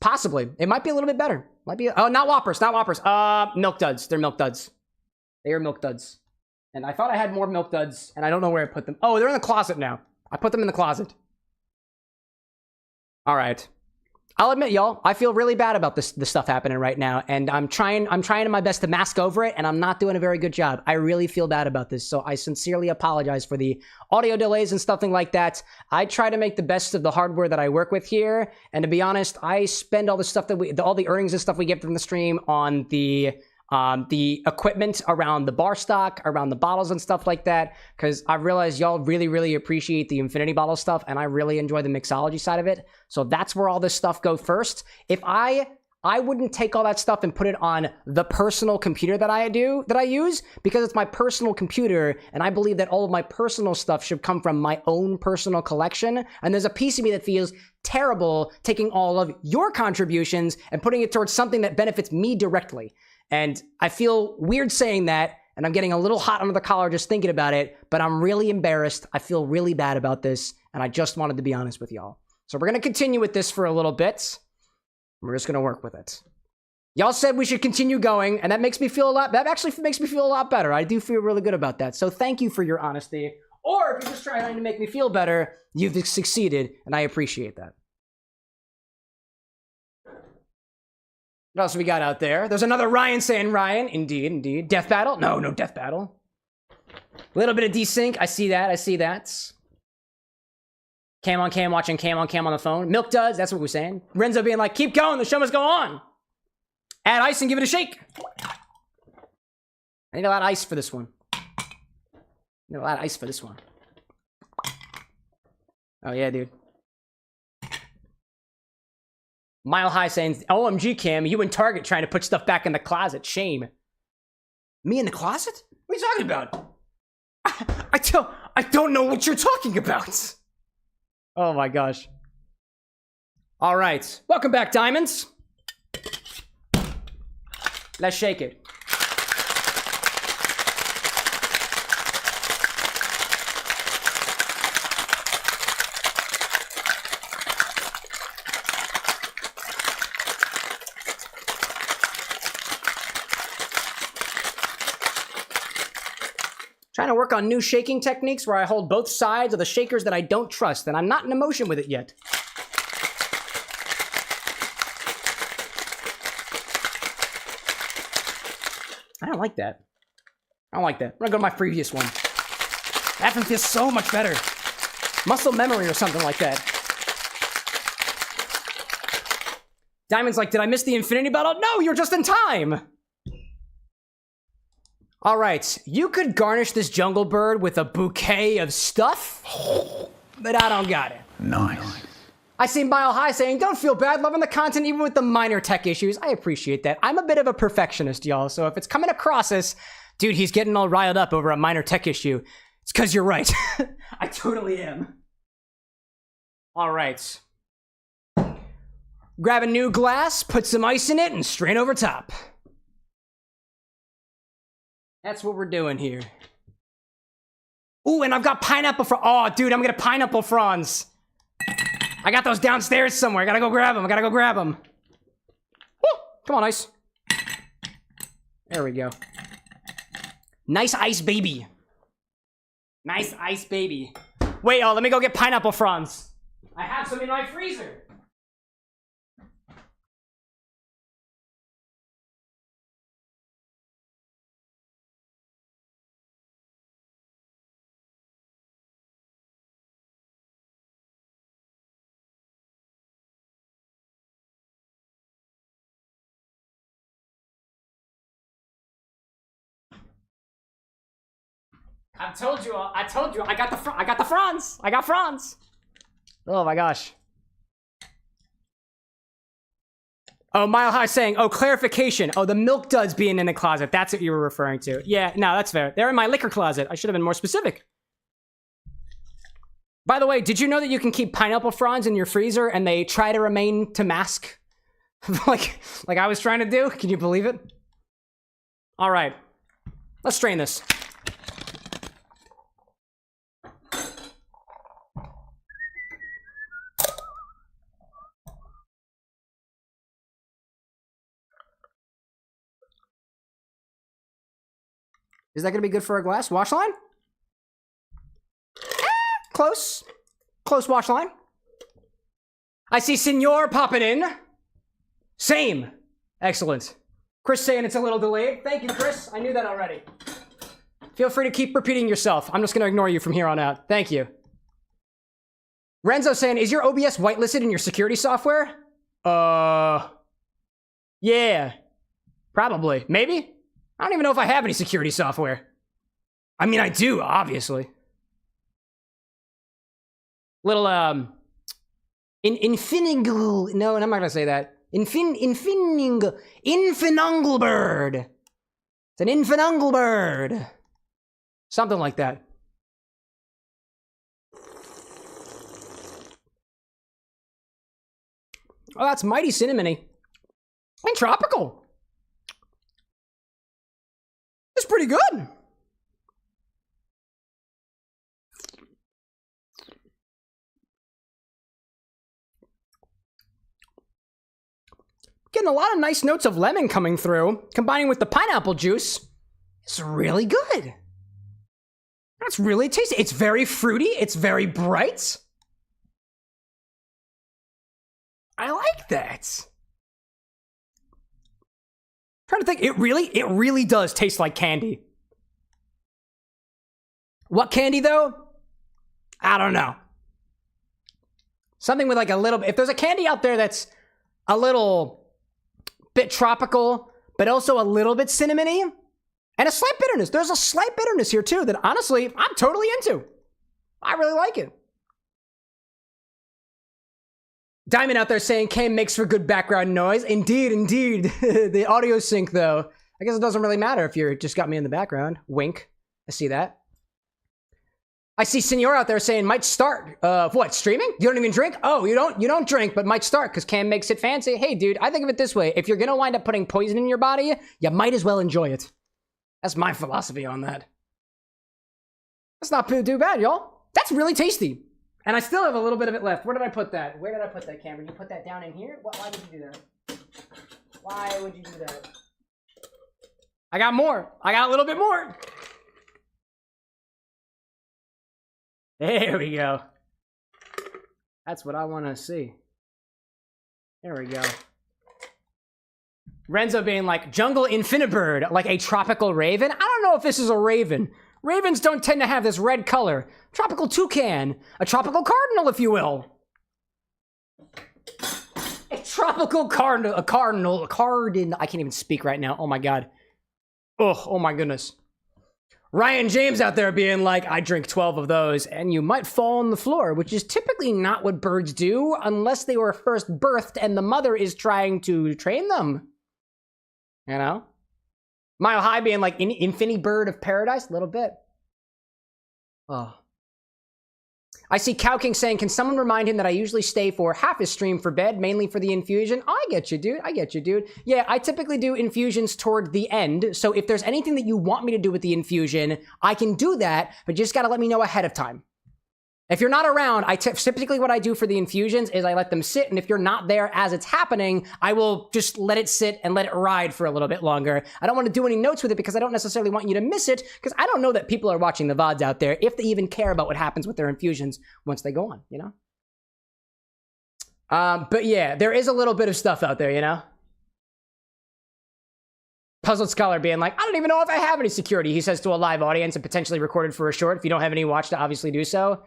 Possibly. It might be a little bit better. Might be. Oh, not Whoppers. Not Whoppers. Milk Duds. They're Milk Duds. They are Milk Duds. And I thought I had more Milk Duds, and I don't know where I put them. Oh, they're in the closet now. I put them in the closet. All right. I'll admit, y'all, I feel really bad about this stuff happening right now, and I'm trying my best to mask over it, and I'm not doing a very good job. I really feel bad about this, so I sincerely apologize for the audio delays and stuff like that. I try to make the best of the hardware that I work with here, and to be honest, I spend all the stuff that all the earnings and stuff we get from the stream on the equipment around the bar stock, around the bottles and stuff like that, because I realize y'all really, really appreciate the Infinity Bottle stuff, and I really enjoy the mixology side of it. So that's where all this stuff go first. If I wouldn't take all that stuff and put it on the personal computer that I use, because it's my personal computer, and I believe that all of my personal stuff should come from my own personal collection. And there's a piece of me that feels terrible taking all of your contributions and putting it towards something that benefits me directly. And I feel weird saying that, and I'm getting a little hot under the collar just thinking about it, but I'm really embarrassed. I feel really bad about this, and I just wanted to be honest with y'all. So we're going to continue with this for a little bit. We're just going to work with it. Y'all said we should continue going, and that makes me feel that actually makes me feel a lot better. I do feel really good about that. So thank you for your honesty. Or if you're just trying to make me feel better, you've succeeded, and I appreciate that. What else we got out there? There's another Ryan saying Ryan. Indeed, indeed. Death battle? No, no death battle. A little bit of desync. I see that. I see that. Cam on cam, watching cam on the phone. Milk does. That's what we're saying. Renzo being like, keep going. The show must go on. Add ice and give it a shake. I need a lot of ice for this one. Need a lot of ice for this one. Oh, yeah, dude. Mile High saying, OMG, Cam, you and Target trying to put stuff back in the closet. Shame. Me in the closet? What are you talking about? I don't know what you're talking about. Oh, my gosh. All right. Welcome back, Diamonds. Let's shake it. Trying to work on new shaking techniques where I hold both sides of the shakers that I don't trust, and I'm not in emotion with it yet. I don't like that. I don't like that. I'm gonna go to my previous one. That one feels so much better. Muscle memory or something like that. Diamond's like, did I miss the infinity battle? No, you're just in time. All right, you could garnish this jungle bird with a bouquet of stuff, but I don't got it. Nice. I see Mile High saying, don't feel bad, loving the content even with the minor tech issues. I appreciate that. I'm a bit of a perfectionist, y'all, so if it's coming across as, dude, he's getting all riled up over a minor tech issue, it's because you're right. I totally am. All right. Grab a new glass, put some ice in it, and strain over top. That's what we're doing here. Ooh, and I've got pineapple oh, dude, I'm gonna pineapple fronds. I got those downstairs somewhere. I gotta go grab them. Woo! Come on, ice. There we go. Nice ice, baby. Nice ice, baby. Wait, let me go get pineapple fronds. I have some in my freezer. I told you, I got the fronds. I got fronds. Oh my gosh. Oh, Mile High saying, oh, clarification. Oh, the milk duds being in the closet. That's what you were referring to. Yeah, no, that's fair. They're in my liquor closet. I should have been more specific. By the way, did you know that you can keep pineapple fronds in your freezer and they try to remain to mask? like I was trying to do? Can you believe it? All right. Let's strain this. Is that gonna be good for a glass? Wash line? Close. Close wash line. I see Senor popping in. Same. Excellent. Chris saying it's a little delayed. Thank you, Chris. I knew that already. Feel free to keep repeating yourself. I'm just gonna ignore you from here on out. Thank you. Renzo saying, is your OBS whitelisted in your security software? Yeah. Probably. Maybe? I don't even know if I have any security software. I mean, I do, obviously. Little, Infinangle. No, I'm not gonna say that. Infinangle bird. It's an infinangle bird. Something like that. Oh, that's mighty cinnamony. And tropical. It's pretty good. Getting a lot of nice notes of lemon coming through, combining with the pineapple juice. It's really good. That's really tasty. It's very fruity. It's very bright. I like that. Trying to think, it really does taste like candy. What candy though? I don't know. Something with like a little, if there's a candy out there that's a little bit tropical, but also a little bit cinnamony, and a slight bitterness. There's a slight bitterness here too that honestly, I'm totally into. I really like it. Diamond out there saying Cam makes for good background noise. Indeed, indeed. The audio sync though, I guess it doesn't really matter if you just got me in the background. Wink. I see that. I see Senor out there saying might start. What, streaming? You don't even drink? Oh, you don't drink, but might start because Cam makes it fancy. Hey dude, I think of it this way. If you're gonna wind up putting poison in your body, you might as well enjoy it. That's my philosophy on that. That's not too bad, y'all. That's really tasty. And I still have a little bit of it left. Where did I put that? Where did I put that, Cameron? You put that down in here? Why would you do that? Why would you do that? I got more. I got a little bit more. There we go. That's what I want to see. There we go. Renzo being like, jungle infinibird, like a tropical raven. I don't know if this is a raven. Ravens don't tend to have this red color. Tropical toucan. A tropical cardinal, if you will. A tropical cardinal. A cardinal. I can't even speak right now. Oh my god. Oh my goodness. Ryan James out there being like, I drink 12 of those, and you might fall on the floor, which is typically not what birds do unless they were first birthed and the mother is trying to train them. You know? Mile High being like, Infinity Bird of Paradise, a little bit. Oh. I see Cow King saying, can someone remind him that I usually stay for half his stream for bed, mainly for the infusion? Oh, I get you, dude. I get you, dude. Yeah, I typically do infusions toward the end. So if there's anything that you want me to do with the infusion, I can do that, but you just gotta let me know ahead of time. If you're not around, typically what I do for the infusions is I let them sit, and if you're not there as it's happening, I will just let it sit and let it ride for a little bit longer. I don't want to do any notes with it because I don't necessarily want you to miss it, because I don't know that people are watching the VODs out there if they even care about what happens with their infusions once they go on, you know? But yeah, there is a little bit of stuff out there, you know? Puzzled Scholar being like, I don't even know if I have any security, he says to a live audience and potentially recorded for a short. If you don't have any watch to obviously do so.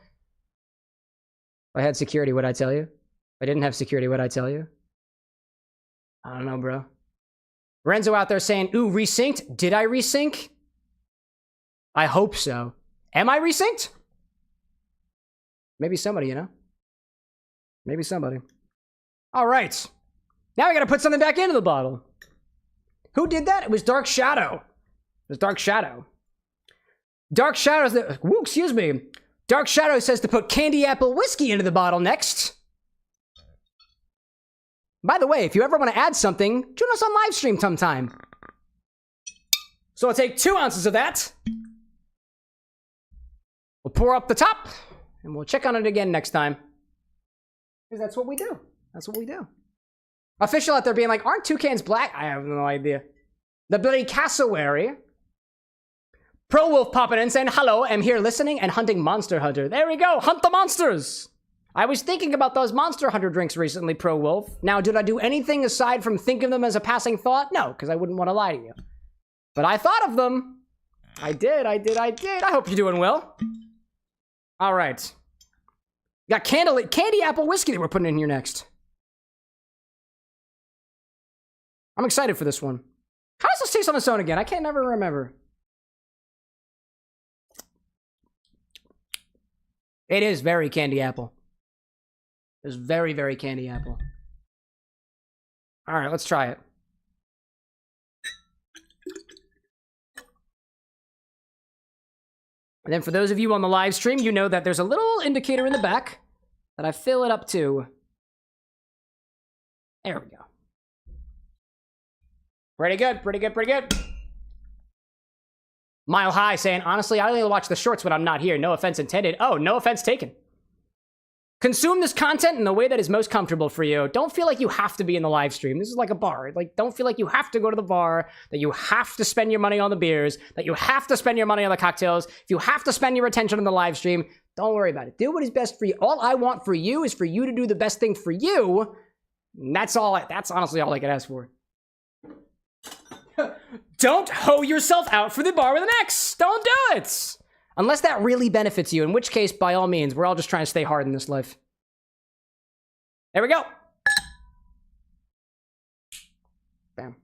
If I had security, would I tell you? If I didn't have security, would I tell you? I don't know, bro. Renzo out there saying, ooh, resynced? Did I resync? I hope so. Am I resynced? Maybe somebody, you know? Maybe somebody. All right. Now we gotta put something back into the bottle. Who did that? It was Dark Shadow. It was Dark Shadow. Dark Shadow's the... Woo, excuse me. Dark Shadow says to put candy apple whiskey into the bottle next. By the way, if you ever want to add something, join us on live stream sometime. So I'll take 2 ounces of that. We'll pour up the top, and we'll check on it again next time. Because that's what we do. That's what we do. Official out there being like, aren't toucans black? I have no idea. The bloody cassowary. Pro Wolf popping in saying, hello, I'm here listening and hunting Monster Hunter. There we go, hunt the monsters. I was thinking about those Monster Hunter drinks recently, Pro Wolf. Now, did I do anything aside from think of them as a passing thought? No, because I wouldn't want to lie to you. But I thought of them. I did. I hope you're doing well. All right. Got candy apple whiskey that we're putting in here next. I'm excited for this one. How does this taste on its own again? I can't never remember. It is very candy apple. It's very, very candy apple. All right, let's try it. And then for those of you on the live stream, you know that there's a little indicator in the back that I fill it up to. There we go. Pretty good, pretty good, pretty good. Mile High saying, honestly, I only watch the shorts when I'm not here. No offense intended. Oh, no offense taken. Consume this content in the way that is most comfortable for you. Don't feel like you have to be in the live stream. This is like a bar. Like, don't feel like you have to go to the bar, that you have to spend your money on the beers, that you have to spend your money on the cocktails. If you have to spend your attention on the live stream, don't worry about it. Do what is best for you. All I want for you is for you to do the best thing for you. And that's honestly all I can ask for. Don't hoe yourself out for the bar with an X. Don't do it. Unless that really benefits you, in which case, by all means, we're all just trying to stay hard in this life. There we go. Bam.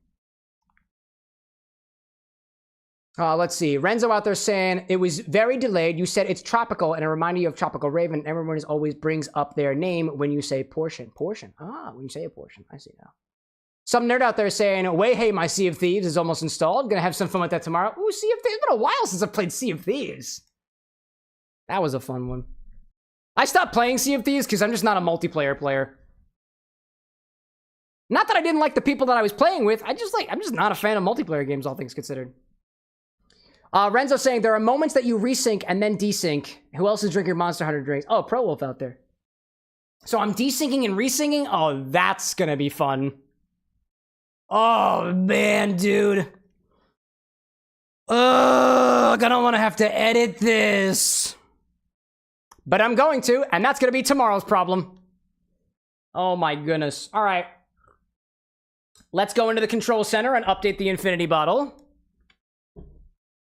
Let's see. Renzo out there saying, it was very delayed. You said it's tropical, and it reminded you of Tropical Raven. Everyone always brings up their name when you say portion. Portion. When you say a portion. I see now. Some nerd out there saying, way hey, my Sea of Thieves is almost installed. Gonna have some fun with that tomorrow. Ooh, Sea of Thieves. It's been a while since I've played Sea of Thieves. That was a fun one. I stopped playing Sea of Thieves because I'm just not a multiplayer player. Not that I didn't like the people that I was playing with. I'm just not a fan of multiplayer games, all things considered. Renzo saying, there are moments that you resync and then desync. Who else is drinking Monster Hunter drinks? Oh, Pro Wolf out there. So I'm desyncing and resyncing? Oh, that's gonna be fun. Oh, man, dude. Ugh, I don't want to have to edit this. But I'm going to, and that's going to be tomorrow's problem. Oh my goodness. All right. Let's go into the control center and update the infinity bottle.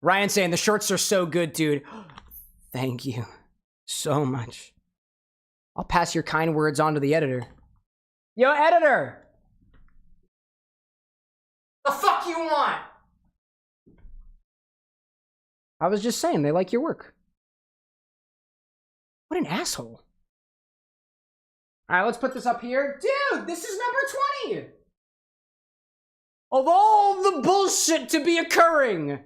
Ryan saying, the shorts are so good, dude. Thank you so much. I'll pass your kind words on to the editor. Yo, editor! The fuck you want? I was just saying, they like your work. What an asshole. All right, let's put this up here. Dude, this is number 20. Of all the bullshit to be occurring,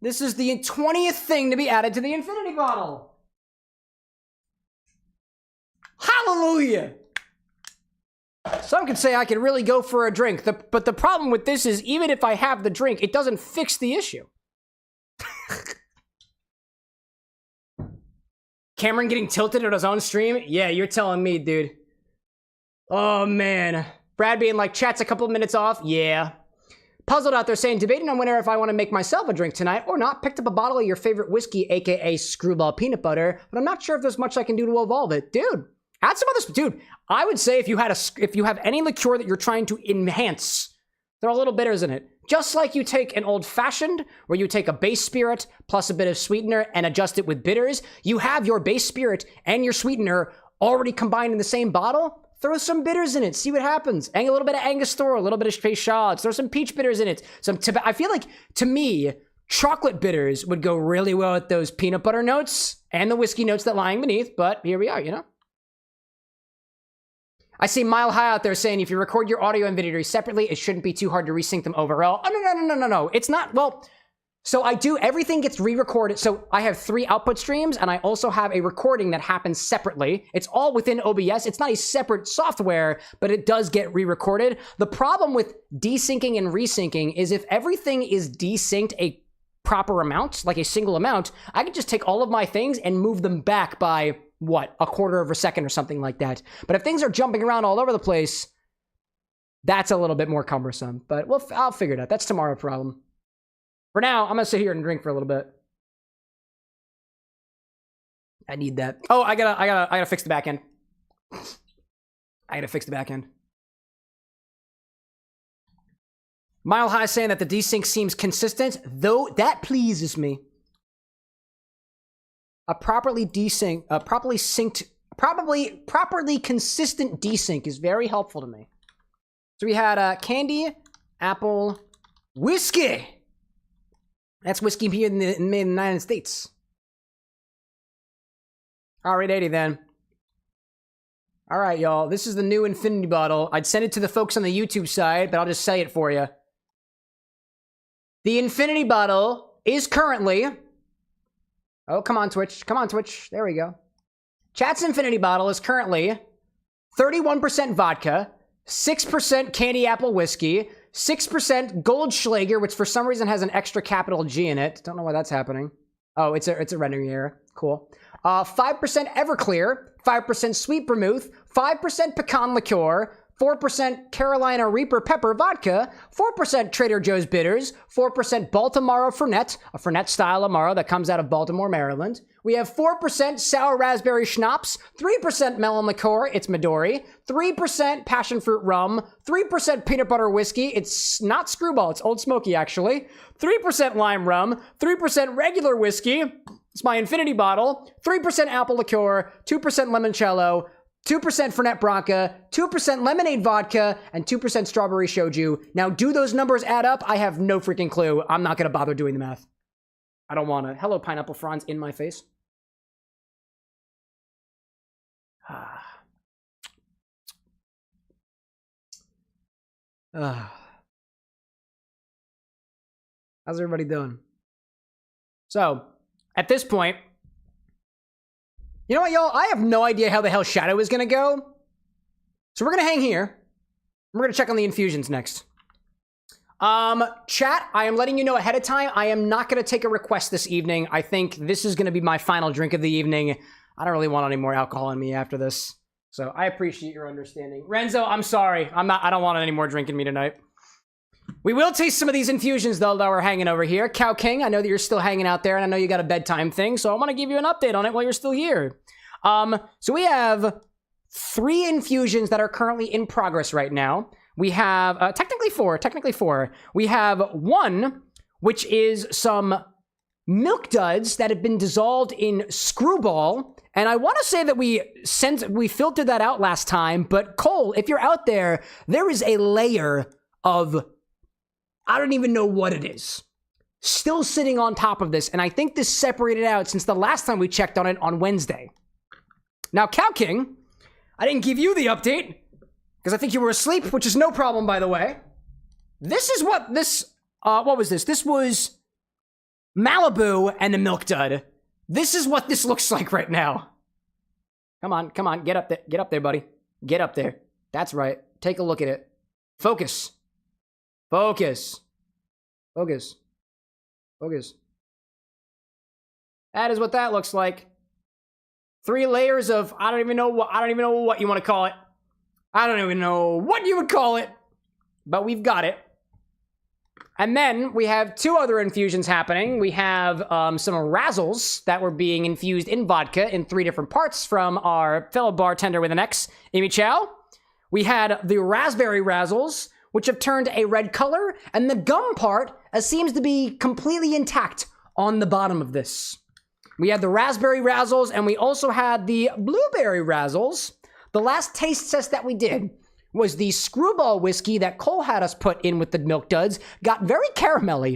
this is the 20th thing to be added to the infinity bottle. Hallelujah. Some could say I could really go for a drink, but the problem with this is even if I have the drink, it doesn't fix the issue. Cameron getting tilted at his own stream? Yeah, you're telling me, dude. Oh, man. Brad being like, chat's a couple minutes off? Yeah. Puzzled out there saying, debating on whether if I want to make myself a drink tonight or not. Picked up a bottle of your favorite whiskey, aka Screwball Peanut Butter, but I'm not sure if there's much I can do to evolve it. Dude, add some other... Dude, I would say if you have any liqueur that you're trying to enhance, throw a little bitters in it. Just like you take an old-fashioned, where you take a base spirit plus a bit of sweetener and adjust it with bitters, you have your base spirit and your sweetener already combined in the same bottle. Throw some bitters in it, see what happens. And a little bit of Angostura, a little bit of Peychaud, throw some peach bitters in it. I feel like, to me, chocolate bitters would go really well with those peanut butter notes and the whiskey notes that lying beneath, but here we are, you know? I see Mile High out there saying if you record your audio and video separately, it shouldn't be too hard to resync them overall. Oh, no. It's not, well, so I do, everything gets re-recorded. So I have 3 output streams and I also have a recording that happens separately. It's all within OBS. It's not a separate software, but it does get re-recorded. The problem with desyncing and resyncing is if everything is desynced a proper amount, like a single amount, I could just take all of my things and move them back by what, a quarter of a second or something like that. But if things are jumping around all over the place, that's a little bit more cumbersome. But I'll figure it out. That's tomorrow's problem. For now, I'm gonna sit here and drink for a little bit. I need that. Oh, I gotta fix the back end. I gotta fix the back end. Mile High saying that the desync seems consistent, though that pleases me. A properly consistent desync is very helpful to me. So we had candy, apple, whiskey. That's whiskey here in the United States. All right, 80 then. All right, y'all. This is the new infinity bottle. I'd send it to the folks on the YouTube side, but I'll just say it for you. The infinity bottle is currently... Oh, come on, Twitch. Come on, Twitch. There we go. Chat's infinity bottle is currently 31% vodka, 6% candy apple whiskey, 6% Goldschlager, which for some reason has an extra capital G in it. Don't know why that's happening. Oh, it's a rendering error. Cool. 5% Everclear, 5% Sweet Vermouth, 5% Pecan Liqueur, 4% Carolina Reaper Pepper Vodka, 4% Trader Joe's Bitters, 4% Baltimore Fernet, a Fernet-style Amaro that comes out of Baltimore, Maryland. We have 4% Sour Raspberry Schnapps, 3% Melon Liqueur, it's Midori, 3% Passion Fruit Rum, 3% Peanut Butter Whiskey, it's not Screwball, it's Old Smoky actually, 3% Lime Rum, 3% Regular Whiskey, it's my Infinity Bottle, 3% Apple Liqueur, 2% Limoncello, 2% Fernet Branca, 2% Lemonade Vodka, and 2% Strawberry Shoju. Now, do those numbers add up? I have no freaking clue. I'm not going to bother doing the math. I don't want to. Hello, Pineapple Franz in my face. How's everybody doing? So, at this point, you know what, y'all? I have no idea how the hell Shadow is going to go. So we're going to hang here. We're going to check on the infusions next. Chat, I am letting you know ahead of time, I am not going to take a request this evening. I think this is going to be my final drink of the evening. I don't really want any more alcohol in me after this. So I appreciate your understanding. Renzo, I'm sorry. I don't want any more drink in me tonight. We will taste some of these infusions, though, that we're hanging over here. Cow King, I know that you're still hanging out there, and I know you got a bedtime thing, so I want to give you an update on it while you're still here. So we have 3 infusions that are currently in progress right now. We have, technically four. We have 1, which is some Milk Duds that have been dissolved in Screwball. And I want to say that we filtered that out last time, but Cole, if you're out there, there is a layer of, I don't even know what it is, still sitting on top of this. And I think this separated out since the last time we checked on it on Wednesday. Now, Cow King, I didn't give you the update because I think you were asleep, which is no problem, by the way. This is what this, what was this? This was Malibu and a Milk Dud. This is what this looks like right now. Come on, get up there, buddy. Get up there. That's right. Take a look at it. Focus. That is what that looks like. 3 layers of, I don't even know what you want to call it. I don't even know what you would call it, but we've got it. And then we have 2 other infusions happening. We have some Razzles that were being infused in vodka in 3 different parts from our fellow bartender with an X, Amy Chow. We had the Raspberry Razzles, which have turned a red color, and the gum part seems to be completely intact on the bottom of this. We had the Raspberry Razzles, and we also had the Blueberry Razzles. The last taste test that we did was the Screwball whiskey that Cole had us put in with the Milk Duds. Got very caramelly,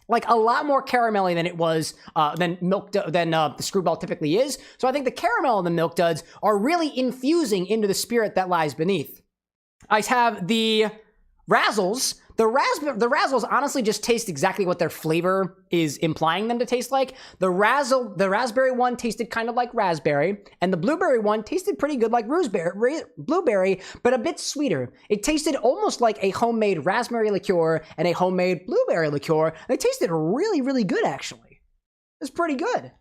like a lot more caramelly than it was than the Screwball typically is. So I think the caramel and the Milk Duds are really infusing into the spirit that lies beneath. I have the Razzles. The Razzles honestly just taste exactly what their flavor is implying them to taste like. The raspberry one tasted kind of like raspberry, and the blueberry one tasted pretty good like blueberry, but a bit sweeter. It tasted almost like a homemade raspberry liqueur and a homemade blueberry liqueur. They tasted really, really good, actually. It's pretty good.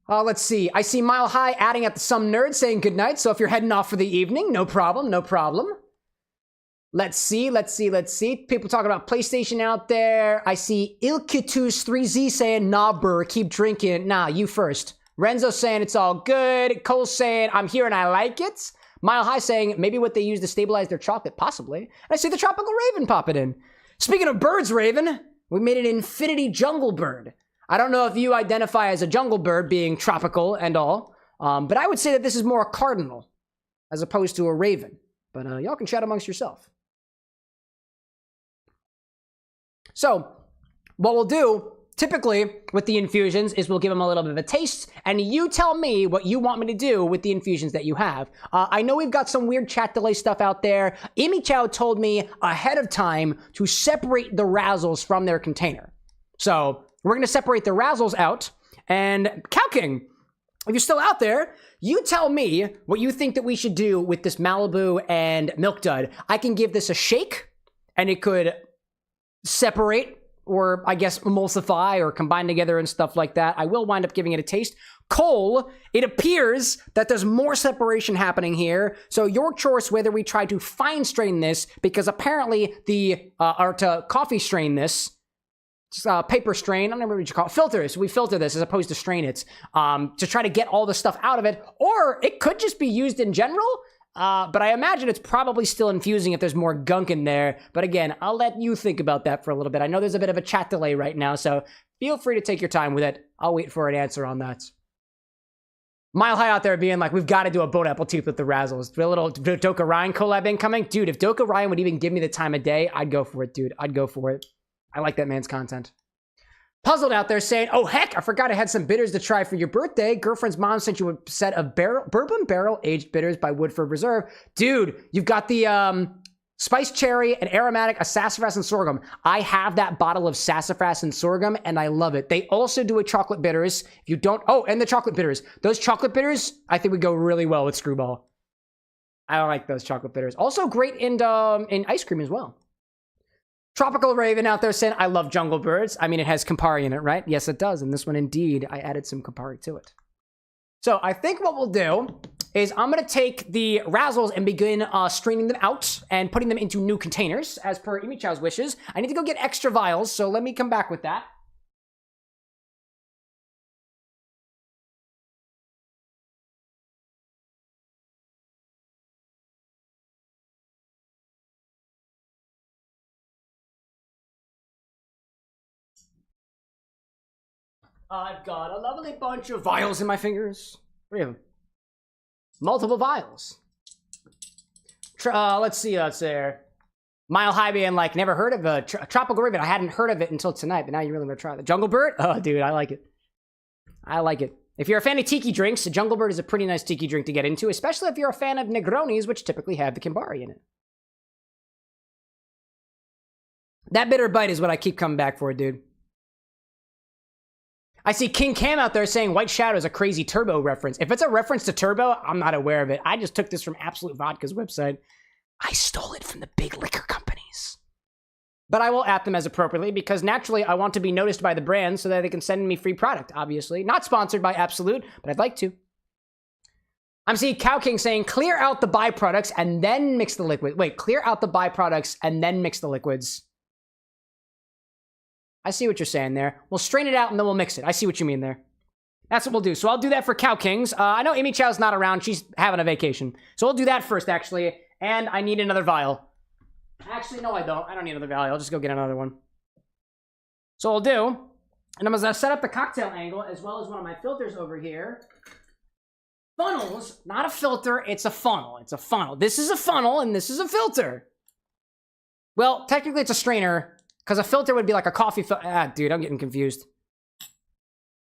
Let's see. I see Mile High adding at the Some Nerd saying good night, so if you're heading off for the evening, no problem. Let's see. People talking about PlayStation out there. I see Ilkitus3Z saying, nah, burr, keep drinking. Nah, you first. Renzo saying it's all good. Cole saying, I'm here and I like it. Mile High saying, maybe what they use to stabilize their chocolate, possibly. And I see the Tropical Raven popping in. Speaking of birds, Raven, we made an Infinity Jungle Bird. I don't know if you identify as a jungle bird being tropical and all, but I would say that this is more a cardinal as opposed to a raven. But y'all can chat amongst yourself. So, what we'll do, typically, with the infusions, is we'll give them a little bit of a taste, and you tell me what you want me to do with the infusions that you have. I know we've got some weird chat delay stuff out there. Amy Chow told me ahead of time to separate the Razzles from their container. So, we're going to separate the Razzles out, and Cow King, if you're still out there, you tell me what you think that we should do with this Malibu and Milk Dud. I can give this a shake, and it could separate or I guess emulsify or combine together and stuff like that. I will wind up giving it a taste. Coal, it appears that there's more separation happening here. So your choice whether we try to fine strain this, because apparently or to coffee strain this, paper strain, I don't know what you call it, filter this. We filter this as opposed to strain it to try to get all the stuff out of it. Or it could just be used in general. But I imagine it's probably still infusing if there's more gunk in there. But again, I'll let you think about that for a little bit. I know there's a bit of a chat delay right now, so feel free to take your time with it. I'll wait for an answer on that. Mile High out there being like, we've got to do a bone apple tooth with the Razzles. A little Doka Ryan collab incoming. Dude, if Doka Ryan would even give me the time of day, I'd go for it, dude. I'd go for it. I like that man's content. Puzzled out there saying, oh, heck, I forgot I had some bitters to try for your birthday. Girlfriend's mom sent you a set of bourbon barrel-aged bitters by Woodford Reserve. Dude, you've got the spiced cherry and aromatic sassafras and sorghum. I have that bottle of sassafras and sorghum, and I love it. They also do a chocolate bitters. If you don't... Oh, and the chocolate bitters. Those chocolate bitters, I think would go really well with Screwball. I like those chocolate bitters. Also great in ice cream as well. Tropical Raven out there saying, I love Jungle Birds. I mean, it has Campari in it, right? Yes, it does. And this one, indeed, I added some Campari to it. So I think what we'll do is I'm going to take the Razzles and begin straining them out and putting them into new containers as per Imichow's wishes. I need to go get extra vials, so let me come back with that. I've got a lovely bunch of vials in my fingers. What do you have? Multiple vials. Let's see what's there. Mile High being like, never heard of a Tropical Raven. I hadn't heard of it until tonight, but now you really want to try the Jungle Bird? Oh, dude, I like it. I like it. If you're a fan of tiki drinks, the Jungle Bird is a pretty nice tiki drink to get into, especially if you're a fan of Negronis, which typically have the Campari in it. That bitter bite is what I keep coming back for, dude. I see King Cam out there saying White Shadow is a crazy Turbo reference. If it's a reference to Turbo, I'm not aware of it. I just took this from Absolute Vodka's website. I stole it from the big liquor companies. But I will at them as appropriately because naturally I want to be noticed by the brand so that they can send me free product, obviously. Not sponsored by Absolute, but I'd like to. I'm seeing Cow King saying clear out the byproducts and then mix the liquid. Wait, clear out the byproducts and then mix the liquids. I see what you're saying there. We'll strain it out and then we'll mix it. I see what you mean there. That's what we'll do. So I'll do that for Cow Kings. I know Amy Chow's not around. She's having a vacation. So we'll do that first, actually. And I need another vial. Actually, no, I don't. I don't need another vial. I'll just go get another one. So I'll do, and I'm going to set up the cocktail angle as well as one of my filters over here. Funnels, not a filter. It's a funnel. It's a funnel. This is a funnel and this is a filter. Well, technically it's a strainer. Because a filter would be like a coffee filter. Ah, dude, I'm getting confused.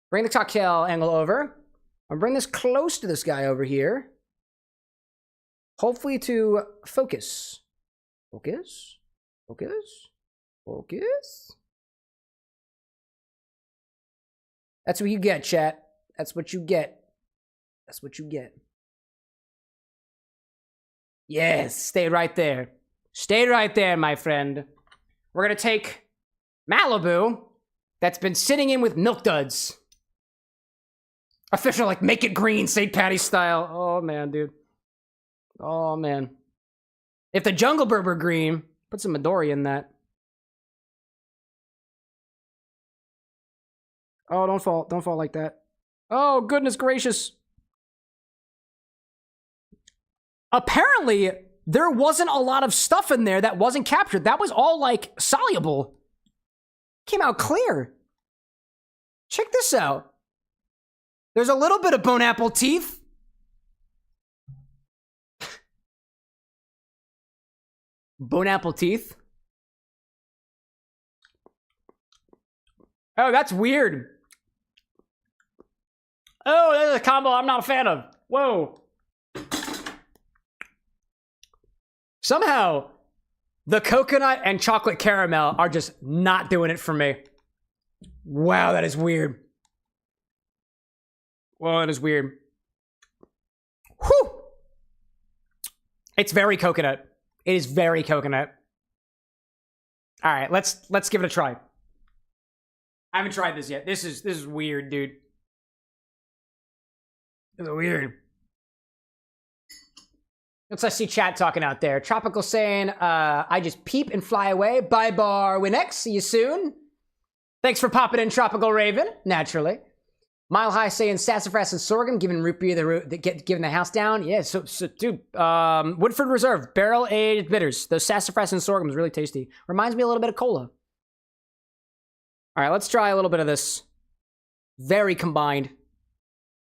Bring the cocktail angle over. I'll bring this close to this guy over here. Hopefully to focus. Focus. Focus. Focus. That's what you get, chat. That's what you get. That's what you get. Yes, stay right there. Stay right there, my friend. We're going to take Malibu that's been sitting in with Milk Duds. Official, like, make it green, St. Patty style. Oh, man, dude. Oh, man. If the Jungle Bird were green, put some Midori in that. Oh, don't fall. Don't fall like that. Oh, goodness gracious. Apparently, there wasn't a lot of stuff in there that wasn't captured. That was all, like, soluble. Came out clear. Check this out. There's a little bit of bone apple teeth. Bone apple teeth. Oh, that's weird. Oh, there's a combo I'm not a fan of. Whoa. Somehow, the coconut and chocolate caramel are just not doing it for me. Wow, that is weird. Whoa, that is weird. Whew! It's very coconut. It is very coconut. All right, let's give it a try. I haven't tried this yet. This is weird, dude. This is weird. Let's see chat talking out there. Tropical saying, I just peep and fly away. Bye, XBarwithanx. See you soon. Thanks for popping in, Tropical Raven. Naturally. Mile High saying sassafras and sorghum, giving root beer giving the house down. Yeah, so dude, Woodford Reserve, barrel-aged bitters. Those sassafras and sorghum is really tasty. Reminds me a little bit of cola. All right, let's try a little bit of this. Very combined.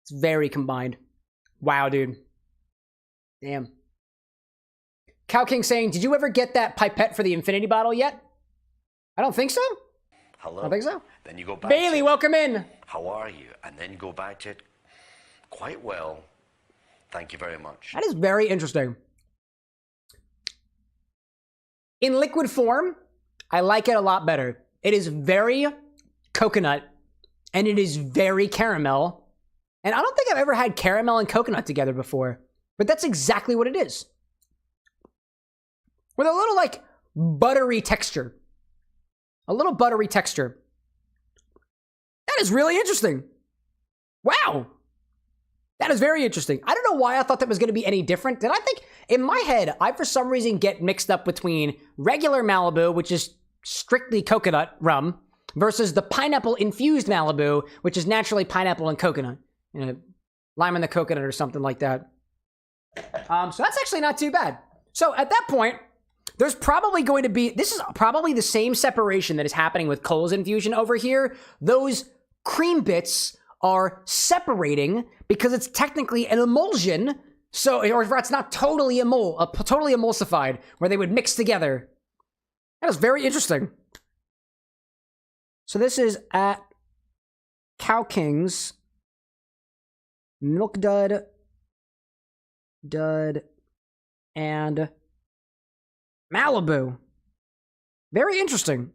It's very combined. Wow, dude. Damn. Cow King saying, did you ever get that pipette for the infinity bottle yet? I don't think so. Hello. I don't think so. Then you go back. Bailey, welcome in. How are you? And then go back to it. Quite well. Thank you very much. That is very interesting. In liquid form, I like it a lot better. It is very coconut, and it is very caramel. And I don't think I've ever had caramel and coconut together before, but that's exactly what it is. With a little, like, buttery texture. A little buttery texture. That is really interesting. Wow. That is very interesting. I don't know why I thought that was going to be any different. Did I think, in my head, I for some reason get mixed up between regular Malibu, which is strictly coconut rum, versus the pineapple infused Malibu, which is naturally pineapple and coconut. You know, lime in the coconut or something like that. So that's actually not too bad. So at that point, there's probably going to be, this is probably the same separation that is happening with Cole's infusion over here. Those cream bits are separating because it's technically an emulsion. So, or it's not totally totally emulsified, where they would mix together. That is very interesting. So this is at Cow King's Milk Dud, and Malibu. Very interesting.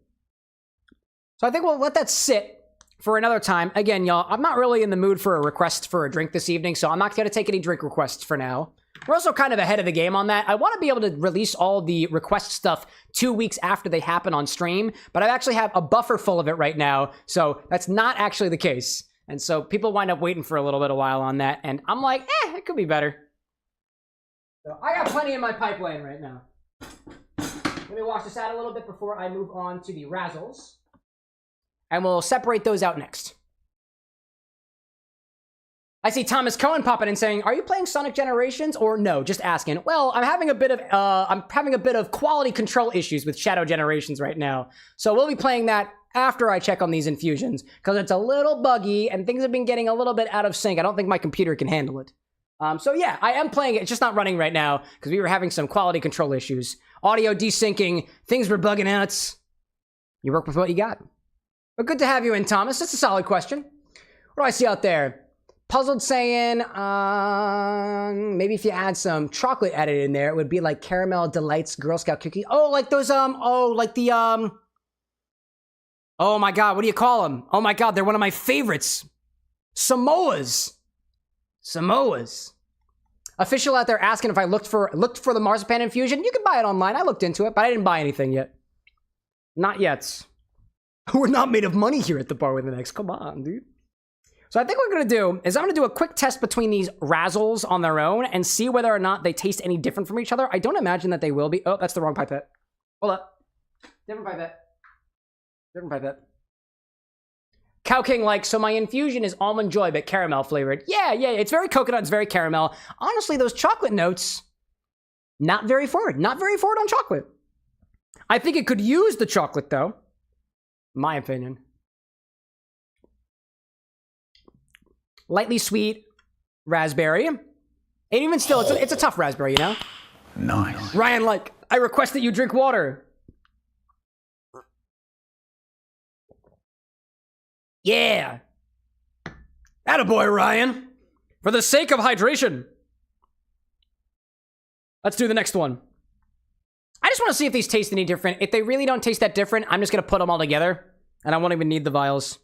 So I think we'll let that sit for another time. Again, y'all, I'm not really in the mood for a request for a drink this evening, so I'm not going to take any drink requests for now. We're also kind of ahead of the game on that. I want to be able to release all the request stuff 2 weeks after they happen on stream, but I actually have a buffer full of it right now, so that's not actually the case. And so people wind up waiting for a little bit of while on that, and I'm like, it could be better. So I got plenty in my pipeline right now. Let me wash this out a little bit before I move on to the Razzles. And we'll separate those out next. I see Thomas Cohen popping in saying, are you playing Sonic Generations or no? Just asking. Well, I'm having a bit of quality control issues with Shadow Generations right now. So we'll be playing that after I check on these infusions, because it's a little buggy and things have been getting a little bit out of sync. I don't think my computer can handle it. So yeah, I am playing it. It's just not running right now because we were having some quality control issues. Audio desyncing, things were bugging out. You work with what you got. But good to have you in, Thomas. That's a solid question. What do I see out there? Puzzled saying, maybe if you add some chocolate added in there, it would be like Caramel Delights Girl Scout cookie. Oh, like those, oh my God, what do you call them? Oh my God, they're one of my favorites. Samoas. Official out there asking if I looked for the marzipan infusion. You can buy it online. I looked into it, but I didn't buy anything yet. Not yet. We're not made of money here at the Bar with an X. Come on, dude. So I think what we're going to do is I'm going to do a quick test between these Razzles on their own and see whether or not they taste any different from each other. I don't imagine that they will be. Oh, that's the wrong pipette. Hold up. Different pipette. Cow King like, so my infusion is Almond Joy, but caramel flavored. Yeah, it's very coconut, it's very caramel. Honestly, those chocolate notes, not very forward on chocolate. I think it could use the chocolate, though. My opinion. Lightly sweet raspberry. And even still, it's a tough raspberry, you know? Nice. Ryan, like, I request that you drink water. Yeah. Attaboy, Ryan. For the sake of hydration. Let's do the next one. I just want to see if these taste any different. If they really don't taste that different, I'm just going to put them all together. And I won't even need the vials.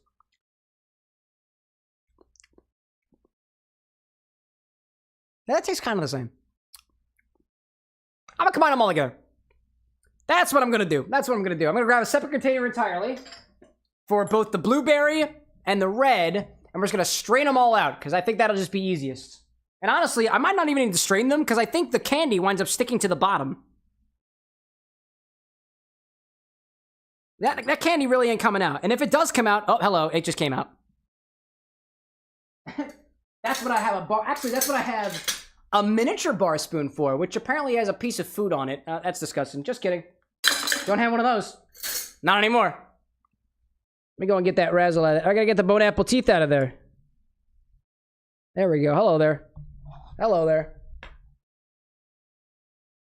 That tastes kind of the same. I'm going to combine them all together. That's what I'm going to do. That's what I'm going to do. I'm going to grab a separate container entirely for both the blueberry and the red, and we're just going to strain them all out, because I think that'll just be easiest. And honestly, I might not even need to strain them, because I think the candy winds up sticking to the bottom. That candy really ain't coming out. And if it does come out... Oh, hello. It just came out. That's what I have a bar... Actually, that's what I have a miniature bar spoon for, which apparently has a piece of food on it. That's disgusting. Just kidding. Don't have one of those. Not anymore. Let me go and get that razzle out of there. I gotta get the bone apple teeth out of there. There we go. Hello there. Hello there.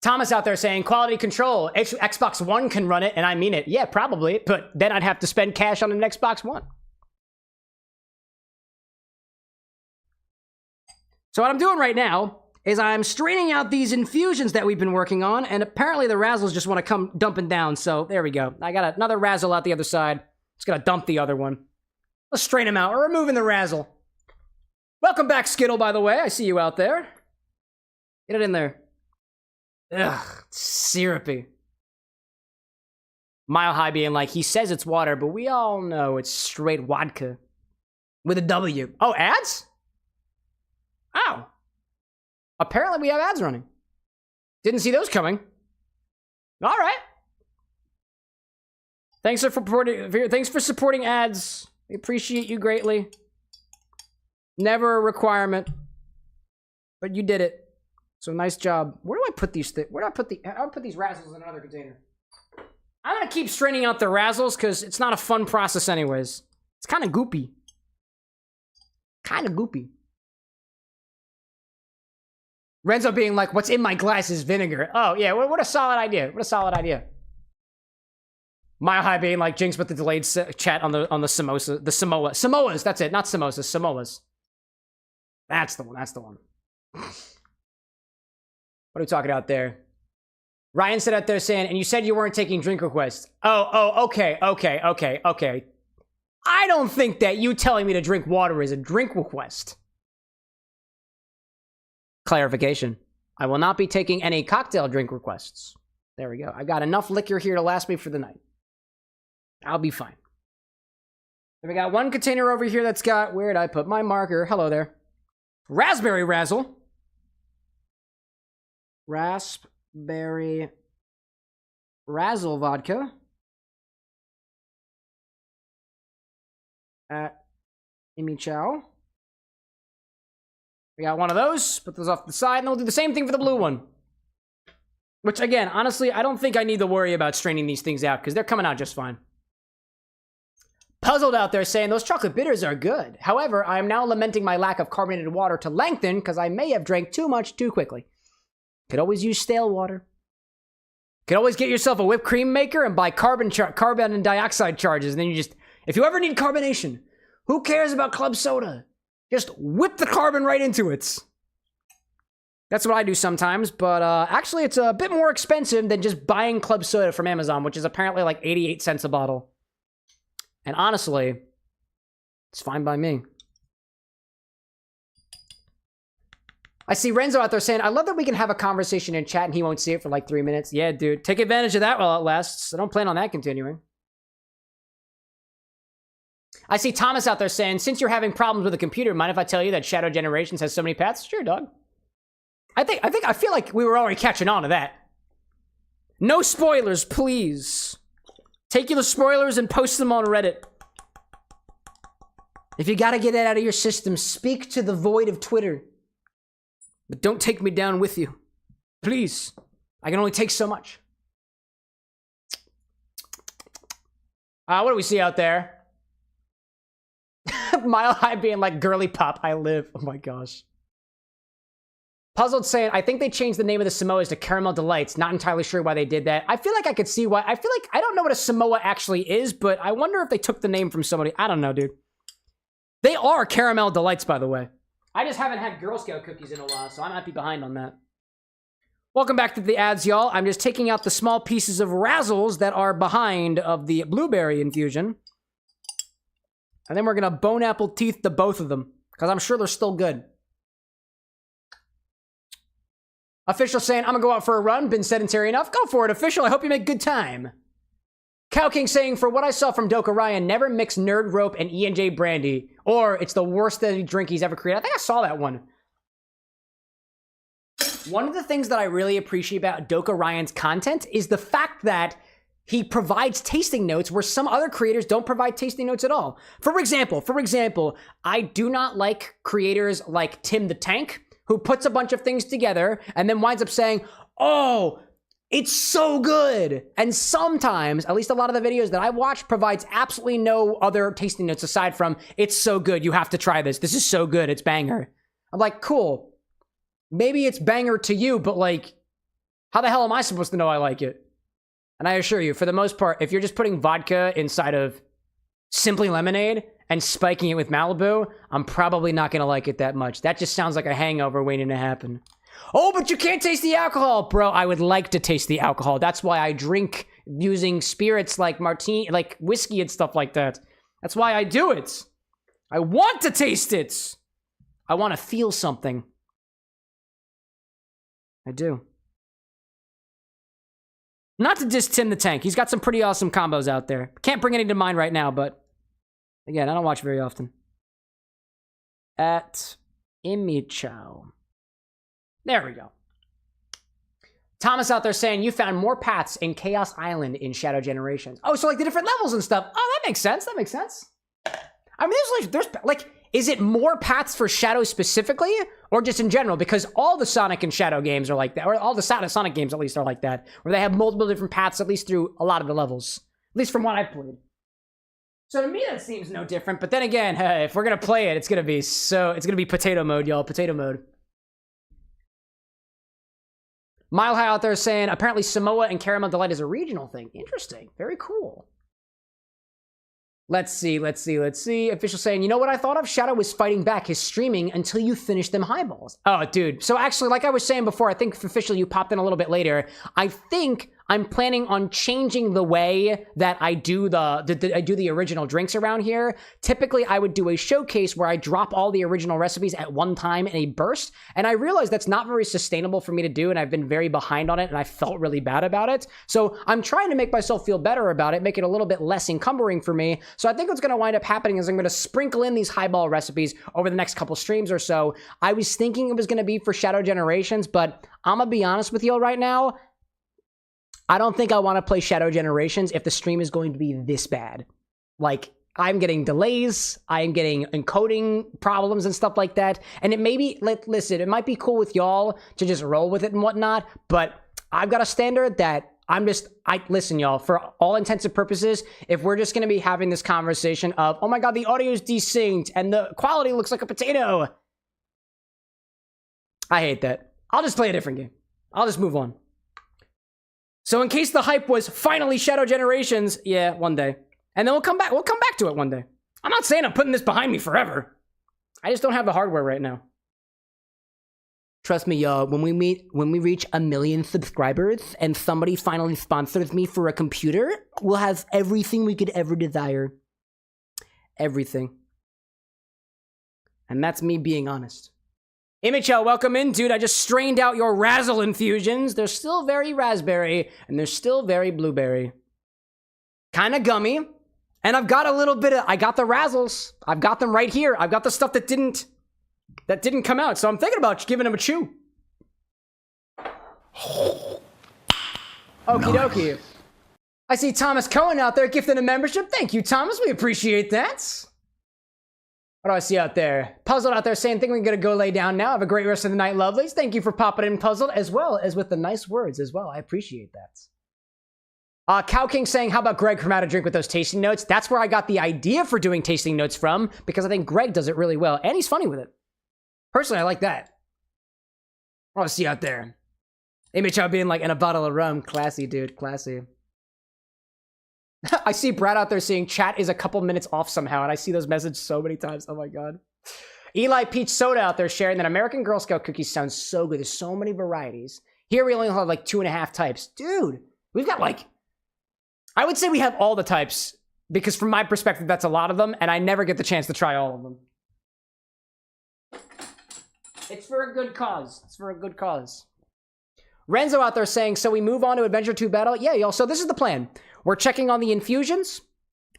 Thomas out there saying, quality control. Xbox One can run it, and I mean it. Yeah, probably, but then I'd have to spend cash on an Xbox One. So what I'm doing right now is I'm straining out these infusions that we've been working on, and apparently the razzles just want to come dumping down, so there we go. I got another razzle out the other side. Just gonna dump the other one. Let's strain them out. We're removing the razzle. Welcome back, Skittle, by the way. I see you out there. Get it in there. Ugh, it's syrupy. Mile High being like, he says it's water, but we all know it's straight vodka. With a W. Oh, ads? Oh. Apparently we have ads running. Didn't see those coming. All right. Thanks for supporting ads. We appreciate you greatly. Never a requirement. But you did it. So nice job. Where do I put these things? Where do I put I'll put these razzles in another container. I'm gonna keep straining out the razzles because it's not a fun process anyways. It's kind of goopy. Kind of goopy. Renzo being like, what's in my glass is vinegar. Oh yeah, what a solid idea. What a solid idea. Mile High being like, Jinx with the delayed chat on the samosa. The Samoa. Samoas, that's it. Not samosas, Samoas. That's the one, that's the one. What are we talking about there? Ryan said out there saying, and you said you weren't taking drink requests. Oh, okay. I don't think that you telling me to drink water is a drink request. Clarification. I will not be taking any cocktail drink requests. There we go. I've got enough liquor here to last me for the night. I'll be fine. And we got one container over here that's got, where did I put my marker? Hello there. Raspberry razzle. Raspberry razzle vodka at Amy Chow. We got one of those. Put those off the side, and we'll do the same thing for the blue one. Which, again, honestly, I don't think I need to worry about straining these things out because they're coming out just fine. Puzzled out there saying those chocolate bitters are good. However, I am now lamenting my lack of carbonated water to lengthen because I may have drank too much too quickly. Could always use stale water. Could always get yourself a whipped cream maker and buy carbon and dioxide charges. And then you just, if you ever need carbonation, who cares about club soda? Just whip the carbon right into it. That's what I do sometimes, but actually it's a bit more expensive than just buying club soda from Amazon, which is apparently like 88 cents a bottle. And honestly, it's fine by me. I see Renzo out there saying, I love that we can have a conversation in chat and he won't see it for like 3 minutes. Yeah, dude. Take advantage of that while it lasts. I don't plan on that continuing. I see Thomas out there saying, since you're having problems with the computer, mind if I tell you that Shadow Generations has so many paths? Sure, dog. I feel like we were already catching on to that. No spoilers, please. Take the spoilers and post them on Reddit. If you gotta get it out of your system, speak to the void of Twitter. But don't take me down with you. Please. I can only take so much. What do we see out there? Mile High being like, girly pop, I live. Oh my gosh. Puzzled saying, I think they changed the name of the Samoas to Caramel Delights. Not entirely sure why they did that. I feel like I could see why. I feel like, I don't know what a Samoa actually is, but I wonder if they took the name from somebody. I don't know, dude. They are Caramel Delights, by the way. I just haven't had Girl Scout cookies in a while, so I might be behind on that. Welcome back to the ads, y'all. I'm just taking out the small pieces of razzles that are behind of the blueberry infusion. And then we're going to bone apple teeth to both of them, because I'm sure they're still good. Official saying, I'm gonna go out for a run. Been sedentary enough. Go for it, official. I hope you make good time. Cow King saying, for what I saw from Doka Ryan, never mix Nerd Rope and E&J Brandy. Or it's the worst drink he's ever created. I think I saw that one. One of the things that I really appreciate about Doka Ryan's content is the fact that he provides tasting notes where some other creators don't provide tasting notes at all. For example, I do not like creators like Tim the Tank, who puts a bunch of things together and then winds up saying, oh, it's so good. And sometimes, at least a lot of the videos that I watch, provides absolutely no other tasting notes aside from, it's so good, you have to try this. This is so good, it's banger. I'm like, cool. Maybe it's banger to you, but like, how the hell am I supposed to know I like it? And I assure you, for the most part, if you're just putting vodka inside of Simply Lemonade and spiking it with Malibu, I'm probably not going to like it that much. That just sounds like a hangover waiting to happen. Oh, but you can't taste the alcohol. Bro, I would like to taste the alcohol. That's why I drink using spirits like martini, like whiskey and stuff like that. That's why I do it. I want to taste it. I want to feel something. I do. Not to diss Tim the Tank. He's got some pretty awesome combos out there. Can't bring any to mind right now, but again, I don't watch very often. At Imichow. There we go. Thomas out there saying, you found more paths in Chaos Island in Shadow Generations. Oh, so like the different levels and stuff. Oh, that makes sense. That makes sense. I mean, there's like, is it more paths for Shadow specifically, or just in general? Because all the Sonic and Shadow games are like that, or all the Sonic games at least are like that, where they have multiple different paths at least through a lot of the levels. At least from what I've played. So to me, that seems no different. But then again, hey, if we're gonna play it, it's gonna be potato mode, y'all. Potato mode. Mile High out there saying, apparently Samoa and Caramel Delight is a regional thing. Interesting. Very cool. Let's see. Official saying, you know what I thought of? Shadow was fighting back his streaming until you finished them highballs. Oh, dude. So actually, like I was saying before, I think officially you popped in a little bit later. I think I'm planning on changing the way that I do the original drinks around here. Typically, I would do a showcase where I drop all the original recipes at one time in a burst, and I realized that's not very sustainable for me to do, and I've been very behind on it, and I felt really bad about it. So I'm trying to make myself feel better about it, make it a little bit less encumbering for me. So I think what's going to wind up happening is I'm going to sprinkle in these highball recipes over the next couple streams or so. I was thinking it was going to be for Shadow Generations, but I'm going to be honest with you all right now. I don't think I want to play Shadow Generations if the stream is going to be this bad. Like, I'm getting delays, I am getting encoding problems and stuff like that. And it may be, listen, it might be cool with y'all to just roll with it and whatnot, but I've got a standard that listen, y'all, for all intents and purposes, if we're just going to be having this conversation of, oh my God, the audio is desynced and the quality looks like a potato. I hate that. I'll just play a different game. I'll just move on. So in case the hype was finally Shadow Generations, yeah, one day. And then we'll come back to it one day. I'm not saying I'm putting this behind me forever. I just don't have the hardware right now. Trust me, y'all, when we reach 1 million subscribers and somebody finally sponsors me for a computer, we'll have everything we could ever desire. Everything. And that's me being honest. Imichel, welcome in, dude. I just strained out your Razzle infusions. They're still very raspberry, and they're still very blueberry. Kind of gummy. And I've got a little bit of, I got the Razzles. I've got them right here. I've got the stuff that didn't come out. So I'm thinking about giving them a chew. Okie dokie. I see Thomas Cohen out there gifting a membership. Thank you, Thomas. We appreciate that. What do I see out there? Puzzled out there saying, think we're going to go lay down now. Have a great rest of the night, lovelies. Thank you for popping in, Puzzled, as well as with the nice words as well. I appreciate that. Cow King saying, how about Greg from How to Drink with those tasting notes? That's where I got the idea for doing tasting notes from, because I think Greg does it really well, and he's funny with it. Personally, I like that. What do I see out there? Image of being like, in a bottle of rum. Classy, dude. Classy. I see Brad out there saying chat is a couple minutes off somehow, and I see those messages so many times. Oh my God. Eli Peach Soda out there sharing that American Girl Scout cookies sound so good. There's so many varieties. Here we only have like 2.5 types. Dude, we've got like, I would say we have all the types, because from my perspective, that's a lot of them, and I never get the chance to try all of them. It's for a good cause. It's for a good cause. Renzo out there saying, so we move on to Adventure 2 battle? Yeah, y'all. So this is the plan. We're checking on the infusions.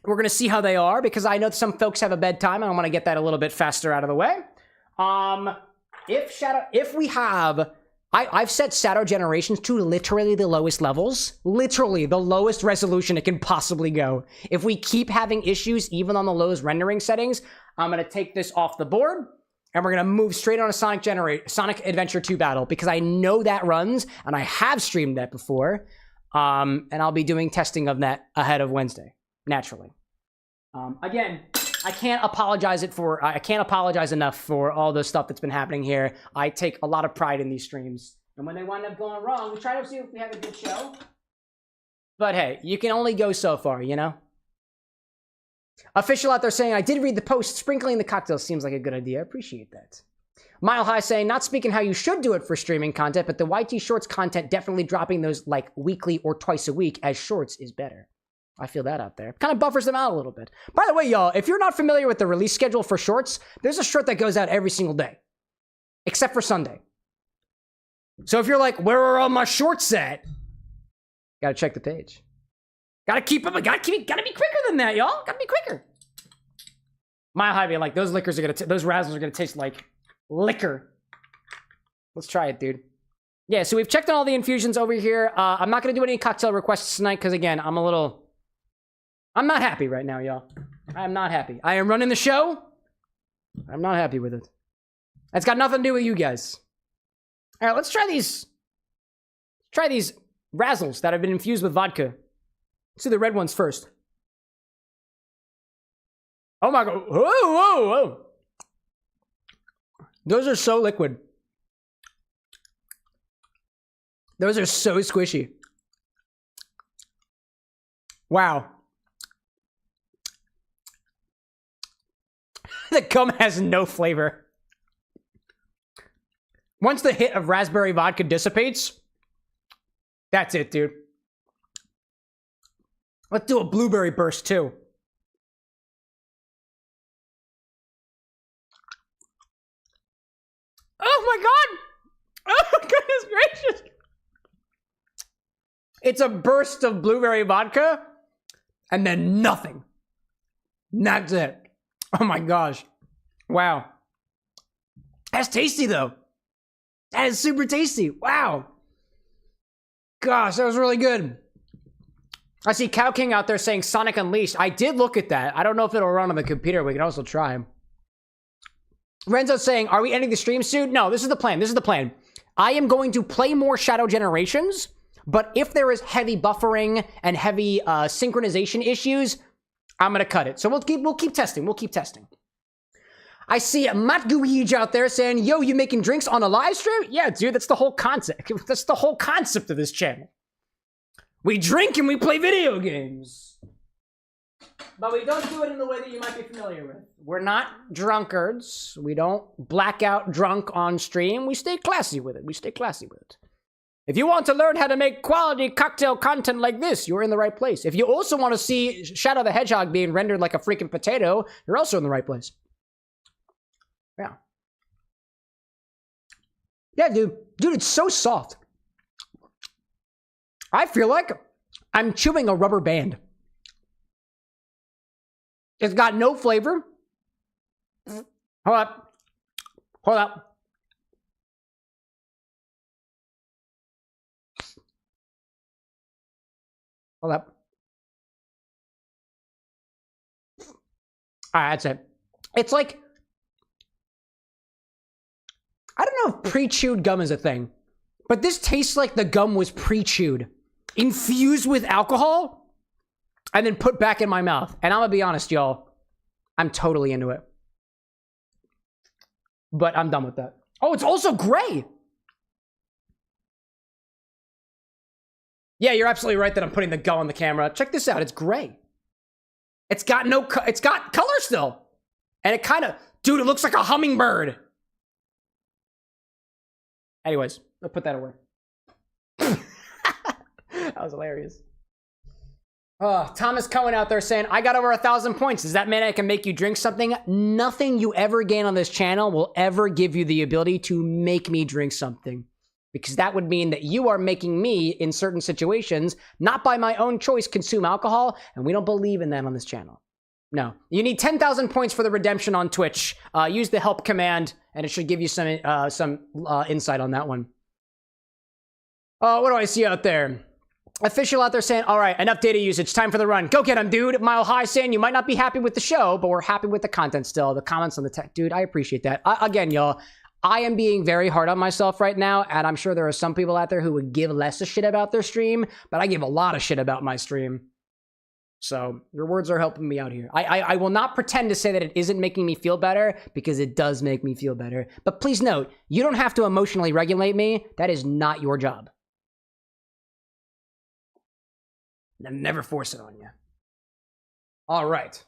We're going to see how they are because I know some folks have a bedtime and I want to get that a little bit faster out of the way. If we have, I've set Shadow Generations to literally the lowest levels, literally the lowest resolution it can possibly go. If we keep having issues, even on the lowest rendering settings, I'm going to take this off the board and we're going to move straight on a Sonic Adventure 2 battle because I know that runs and I have streamed that before. And I'll be doing testing of that ahead of Wednesday, naturally. Again, I can't apologize enough for all the stuff that's been happening here. I take a lot of pride in these streams. And when they wind up going wrong, we try to see if we have a good show. But hey, you can only go so far, you know? Official out there saying, I did read the post. Sprinkling the cocktail seems like a good idea. Appreciate that. Mile High saying, not speaking how you should do it for streaming content, but the YT Shorts content, definitely dropping those like weekly or twice a week as shorts is better. I feel that out there. Kind of buffers them out a little bit. By the way, y'all, if you're not familiar with the release schedule for shorts, there's a short that goes out every single day, except for Sunday. So if you're like, where are all my shorts at? Gotta check the page. Gotta keep up. Gotta be quicker than that, y'all. Gotta be quicker. Mile High being like, those liquors are those razzles are gonna taste like liquor. Let's try it, dude. Yeah, so we've checked on all the infusions over here. I'm not gonna do any cocktail requests tonight because again, I'm not happy right now, y'all. I am not happy. I am running the show. I'm not happy with it. That's got nothing to do with you guys. All right, let's try these. Try these razzles that have been infused with vodka. Let's do the red ones first. Oh my god. Whoa, whoa, whoa. Those are so liquid. Those are so squishy. Wow. The gum has no flavor. Once the hit of raspberry vodka dissipates, that's it, dude. Let's do a blueberry burst, too. Oh my god! Oh my goodness gracious! It's a burst of blueberry vodka, and then nothing. That's it. Oh my gosh. Wow. That's tasty, though. That is super tasty. Wow. Gosh, that was really good. I see Cow King out there saying Sonic Unleashed. I did look at that. I don't know if it'll run on the computer. We can also try. Renzo's saying, are we ending the stream soon? No, this is the plan. This is the plan. I am going to play more Shadow Generations, but if there is heavy buffering and heavy synchronization issues, I'm going to cut it. So we'll keep testing. We'll keep testing. I see Matt Guij out there saying, yo, you making drinks on a live stream? Yeah, dude, that's the whole concept. That's the whole concept of this channel. We drink and we play video games. But we don't do it in the way that you might be familiar with. We're not drunkards. We don't black out drunk on stream. We stay classy with it. We stay classy with it. If you want to learn how to make quality cocktail content like this, you're in the right place. If you also want to see Shadow the Hedgehog being rendered like a freaking potato, you're also in the right place. Yeah. Yeah, dude. Dude, it's so soft. I feel like I'm chewing a rubber band. It's got no flavor. Hold up. Hold up. Hold up. All right, that's it. It's like, I don't know if pre-chewed gum is a thing, but this tastes like the gum was pre-chewed, infused with alcohol, and then put back in my mouth. And I'm gonna be honest, y'all, I'm totally into it. But I'm done with that. Oh, it's also gray. Yeah, you're absolutely right that I'm putting the gum on the camera. Check this out, it's gray. It's got no, it's got color still. And it kind of, dude, it looks like a hummingbird. Anyways, I'll put that away. That was hilarious. Oh, Thomas Cohen out there saying, I got over 1,000 points. Does that mean I can make you drink something? Nothing you ever gain on this channel will ever give you the ability to make me drink something. because that would mean that you are making me, in certain situations, not by my own choice, consume alcohol, and we don't believe in that on this channel. No. You need 10,000 points for the redemption on Twitch. Use the help command, and it should give you some insight on that one. What do I see out there? Official out there saying, all right, enough data usage, time for the run. Go get him, dude. Mile High saying you might not be happy with the show, but we're happy with the content still. The comments on the tech, dude, I appreciate that. Again, y'all, I am being very hard on myself right now, and I'm sure there are some people out there who would give less a shit about their stream, but I give a lot of shit about my stream. So your words are helping me out here. I will not pretend to say that it isn't making me feel better, because it does make me feel better. But please note, you don't have to emotionally regulate me. That is not your job. Never force it on you. All right.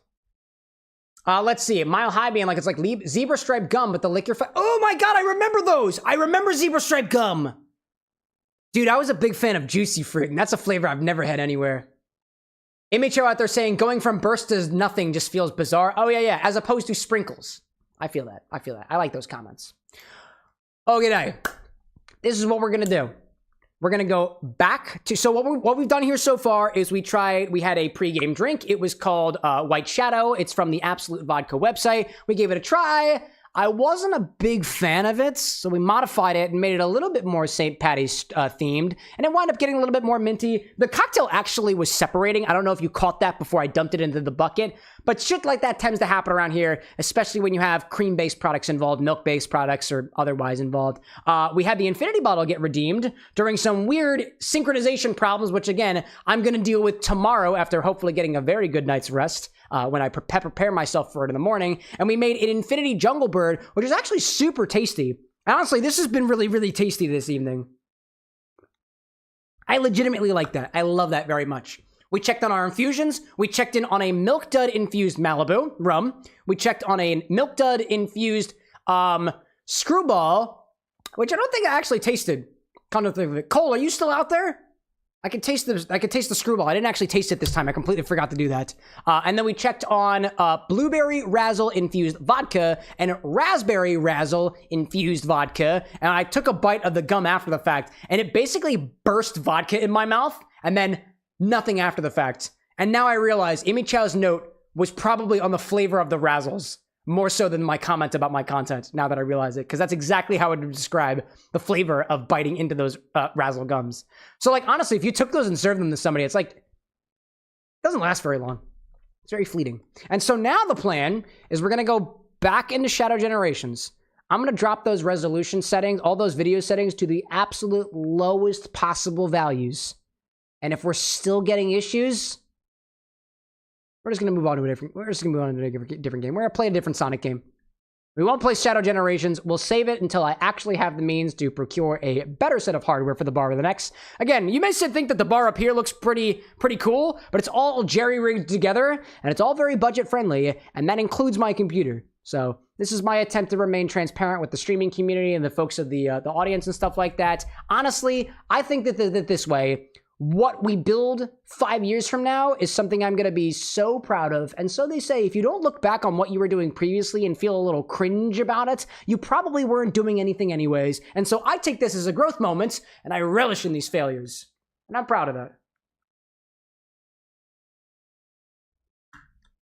Let's see. Mile High being like, it's like zebra stripe gum, but the liquor... Oh my god, I remember those! I remember zebra stripe gum! Dude, I was a big fan of Juicy Fruit, and that's a flavor I've never had anywhere. MHO out there saying, going from burst to nothing just feels bizarre. Oh, yeah, as opposed to sprinkles. I feel that. I like those comments. Okay, now, this is what we're gonna do. We're gonna go back to, so what we've done here so far is we had a pregame drink. It was called White Shadow. It's from the Absolute Vodka website. We gave it a try. I wasn't a big fan of it, so we modified it and made it a little bit more St. Patty's themed, and it wound up getting a little bit more minty. The cocktail actually was separating. I don't know if you caught that before I dumped it into the bucket, but shit like that tends to happen around here, especially when you have cream-based products involved, milk-based products, or otherwise involved. We had the Infinity Bottle get redeemed during some weird synchronization problems, which again, I'm going to deal with tomorrow after hopefully getting a very good night's rest. When I prepare myself for it in the morning. And we made an Infinity Jungle Bird, which is actually super tasty. Honestly, this has been really, really tasty this evening. I legitimately like that. I love that very much. We checked on our infusions. We checked in on a Milk Dud infused Malibu rum. We checked on a Milk Dud infused Screwball, which I don't think I actually tasted. Kind of think of it. Cole, are you still out there? I could taste the Screwball. I didn't actually taste it this time. I completely forgot to do that. And then we checked on Blueberry Razzle infused vodka and Raspberry Razzle infused vodka. And I took a bite of the gum after the fact, and it basically burst vodka in my mouth, and then nothing after the fact. And now I realize Amy Chow's note was probably on the flavor of the Razzles, more so than my comment about my content, now that I realize it, because that's exactly how I would describe the flavor of biting into those Razzle gums. So, like, honestly, if you took those and served them to somebody, it's like, it doesn't last very long. It's very fleeting. And so now the plan is we're going to go back into Shadow Generations. I'm going to drop those resolution settings, all those video settings, to the absolute lowest possible values. And if we're still getting issues, we're just going to move on to a different game. We're going to play a different Sonic game. We won't play Shadow Generations. We'll save it until I actually have the means to procure a better set of hardware for the bar with an X. Again, you may think that the bar up here looks pretty cool, but it's all jerry-rigged together, and it's all very budget-friendly, and that includes my computer. So this is my attempt to remain transparent with the streaming community and the folks of the audience and stuff like that. Honestly, I think that this way, what we build 5 years from now is something I'm going to be so proud of. And so they say, if you don't look back on what you were doing previously and feel a little cringe about it, you probably weren't doing anything anyways. And so I take this as a growth moment, and I relish in these failures. And I'm proud of that.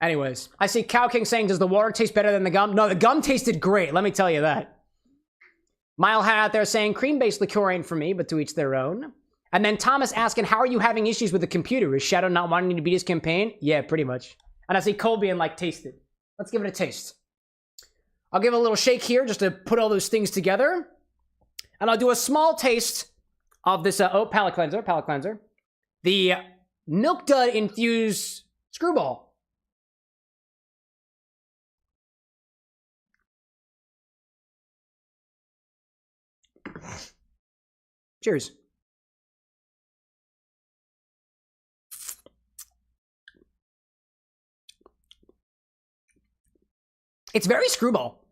Anyways, I see Cow King saying, does the water taste better than the gum? No, the gum tasted great, let me tell you that. Mile Hat out there saying, cream-based liqueur ain't for me, but to each their own. And then Thomas asking, how are you having issues with the computer? Is Shadow not wanting to beat his campaign? Yeah, pretty much. And I see Cole being like, taste it. Let's give it a taste. I'll give it a little shake here just to put all those things together. And I'll do a small taste of this, palate cleanser. The Milk Dud infused Screwball. Cheers. It's very Screwball.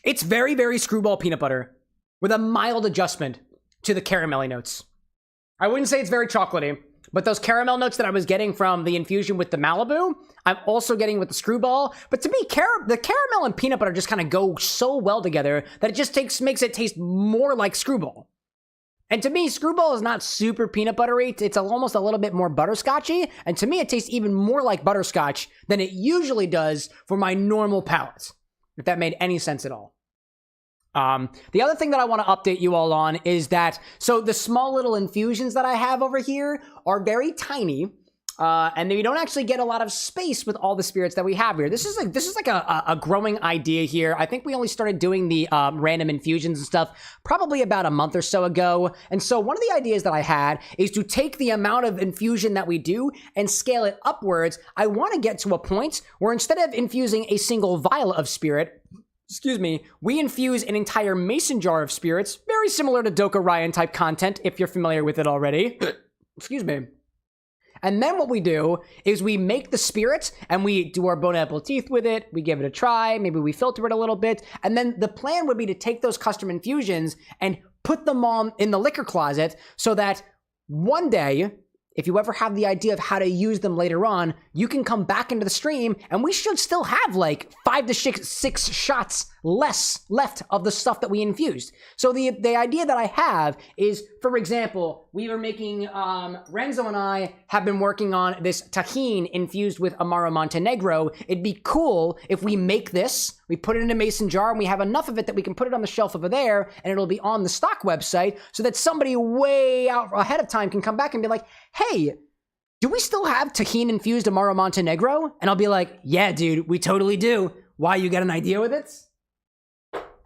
It's very, very Screwball peanut butter with a mild adjustment to the caramelly notes. I wouldn't say it's very chocolatey, but those caramel notes that I was getting from the infusion with the Malibu, I'm also getting with the Screwball. But to me, the caramel and peanut butter just kind of go so well together that it just makes it taste more like Screwball. And to me, Screwball is not super peanut buttery. It's almost a little bit more butterscotchy. And to me, it tastes even more like butterscotch than it usually does for my normal palate, if that made any sense at all. The other thing that I want to update you all on is that, so the small little infusions that I have over here are very tiny. And we don't actually get a lot of space with all the spirits that we have here. This is like a growing idea here. I think we only started doing the random infusions and stuff probably about a month or so ago. And so one of the ideas that I had is to take the amount of infusion that we do and scale it upwards. I want to get to a point where instead of infusing a single vial of spirit, we infuse an entire mason jar of spirits, very similar to Doka Ryan type content if you're familiar with it already. Excuse me. And then what we do is we make the spirit and we do our bone apple teeth with it. We give it a try. Maybe we filter it a little bit. And then the plan would be to take those custom infusions and put them all in the liquor closet so that one day, if you ever have the idea of how to use them later on, you can come back into the stream and we should still have like 5 to 6 shots less left of the stuff that we infused. So the idea that I have is, for example, we were making, Renzo and I have been working on this tahine infused with Amaro Montenegro. It'd be cool if we make this, we put it in a mason jar and we have enough of it that we can put it on the shelf over there and it'll be on the stock website so that somebody way out ahead of time can come back and be like, hey, do we still have tahine infused Amaro Montenegro? And I'll be like, yeah, dude, we totally do. Why, you got an idea with it?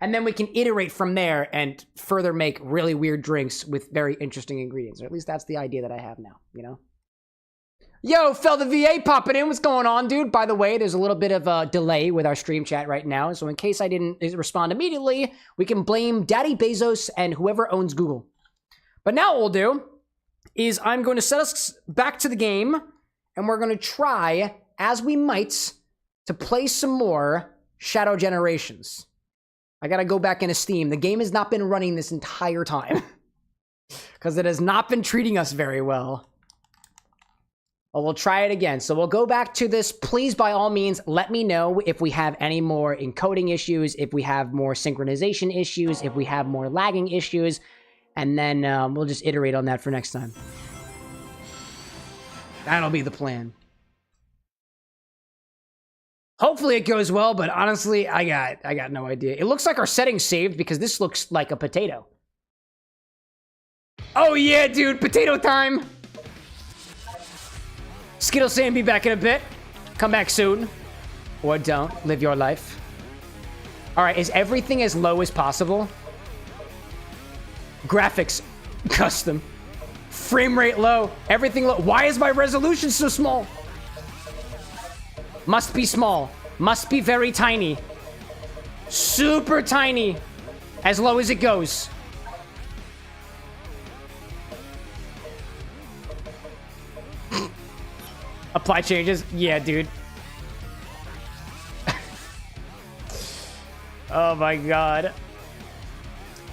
And then we can iterate from there and further make really weird drinks with very interesting ingredients. Or at least that's the idea that I have now, you know? Yo, Fel the VA popping in. What's going on, dude? By the way, there's a little bit of a delay with our stream chat right now. So in case I didn't respond immediately, we can blame Daddy Bezos and whoever owns Google. But now what we'll do is I'm going to set us back to the game and we're going to try, as we might, to play some more Shadow Generations. I gotta go back into Steam. The game has not been running this entire time because it has not been treating us very well. But we'll try it again. So we'll go back to this. Please, by all means, let me know if we have any more encoding issues, if we have more synchronization issues, if we have more lagging issues, and then we'll just iterate on that for next time. That'll be the plan. Hopefully it goes well, but honestly, I got no idea. It looks like our settings saved because this looks like a potato. Oh yeah, dude, potato time. Skittle saying be back in a bit. Come back soon. Or don't. Live your life. All right, is everything as low as possible? Graphics, custom. Frame rate low, everything low. Why is my resolution so small? Must be small. Must be very tiny. Super tiny. As low as it goes. Apply changes? Yeah, dude. Oh my god.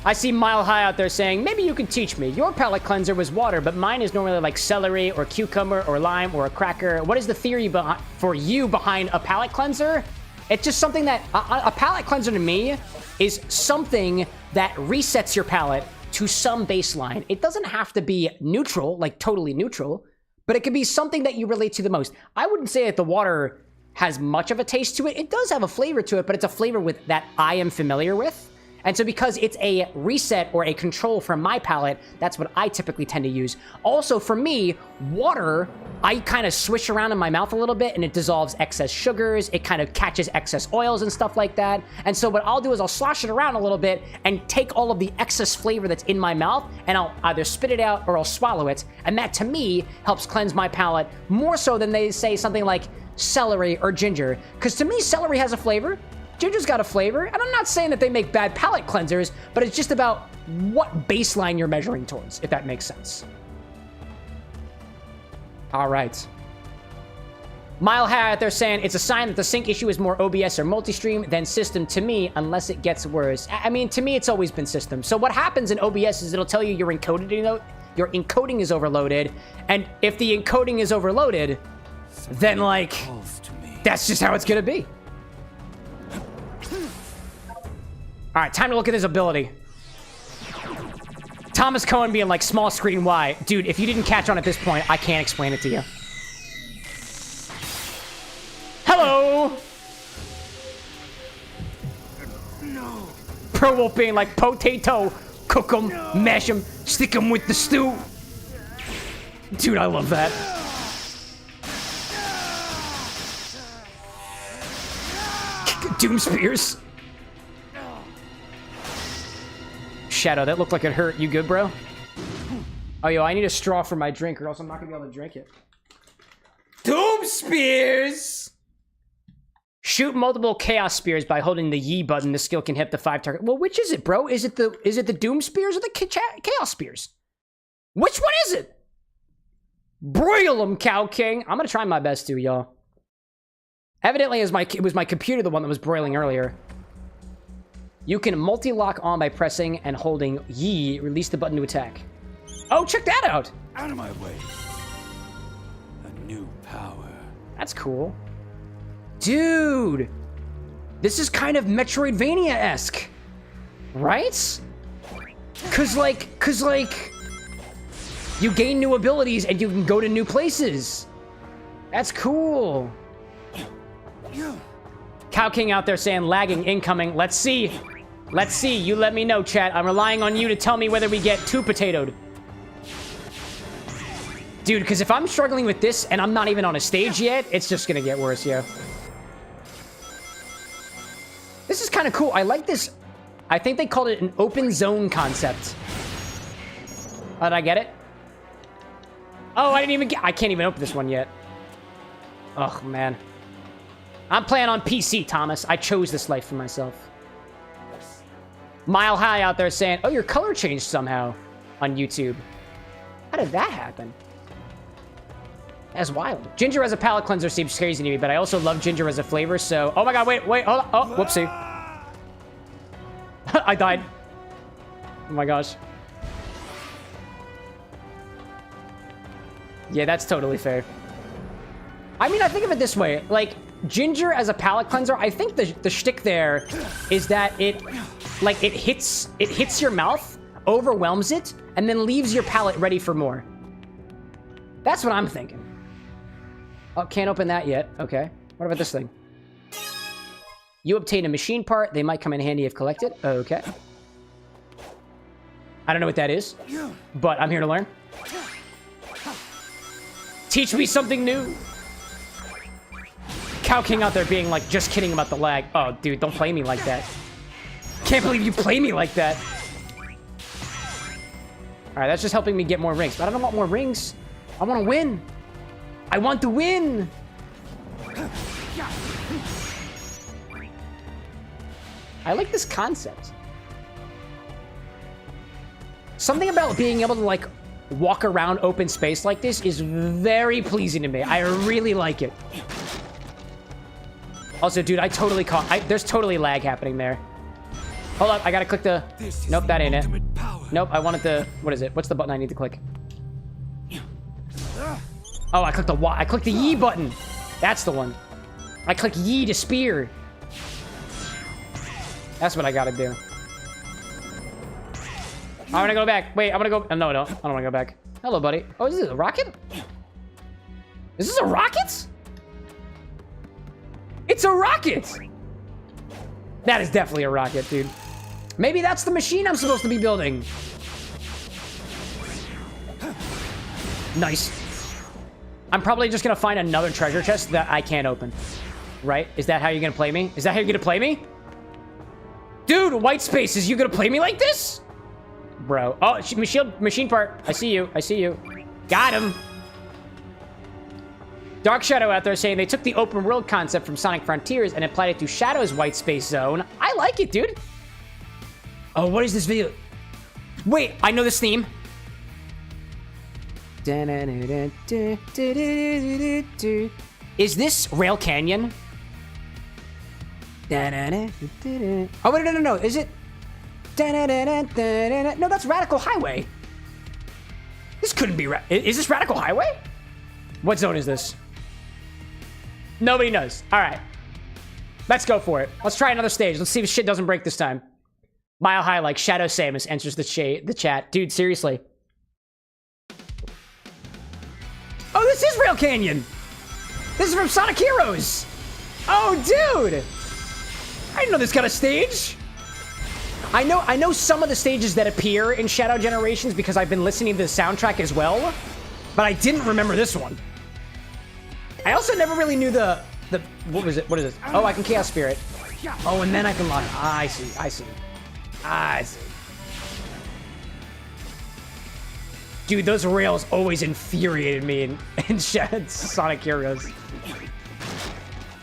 I see Mile High out there saying, maybe you can teach me. Your palate cleanser was water, but mine is normally like celery or cucumber or lime or a cracker. What is the theory for you behind a palate cleanser? It's just something that, a palate cleanser to me is something that resets your palate to some baseline. It doesn't have to be neutral, like totally neutral, but it could be something that you relate to the most. I wouldn't say that the water has much of a taste to it. It does have a flavor to it, but it's a flavor that I am familiar with. And so because it's a reset or a control from my palate, that's what I typically tend to use. Also, for me, water, I kind of swish around in my mouth a little bit and it dissolves excess sugars. It kind of catches excess oils and stuff like that. And so what I'll do is I'll slosh it around a little bit and take all of the excess flavor that's in my mouth and I'll either spit it out or I'll swallow it. And that, to me, helps cleanse my palate more so than they say something like celery or ginger. Because to me, celery has a flavor. Ginger's got a flavor, and I'm not saying that they make bad palate cleansers, but it's just about what baseline you're measuring towards, if that makes sense. All right. Mile High out there saying, it's a sign that the sync issue is more OBS or multi-stream than system to me, unless it gets worse. I mean, to me, it's always been system. So what happens in OBS is it'll tell you your encoding is overloaded, and if the encoding is overloaded, then, like, that's just how it's gonna be. All right, time to look at his ability. Thomas Cohen being like, small screen, why? Dude, if you didn't catch on at this point, I can't explain it to you. Hello! No. Pro Wolf being like, potato, cook 'em, mash 'em, stick 'em with the stew. Dude, I love that. Doom Spears. Shadow, that looked like it hurt. You good, bro? Oh, yo, I need a straw for my drink or else I'm not gonna be able to drink it. Doom Spears! Shoot multiple Chaos Spears by holding the Yi button. The skill can hit the 5 target. Well, which is it, bro? Is it the Doom Spears or the Chaos Spears? Which one is it? Broil 'em, Cow King. I'm gonna try my best to, y'all. Evidently, it was my computer the one that was broiling earlier. You can multi-lock on by pressing and holding Yi. Release the button to attack. Oh, check that out! Out of my way. A new power. That's cool. Dude! This is kind of Metroidvania-esque. Right? Cause like, you gain new abilities and you can go to new places. That's cool. Cow King out there saying lagging incoming. Let's see. Let's see. You let me know, chat. I'm relying on you to tell me whether we get 2 potatoed. Dude, because if I'm struggling with this and I'm not even on a stage yet, it's just gonna get worse, yo. This is kind of cool. I like this. I think they called it an open zone concept. Oh, did I get it? Oh, I can't even open this one yet. Oh, man. I'm playing on PC, Thomas. I chose this life for myself. Mile High out there saying, oh, your color changed somehow on YouTube. How did that happen? That's wild. Ginger as a palate cleanser seems crazy to me, but I also love ginger as a flavor, so... Oh my god, wait, hold on. Oh, whoopsie. I died. Oh my gosh. Yeah, that's totally fair. I mean, I think of it this way. Like, ginger as a palate cleanser, I think the shtick there is that it hits your mouth, overwhelms it, and then leaves your palate ready for more. That's what I'm thinking. Oh, can't open that yet. Okay. What about this thing? You obtain a machine part. They might come in handy if collected. Okay. I don't know what that is, but I'm here to learn. Teach me something new. Cow King out there being like, just kidding about the lag. Oh, dude, don't play me like that. Can't believe you play me like that. All right, that's just helping me get more rings, but I don't want more rings. I want to win. I want to win. I like this concept. Something about being able to like walk around open space like this is very pleasing to me. I really like it. Also, dude, I totally caught... there's totally lag happening there. Hold up, I gotta click the... Nope, that ain't it. Nope, I wanted the... What is it? What's the button I need to click? Oh, I clicked the Y. I clicked the Yi button. That's the one. I click Yi to spear. That's what I gotta do. I'm gonna go back. Wait, I'm gonna go... No, I don't wanna go back. Hello, buddy. Oh, is this a rocket? Is this a rocket? It's a rocket! That is definitely a rocket, dude. Maybe that's the machine I'm supposed to be building. Nice. I'm probably just gonna find another treasure chest that I can't open. Right? Is that how you're gonna play me? Is that how you're gonna play me? Dude, white spaces, you gonna play me like this? Bro. Oh, machine part. I see you. I see you. Got him. Dark Shadow out there saying they took the open world concept from Sonic Frontiers and applied it to Shadow's white space zone. I like it, dude. Oh, what is this video? Wait, I know this theme. Is this Rail Canyon? Oh, wait, no. Is it? No, that's Radical Highway. This couldn't be... Is this Radical Highway? What zone is this? Nobody knows. All right. Let's go for it. Let's try another stage. Let's see if shit doesn't break this time. Mile High like Shadow Samus enters the chat. Dude, seriously. Oh, this is Rail Canyon. This is from Sonic Heroes. Oh, dude. I didn't know this got a stage. I know some of the stages that appear in Shadow Generations because I've been listening to the soundtrack as well, but I didn't remember this one. I also never really knew the what was it? What is this? Oh, I can Chaos Spirit. Oh, and then I can lock. Ah, I see. Dude, those rails always infuriated me in Sonic Heroes. All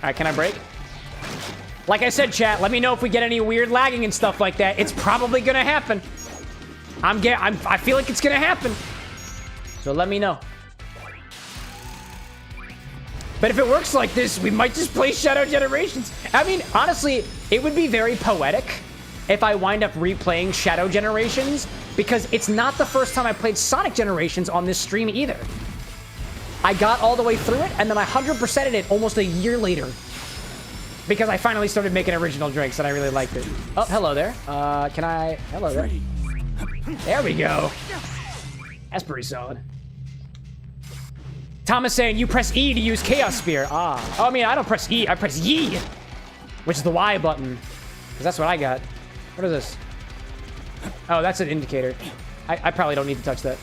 right, can I break? Like I said, chat, let me know if we get any weird lagging and stuff like that. It's probably gonna happen. I feel like it's gonna happen. So let me know. But if it works like this, we might just play Shadow Generations. I mean, honestly, it would be very poetic if I wind up replaying Shadow Generations, because it's not the first time I played Sonic Generations on this stream either. I got all the way through it, and then I 100%ed it almost a year later, because I finally started making original drinks, and I really liked it. Oh, hello there. Hello there. There we go. That's pretty solid. Thomas saying, you press E to use Chaos Spear. Ah. Oh, I mean, I don't press E. I press Y, which is the Y button, because that's what I got. What is this? Oh, that's an indicator. I probably don't need to touch that.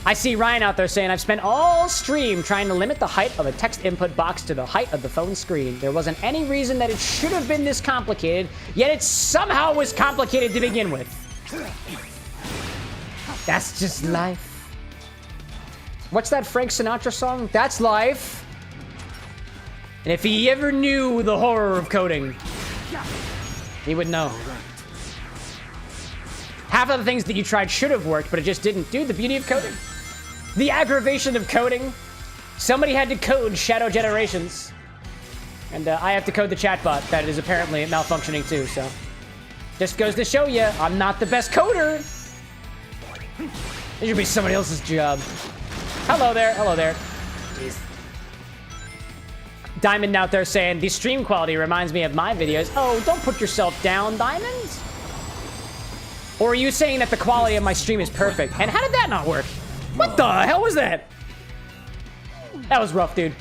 I see Ryan out there saying, I've spent all stream trying to limit the height of a text input box to the height of the phone screen. There wasn't any reason that it should have been this complicated, yet it somehow was complicated to begin with. That's just life. What's that Frank Sinatra song? That's life. And if he ever knew the horror of coding, he would know. Half of the things that you tried should have worked, but it just didn't. Dude, the beauty of coding. The aggravation of coding. Somebody had to code Shadow Generations. And I have to code the chatbot that is apparently malfunctioning too, so. Just goes to show you, I'm not the best coder. It should be somebody else's job. Hello there, hello there. Jeez. Diamond out there saying, the stream quality reminds me of my videos. Oh, don't put yourself down, Diamond. Or are you saying that the quality of my stream is perfect? And how did that not work? What the hell was that? That was rough, dude.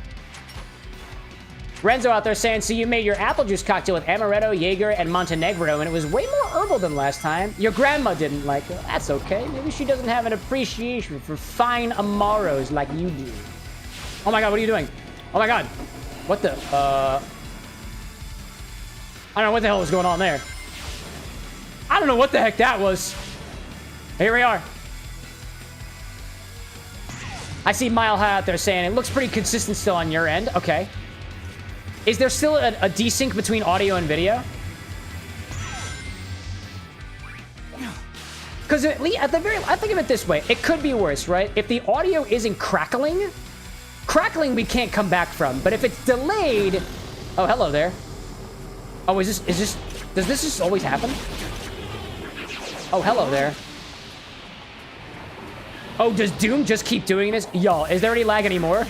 Renzo out there saying, so you made your apple juice cocktail with amaretto, Jaeger, and Montenegro, and it was way more herbal than last time. Your grandma didn't like it. That's okay. Maybe she doesn't have an appreciation for fine Amaros like you do. Oh my god, what are you doing? Oh my god. What the, I don't know what the hell was going on there. I don't know what the heck that was. Here we are. I see Mile High out there saying, it looks pretty consistent still on your end. Okay. Is there still a desync between audio and video? Because at the very, I think of it this way. It could be worse, right? If the audio isn't crackling we can't come back from. But if it's delayed, oh, hello there. Oh, does this just always happen? Oh, hello there. Oh, does Doom just keep doing this? Y'all, is there any lag anymore?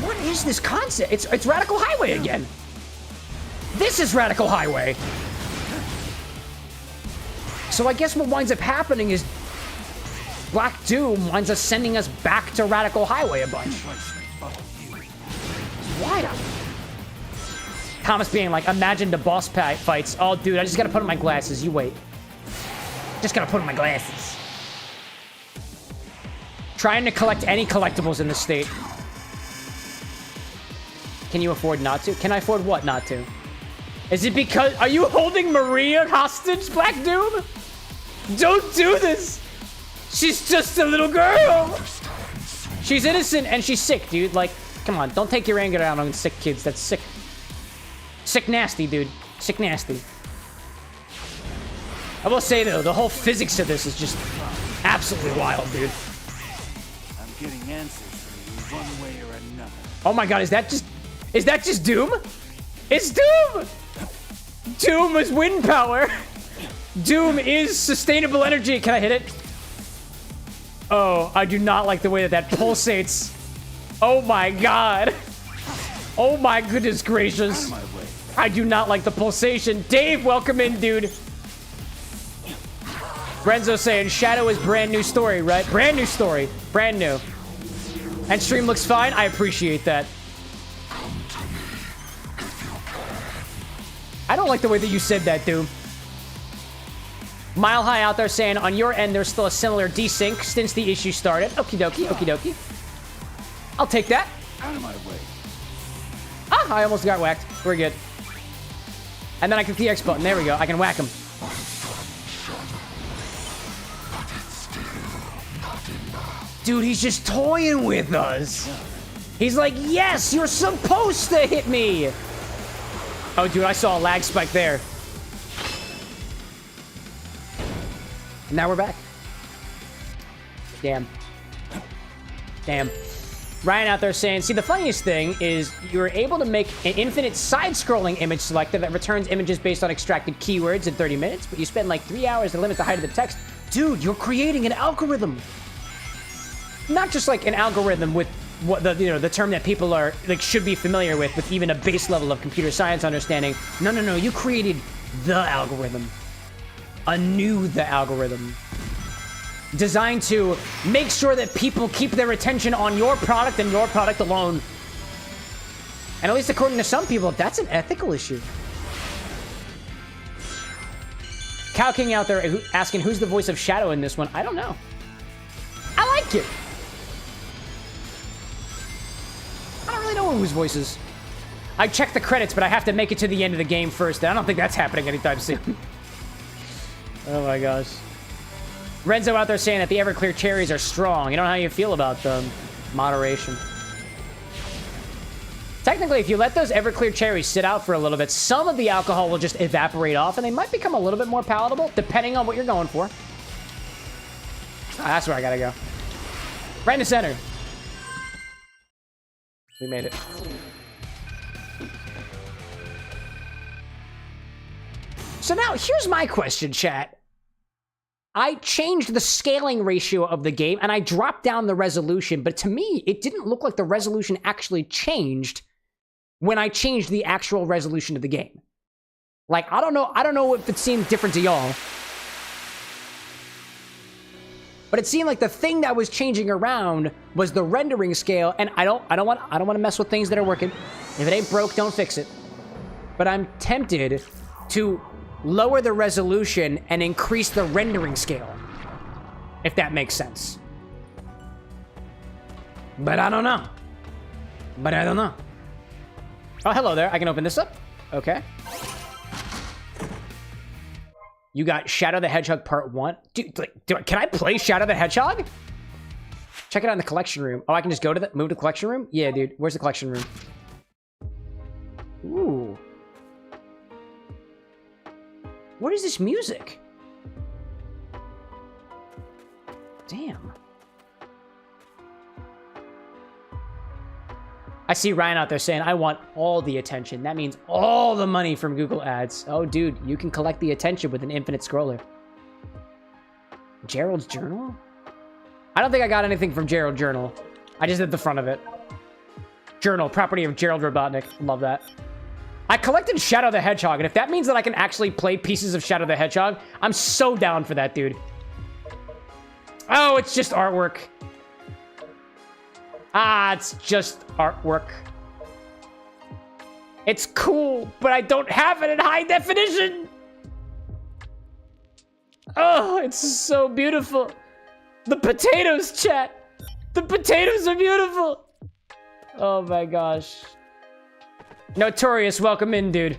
What is this concept? It's Radical Highway again. This is Radical Highway. So I guess what winds up happening is Black Doom winds up sending us back to Radical Highway a bunch. Why? Thomas being like, imagine the boss fights. Oh, dude, I just gotta put on my glasses. You wait. Just gotta put on my glasses. Trying to collect any collectibles in the state. Can you afford not to? Can I afford what not to? Is it because... Are you holding Maria hostage, Black Doom? Don't do this! She's just a little girl! She's innocent and she's sick, dude. Like, come on. Don't take your anger out on sick kids. That's sick. Sick nasty, dude. Sick nasty. I will say, though, the whole physics of this is just absolutely wild, dude. I'm getting answers from you one way or another. Oh my god, is that just Doom? It's Doom! Doom is wind power. Doom is sustainable energy. Can I hit it? Oh, I do not like the way that pulsates. Oh my god. Oh my goodness gracious. I do not like the pulsation. Dave, welcome in, dude. Renzo saying Shadow is brand new story, right? Brand new story. Brand new. And stream looks fine. I appreciate that. I don't like the way that you said that, dude. Mile High out there saying on your end there's still a similar desync since the issue started. Okie dokie, okie dokie. I'll take that. Out of my way. Ah, I almost got whacked. We're good. And then I click the X button. There we go. I can whack him. Dude, he's just toying with us. He's like, yes, you're supposed to hit me. Oh, dude, I saw a lag spike there. And now we're back. Damn. Damn. Ryan out there saying, see, the funniest thing is you're able to make an infinite side-scrolling image selector that returns images based on extracted keywords in 30 minutes, but you spend like 3 hours to limit the height of the text. Dude, you're creating an algorithm. Not just like an algorithm with what the term that people are like should be familiar with even a base level of computer science understanding. No, no, no. You created the algorithm. The algorithm. Designed to make sure that people keep their attention on your product and your product alone. And at least according to some people, that's an ethical issue. Cow King out there asking who's the voice of Shadow in this one. I don't know. I like it. I don't really know whose voice is. I checked the credits, but I have to make it to the end of the game first. I don't think that's happening anytime soon. Oh my gosh. Renzo out there saying that the Everclear cherries are strong. You don't know how you feel about them. Moderation. Technically, if you let those Everclear cherries sit out for a little bit, some of the alcohol will just evaporate off, and they might become a little bit more palatable, depending on what you're going for. Ah, that's where I gotta go. Right in the center. We made it. So now, here's my question, chat. I changed the scaling ratio of the game, and I dropped down the resolution, but to me, it didn't look like the resolution actually changed when I changed the actual resolution of the game. Like, I don't know if it seemed different to y'all. But it seemed like the thing that was changing around was the rendering scale, and I don't want to mess with things that are working. If it ain't broke, don't fix it. But I'm tempted to lower the resolution and increase the rendering scale, if that makes sense. But I don't know. Oh, hello there. I can open this up. Okay. You got Shadow the Hedgehog Part 1. Dude, can I play Shadow the Hedgehog? Check it out in the collection room. Oh, I can just go to move to the collection room? Yeah, dude. Where's the collection room? Ooh. What is this music? Damn. I see Ryan out there saying, I want all the attention. That means all the money from Google Ads. Oh, dude, you can collect the attention with an infinite scroller. Gerald's Journal? I don't think I got anything from Gerald Journal. I just did the front of it. Journal, property of Gerald Robotnik. Love that. I collected Shadow the Hedgehog, and if that means that I can actually play pieces of Shadow the Hedgehog, I'm so down for that, dude. Oh, it's just artwork. Ah, it's just artwork. It's cool, but I don't have it in high definition. Oh, it's so beautiful. The potatoes, chat. The potatoes are beautiful. Oh my gosh. Notorious, welcome in, dude.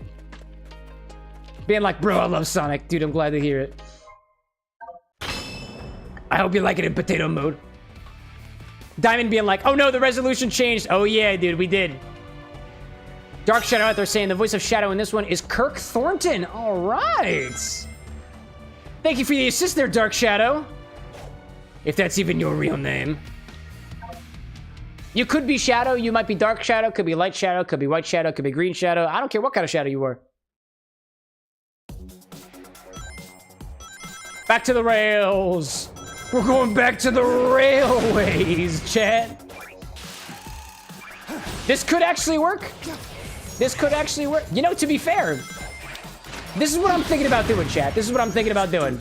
Being like, bro, I love Sonic. Dude, I'm glad to hear it. I hope you like it in potato mode. Diamond being like, oh no, the resolution changed. Oh yeah, dude, we did. Dark Shadow out there saying the voice of Shadow in this one is Kirk Thornton. All right. Thank you for the assist there, Dark Shadow. If that's even your real name. You could be Shadow, you might be Dark Shadow, could be Light Shadow, could be White Shadow, could be Green Shadow. I don't care what kind of Shadow you are. Back to the rails. We're going back to the railways, chat. This could actually work. This could actually work. You know, to be fair, this is what I'm thinking about doing, chat. This is what I'm thinking about doing.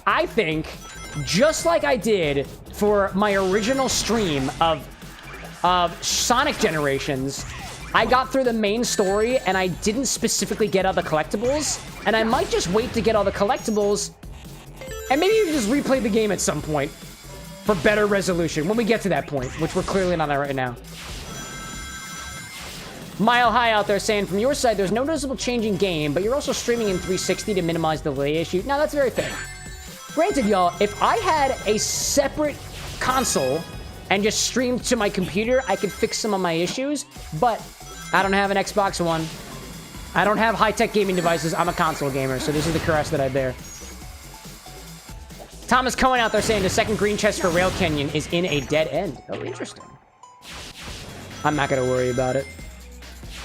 I think, just like I did for my original stream of Sonic Generations, I got through the main story and I didn't specifically get all the collectibles, and I might just wait to get all the collectibles, and maybe you can just replay the game at some point for better resolution when we get to that point, which we're clearly not at right now. Mile High out there saying, from your side, there's no noticeable change in game, but you're also streaming in 360 to minimize the delay issue. Now, that's very fair. Granted, y'all, if I had a separate console and just streamed to my computer, I could fix some of my issues, but I don't have an Xbox One. I don't have high-tech gaming devices. I'm a console gamer, so this is the cross that I bear. Thomas Cohen out there saying the second green chest for Rail Canyon is in a dead end. Oh, interesting. I'm not going to worry about it.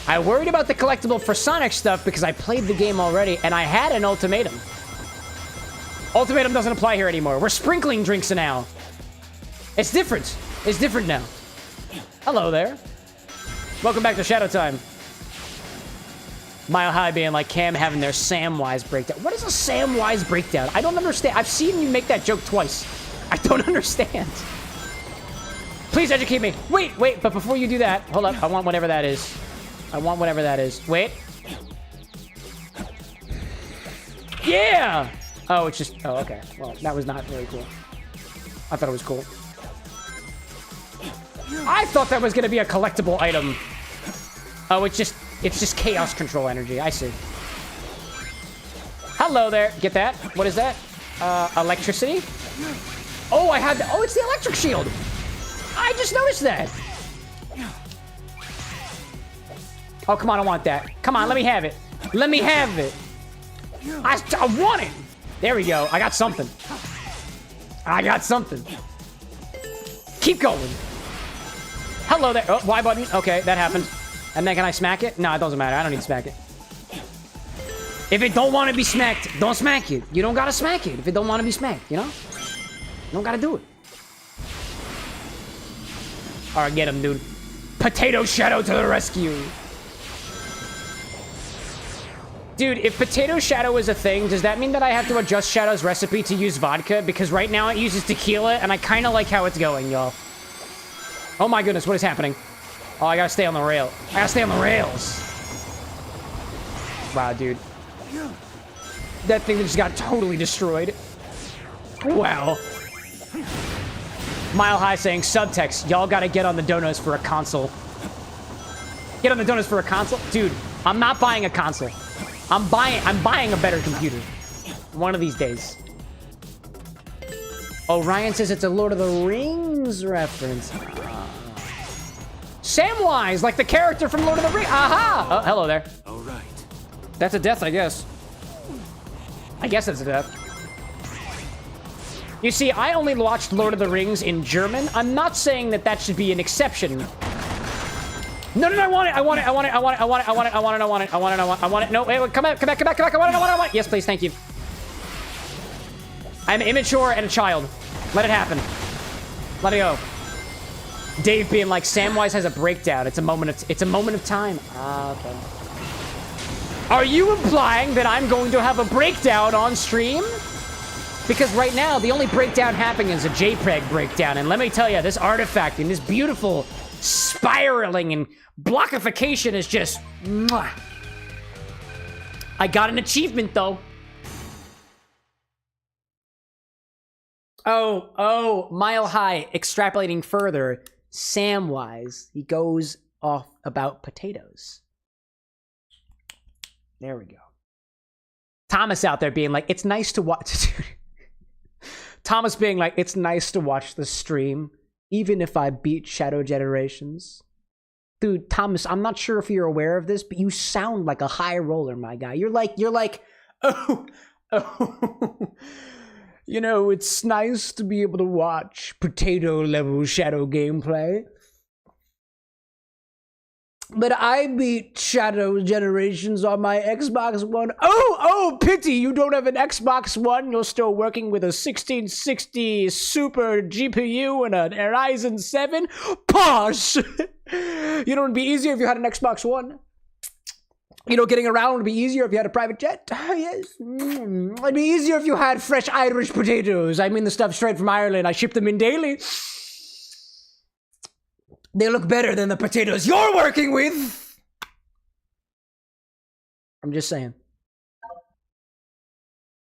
I worried about the collectible for Sonic stuff because I played the game already, and I had an ultimatum. Ultimatum doesn't apply here anymore. We're sprinkling drinks now. It's different. It's different now. Hello there. Welcome back to Shadow Time. Mile High being like Cam having their Samwise breakdown. What is a Samwise breakdown? I don't understand. I've seen you make that joke twice. I don't understand. Please educate me. Wait, but before you do that, hold up. I want whatever that is. I want whatever that is. Wait. Yeah! Oh, it's just... Oh, okay. Well, that was not very cool. I thought it was cool. I thought that was going to be a collectible item. Oh, it's just chaos control energy. I see. Hello there. Get that? What is that? Electricity? Oh, I had... Oh, it's the electric shield. I just noticed that. Oh, come on, I want that. Come on, let me have it. Let me have it. I want it. There we go. I got something. I got something. Keep going. Hello there. Oh, Y button. Okay, that happened. And then can I smack it? No, it doesn't matter. I don't need to smack it. If it don't want to be smacked, don't smack it. You don't gotta smack it if it don't want to be smacked, you know? You don't gotta do it. Alright, get him, dude. Potato Shadow to the rescue. Dude, if Potato Shadow is a thing, does that mean that I have to adjust Shadow's recipe to use vodka? Because right now it uses tequila, and I kind of like how it's going, y'all. Oh my goodness, what is happening? Oh, I gotta stay on the rail. I gotta stay on the rails. Wow, dude. That thing just got totally destroyed. Wow. Mile High saying, subtext, y'all gotta get on the donuts for a console. Get on the donuts for a console? Dude, I'm not buying a console. I'm buying a better computer. One of these days. Oh, Ryan says it's a Lord of the Rings reference. Samwise, like the character from Lord of the Rings. Aha! Oh, hello there. All right. That's a death, I guess. I guess that's a death. You see, I only watched Lord of the Rings in German. I'm not saying that that should be an exception. No, I want it. I want it. I want it. I want it. I want it. I want it. I want it. I want it. I want it. I want it. No, wait, come back. Come back. Come back. Come back. I want it. I want it. I want it. Yes, please. Thank you. I'm immature and a child. Let it happen. Let it go. Dave being like, Samwise has a breakdown. It's a moment of time. Ah, okay. Are you implying that I'm going to have a breakdown on stream? Because right now, the only breakdown happening is a JPEG breakdown. And let me tell you, this artifact and this beautiful spiraling and blockification is just... Mwah. I got an achievement, though. Oh, Mile High, extrapolating further, Samwise, he goes off about potatoes. There we go. Thomas out there being like, it's nice to watch... Thomas being like, it's nice to watch the stream, even if I beat Shadow Generations. Dude, Thomas, I'm not sure if you're aware of this, but you sound like a high roller, my guy. You're like, oh, you know, it's nice to be able to watch potato level Shadow gameplay. But I beat Shadow Generations on my Xbox One. Oh, pity you don't have an Xbox One. You're still working with a 1660 Super GPU and an Ryzen 7. Posh! You know, it'd be easier if you had an Xbox One. You know, getting around would be easier if you had a private jet. Yes. It'd be easier if you had fresh Irish potatoes. I mean the stuff straight from Ireland. I ship them in daily. They look better than the potatoes you're working with. I'm just saying.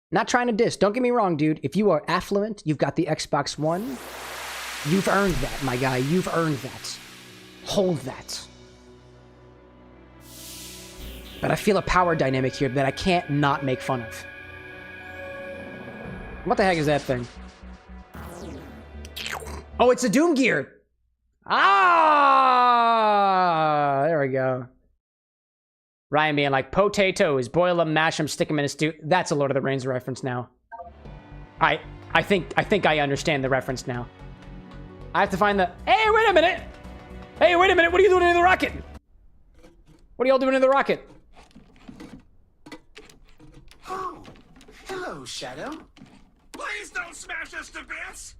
Not trying to diss. Don't get me wrong, dude. If you are affluent, you've got the Xbox One. You've earned that, my guy. You've earned that. Hold that. But I feel a power dynamic here that I can't not make fun of. What the heck is that thing? Oh, it's a Doom Gear. Ah, there we go. Ryan being like, potatoes, boil them, mash them, stick them in a stew. That's a Lord of the Rings reference now. I think I understand the reference now. I have to find the... Hey, wait a minute! Hey, wait a minute! What are you doing in the rocket? What are y'all doing in the rocket? Oh, hello, Shadow. Please don't smash us to bits!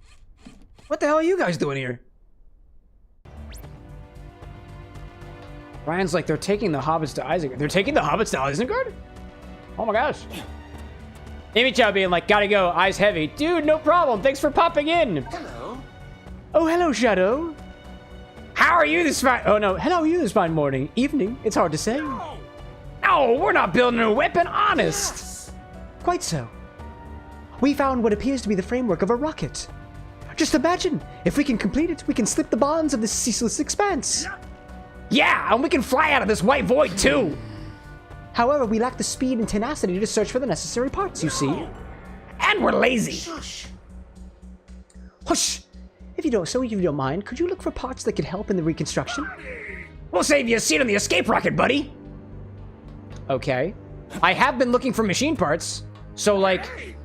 What the hell are you guys doing here? Ryan's like, they're taking the hobbits to Isengard. They're taking the hobbits to Isengard? Oh my gosh. Amy Chow being like, gotta go, eyes heavy. Dude, no problem. Thanks for popping in. Hello. Oh, hello, Shadow. How are you this fine... Oh, no. How are you this fine morning? Evening? It's hard to say. No, we're not building a weapon, honest. Yes. Quite so. We found what appears to be the framework of a rocket. Just imagine, if we can complete it, we can slip the bonds of the ceaseless expanse. Yeah, and we can fly out of this white void, too. However, we lack the speed and tenacity to search for the necessary parts, you see. And we're lazy. Shush. Hush. If you don't mind, could you look for parts that could help in the reconstruction? We'll save you a seat on the escape rocket, buddy. Okay. I have been looking for machine parts. So, like...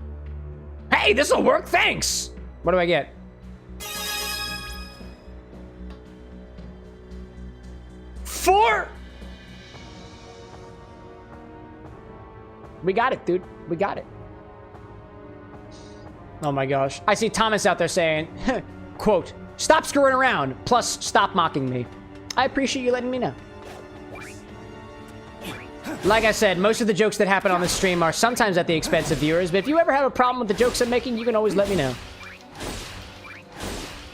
Hey, this'll work, thanks. What do I get? Four. We got it, dude. We got it. Oh my gosh. I see Thomas out there saying, quote, stop screwing around, plus stop mocking me. I appreciate you letting me know. Like I said, most of the jokes that happen on the stream are sometimes at the expense of viewers, but if you ever have a problem with the jokes I'm making, you can always let me know.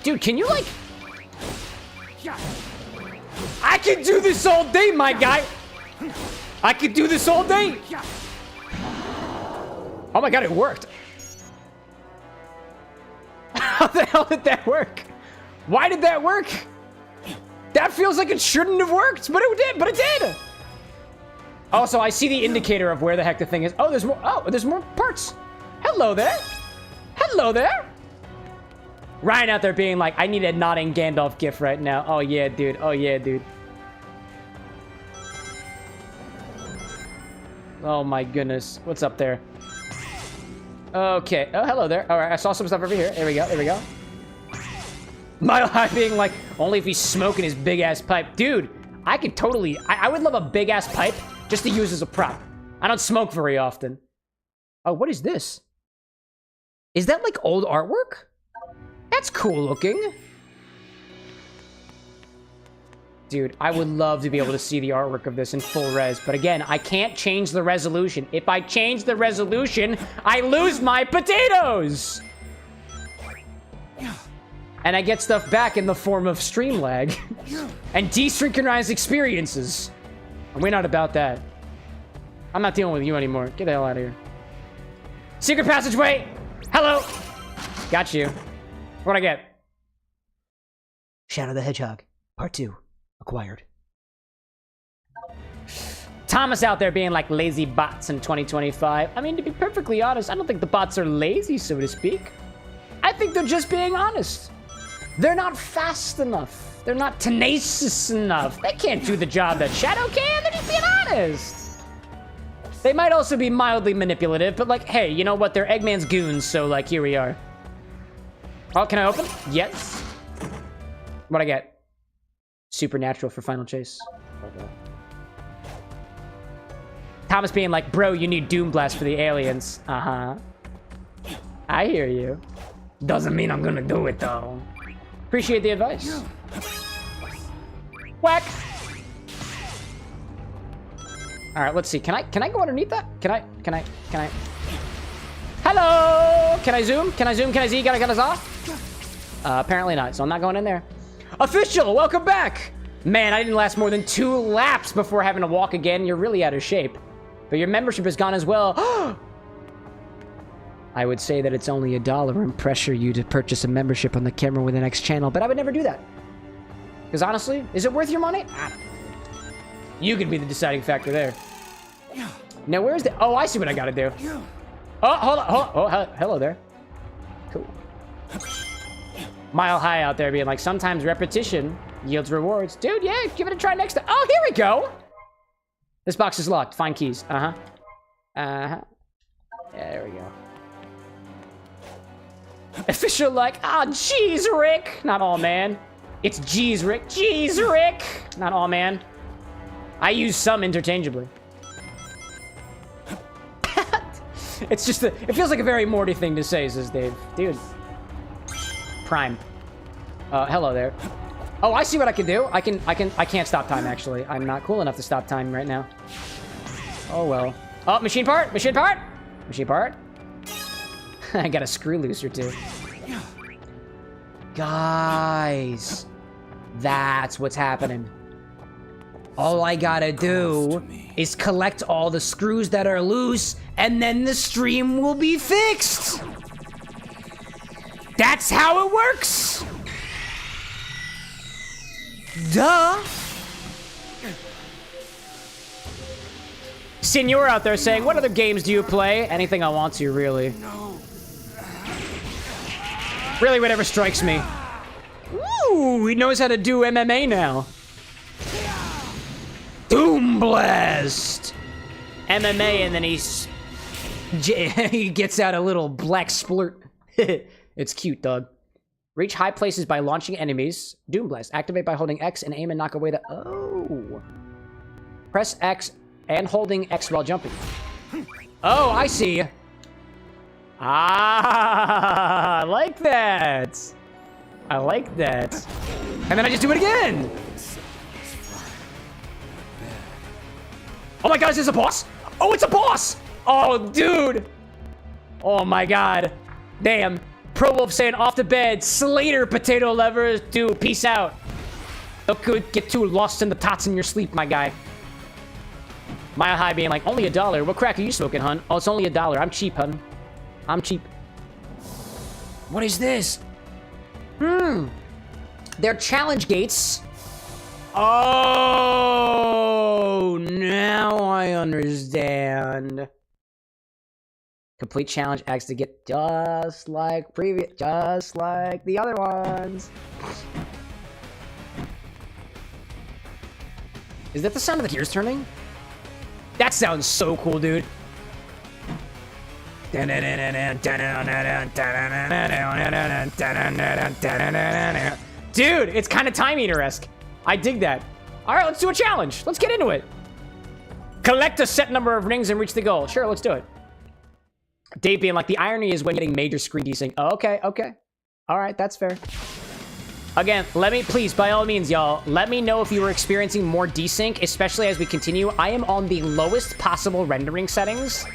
Dude, can you, like... I can do this all day, my guy! I can do this all day! Oh my god, it worked. How the hell did that work? Why did that work? That feels like it shouldn't have worked, but it did! Also, I see the indicator of where the heck the thing is. Oh, there's more. Oh, there's more parts. Hello there. Hello there. Ryan out there being like, I need a nodding Gandalf gif right now. Oh yeah, dude. Oh yeah, dude. Oh my goodness. What's up there? Okay. Oh, hello there. All right, I saw some stuff over here. There we go. There we go. Mile High being like, only if he's smoking his big ass pipe. Dude, I could totally... I would love a big ass pipe just to use as a prop. I don't smoke very often. Oh, what is this? Is that like old artwork? That's cool looking. Dude, I would love to be able to see the artwork of this in full res, but again, I can't change the resolution. If I change the resolution, I lose my potatoes! And I get stuff back in the form of stream lag and desynchronized experiences. And we're not about that. I'm not dealing with you anymore. Get the hell out of here. Secret passageway! Hello! Got you. What'd I get? Shadow the Hedgehog, Part 2. Acquired. Thomas out there being like lazy bots in 2025. I mean, to be perfectly honest, I don't think the bots are lazy, so to speak. I think they're just being honest. They're not fast enough. They're not tenacious enough. They can't do the job that Shadow can. They're just being honest. They might also be mildly manipulative, but like, hey, you know what? They're Eggman's goons, so like, here we are. Oh, can I open? Yes. What'd I get? Supernatural for Final Chase. Thomas being like, bro, you need Doom Blast for the aliens. Uh-huh. I hear you. Doesn't mean I'm gonna do it, though. Appreciate the advice. Whack! Alright, let's see. Can I go underneath that? Can I? Hello! Can I zoom? Can I zoom? Can I Z? Got a za? Apparently not, so I'm not going in there. Official, welcome back! Man, I didn't last more than 2 laps before having to walk again. You're really out of shape. But your membership is gone as well. I would say that it's only $1 and pressure you to purchase a membership on the Camera with an X channel, but I would never do that. Because honestly, is it worth your money? I don't know. You could be the deciding factor there. Now, where's the... Oh, I see what I gotta do. Oh, hold on. Oh, hello there. Cool. Mile High out there being like, sometimes repetition yields rewards. Dude, yeah, give it a try next time. Oh, here we go. This box is locked. Find keys. Uh-huh. Uh-huh. Yeah, there we go. Official like, ah, oh, jeez, Rick. Not all, man. It's jeez, Rick. Jeez, Rick. Not all, man. I use some interchangeably. It's just it feels like a very Morty thing to say, says Dave. Dude. Prime. Hello there. Oh, I see what I can do. I can't stop time, actually. I'm not cool enough to stop time right now. Oh, well. Oh, machine part! Machine part! Machine part. I got a screw loose or two. Guys. That's what's happening. All I gotta do is collect all the screws that are loose, and then the stream will be fixed. That's how it works. Duh. Senor out there saying, what other games do you play? Anything I want to, really. Really, whatever strikes me. Ooh, he knows how to do MMA now. Doom Blast! MMA, and then he gets out a little black splurt. It's cute, dog. Reach high places by launching enemies. Doom Blast. Activate by holding X and aim and knock away the... Oh. Press X and holding X while jumping. Oh, I see. Ah, I like that. I like that. And then I just do it again. Oh my god, is this a boss? Oh, it's a boss! Oh, dude! Oh my god. Damn. Pro Wolf saying off the bed. Slater potato lovers. Dude, peace out. Don't get too lost in the tots in your sleep, my guy. Mile High being like, only $1. What crack are you smoking, hun? Oh, it's only $1. I'm cheap, hun. I'm cheap. What is this? They're challenge gates. Oh, now I understand. Complete challenge acts to get just like the other ones. Is that the sound of the gears turning? That sounds so cool, dude. Dude, it's kind of Time Eater-esque. I dig that. All right, let's do a challenge. Let's get into it. Collect a set number of rings and reach the goal. Sure, let's do it. Dave being like, the irony is when getting major screen desync. Oh, okay. All right, that's fair. Again, please, by all means, y'all, let me know if you were experiencing more desync, especially as we continue. I am on the lowest possible rendering settings.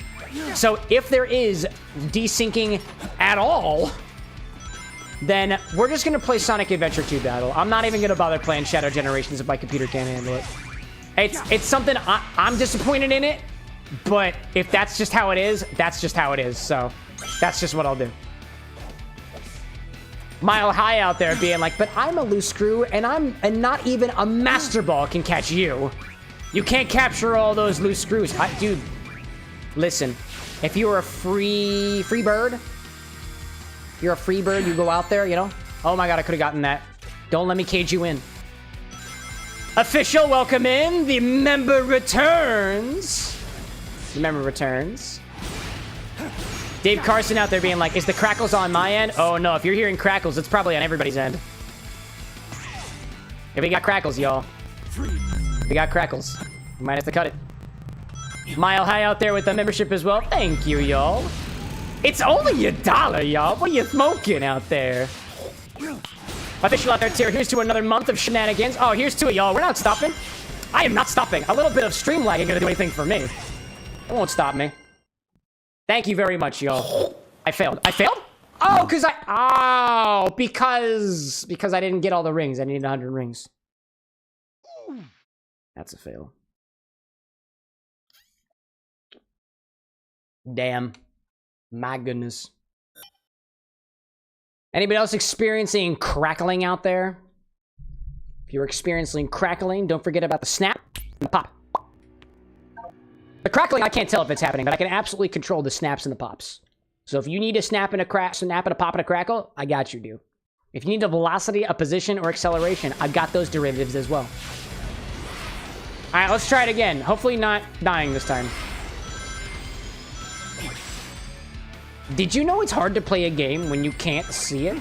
So if there is desyncing at all, then we're just going to play Sonic Adventure 2 Battle. I'm not even going to bother playing Shadow Generations if my computer can't handle it. It's something I'm disappointed in it, but if that's just how it is, that's just how it is. So that's just what I'll do. Mile High out there being like, but I'm a loose screw, and not even a Master Ball can catch you. You can't capture all those loose screws. Dude, listen, if you were a free bird, you're a free bird, you go out there, you know? Oh my god, I could have gotten that. Don't let me cage you in. Official, welcome in. The member returns. The member returns. Dave Carson out there being like, is the crackles on my end? Oh no, if you're hearing crackles, it's probably on everybody's end. Yeah, we got crackles, y'all. 3, We got crackles. We might have to cut it. Mile High out there with the membership as well. Thank you, y'all. It's only $1, y'all. What are you smoking out there? Official out there, too. Here's to another month of shenanigans. Oh, here's to it, y'all. We're not stopping. I am not stopping. A little bit of stream lag ain't gonna do anything for me. It won't stop me. Thank you very much, y'all. I failed. I failed? Oh, because I didn't get all the rings. I needed 100 rings. That's a fail. Damn. My goodness. Anybody else experiencing crackling out there? If you're experiencing crackling, don't forget about the snap and the pop. The crackling, I can't tell if it's happening, but I can absolutely control the snaps and the pops. So if you need a snap and a pop and a crackle, I got you, dude. If you need a velocity, a position, or acceleration, I've got those derivatives as well. All right, let's try it again. Hopefully not dying this time. Did you know it's hard to play a game when you can't see it?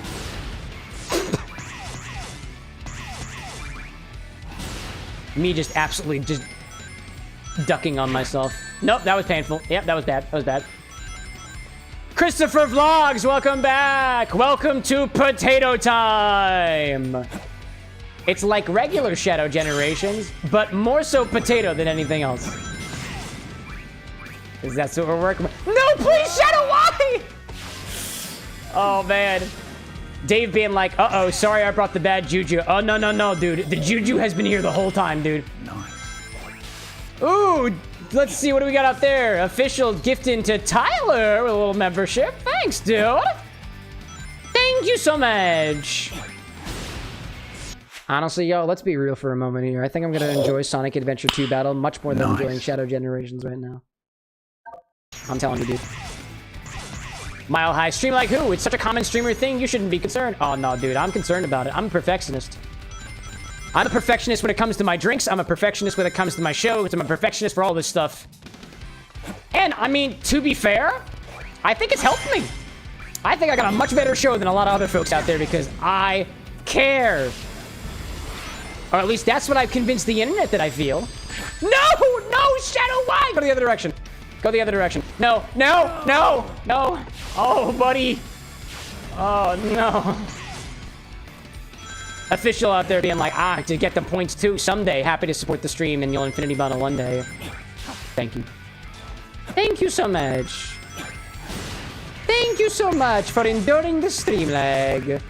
Me just absolutely just ducking on myself. Nope, that was painful. Yep, that was bad. That was bad. Christopher Vlogs, welcome back. Welcome to Potato Time. It's like regular Shadow Generations, but more so potato than anything else. Because that's what we're working with. No, please, Shadow, why? Oh, man. Dave being like, uh-oh, sorry I brought the bad juju. Oh, no, no, no, dude. The juju has been here the whole time, dude. Nice. Ooh, let's see, what do we got out there? Official gifting to Tyler with a little membership. Thanks, dude. Thank you so much. Honestly, yo, let's be real for a moment here. I think I'm going to enjoy Sonic Adventure 2 Battle much more than enjoying Shadow Generations right now. I'm telling you, dude. Mile High, stream like who? It's such a common streamer thing, you shouldn't be concerned. Oh, no, dude, I'm concerned about it. I'm a perfectionist. I'm a perfectionist when it comes to my drinks. I'm a perfectionist when it comes to my shows. I'm a perfectionist for all this stuff. And, I mean, to be fair, I think it's helped me. I think I got a much better show than a lot of other folks out there because I care. Or at least that's what I've convinced the internet that I feel. No! No, Shadow, why? Go the other direction. Go the other direction. No, no, no, no. Oh, buddy. Oh, no. Official out there being like, to get the points too someday. Happy to support the stream and you'll infinity bundle one day. Thank you. Thank you so much. Thank you so much for enduring the stream lag.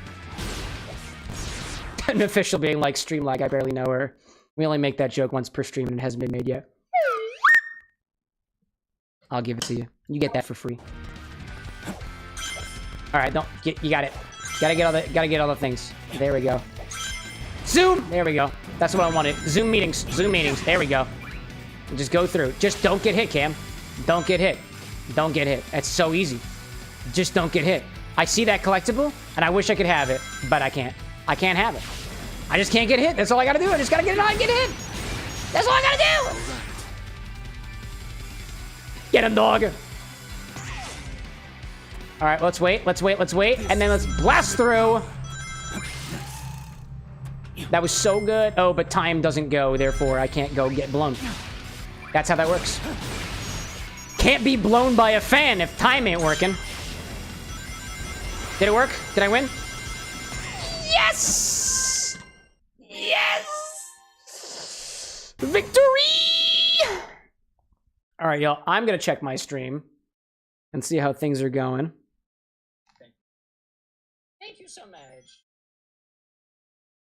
An official being like, stream lag, I barely know her. We only make that joke once per stream and it hasn't been made yet. I'll give it to you. You get that for free. All right, you got it. Gotta get all the things. There we go. Zoom. There we go. That's what I wanted. Zoom meetings. Zoom meetings. There we go. Just go through. Just don't get hit, Cam. Don't get hit. Don't get hit. It's so easy. Just don't get hit. I see that collectible, and I wish I could have it, but I can't. I can't have it. I just can't get hit. That's all I gotta do. I just gotta get it on and get hit. That's all I gotta do. Get him, dog. All right, let's wait. Let's wait. Let's wait. And then let's blast through. That was so good. Oh, but time doesn't go. Therefore, I can't go get blown. That's how that works. Can't be blown by a fan if time ain't working. Did it work? Did I win? Yes! Yes! Victory! All right, y'all. I'm going to check my stream and see how things are going. Thank you so much.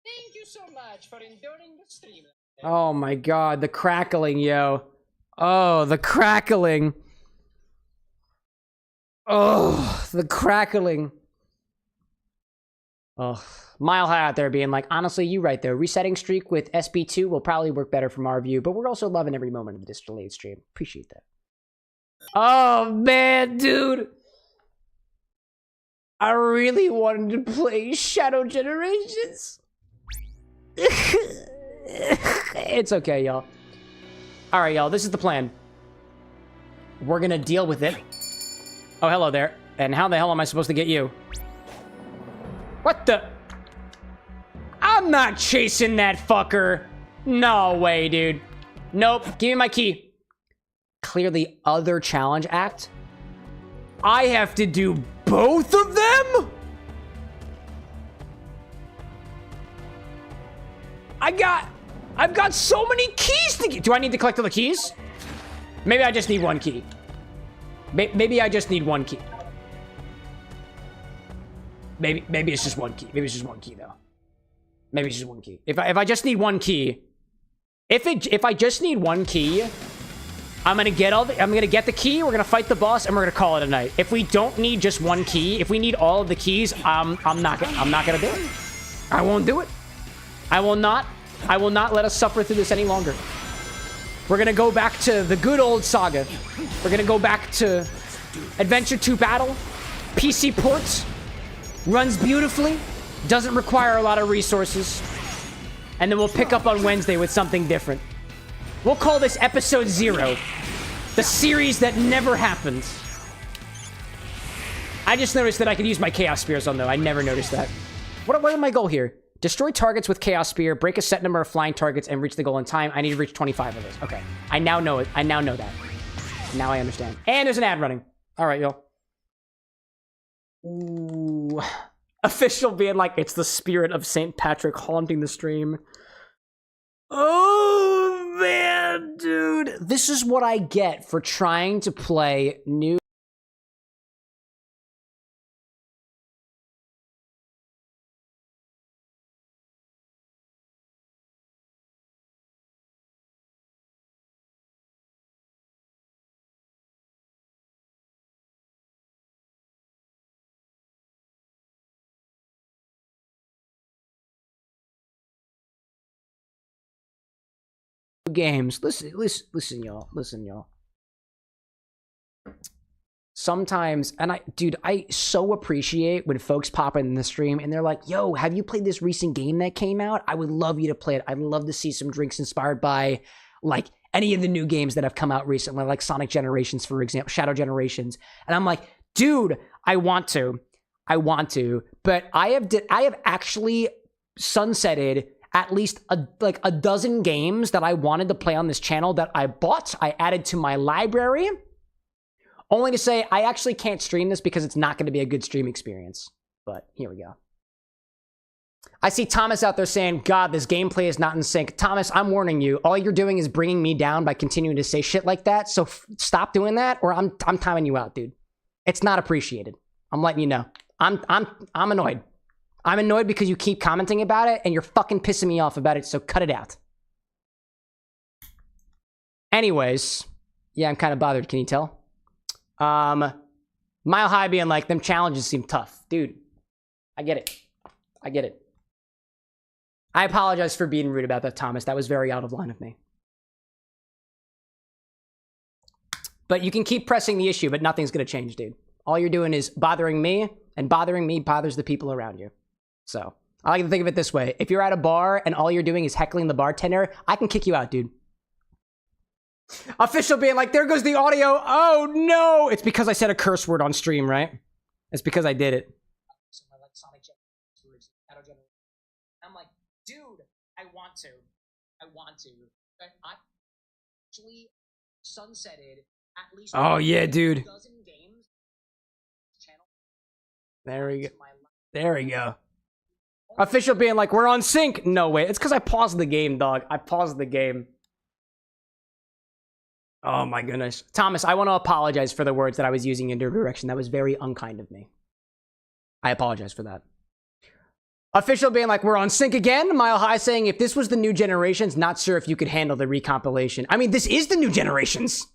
Thank you so much for enduring the stream. Oh my god, the crackling, yo. Oh, the crackling. Oh, the crackling. Oh, Mile High out there being like, honestly, you right there. Resetting streak with SB2 will probably work better from our view, but we're also loving every moment of this delayed stream. Appreciate that. Oh, man, dude. I really wanted to play Shadow Generations. It's okay, y'all. All right, y'all, this is the plan. We're gonna deal with it. Oh, hello there. And how the hell am I supposed to get you? What the? I'm not chasing that fucker. No way, dude. Nope. Give me my key. Clear the other challenge act. I have to do both of them? I've got so many keys to get. Do I need to collect all the keys? Maybe I just need one key. Maybe I just need one key. Maybe it's just one key. Maybe it's just one key though. Maybe it's just one key. If I just need one key, if I just need one key, I'm gonna get the key. We're gonna fight the boss, and we're gonna call it a night. If we don't need just one key, if we need all of the keys, I'm not gonna do it. I won't do it. I will not let us suffer through this any longer. We're gonna go back to the good old saga. We're gonna go back to Adventure 2 Battle, PC ports, runs beautifully, doesn't require a lot of resources, and then we'll pick up on Wednesday with something different. We'll call this episode 0, the series that never happens. I just noticed that I could use my Chaos Spears on though. I never noticed that. What is my goal here? Destroy targets with Chaos Spear, break a set number of flying targets, and reach the goal in time. I need to reach 25 of those. Okay. I now know it. I now know that. Now I understand. And there's an ad running. All right, yo. Ooh. Official being like, it's the spirit of St. Patrick haunting the stream. Oh, man, dude. This is what I get for trying to play new... games. Listen, y'all. Sometimes, and I so appreciate when folks pop in the stream and they're like, yo, have you played this recent game that came out? I would love you to play it. I'd love to see some drinks inspired by, like, any of the new games that have come out recently, like Sonic Generations, for example, Shadow Generations. And I'm like, dude, I want to, but I have actually sunsetted at least a dozen games that I wanted to play on this channel that I bought. I added to my library, only to say I actually can't stream this because it's not going to be a good stream experience. But here we go. I see Thomas out there saying, God, this gameplay is not in sync. Thomas, I'm warning you. All you're doing is bringing me down by continuing to say shit like that. So stop doing that, or I'm timing you out, dude. It's not appreciated. I'm letting you know. I'm annoyed. I'm annoyed because you keep commenting about it and you're fucking pissing me off about it, so cut it out. Anyways, yeah, I'm kind of bothered, can you tell? Mile High being like, them challenges seem tough. Dude, I get it. I apologize for being rude about that, Thomas. That was very out of line of me. But you can keep pressing the issue, but nothing's going to change, dude. All you're doing is bothering me, and bothering me bothers the people around you. So, I like to think of it this way. If you're at a bar and all you're doing is heckling the bartender, I can kick you out, dude. Official being like, there goes the audio. Oh, no. It's because I said a curse word on stream, right? It's because I did it. I'm like, dude, I want to. But I actually sunsetted at least... Oh, yeah, dude. There we go. Official being like, we're on sync. No way. It's because I paused the game, dog. I paused the game. Oh my goodness. Thomas, I want to apologize for the words that I was using in your direction. That was very unkind of me. I apologize for that. Official being like, we're on sync again. Mile High saying, if this was the new generations, not sure if you could handle the recompilation. I mean, this is the new generations.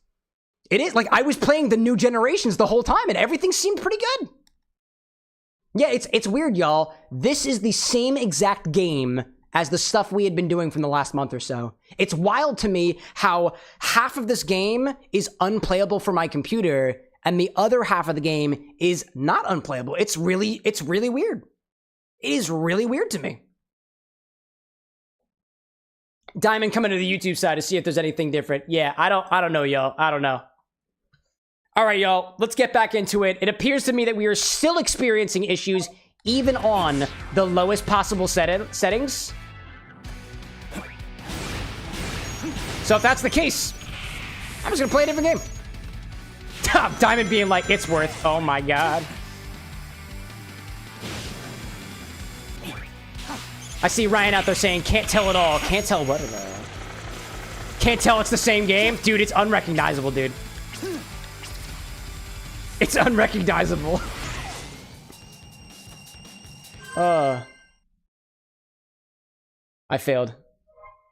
It is. Like, I was playing the new generations the whole time and everything seemed pretty good. Yeah, it's weird, y'all. This is the same exact game as the stuff we had been doing from the last month or so. It's wild to me how half of this game is unplayable for my computer and the other half of the game is not unplayable. It's really weird. It is really weird to me. Diamond coming to the YouTube side to see if there's anything different. Yeah, I don't know, y'all. I don't know. All right, y'all, let's get back into it. It appears to me that we are still experiencing issues even on the lowest possible settings. So if that's the case, I'm just gonna play a different game. Diamond being like, it's worth. Oh my god. I see Ryan out there saying, can't tell at all. Can't tell what at all. Can't tell it's the same game? Dude, it's unrecognizable, dude. It's unrecognizable. I failed.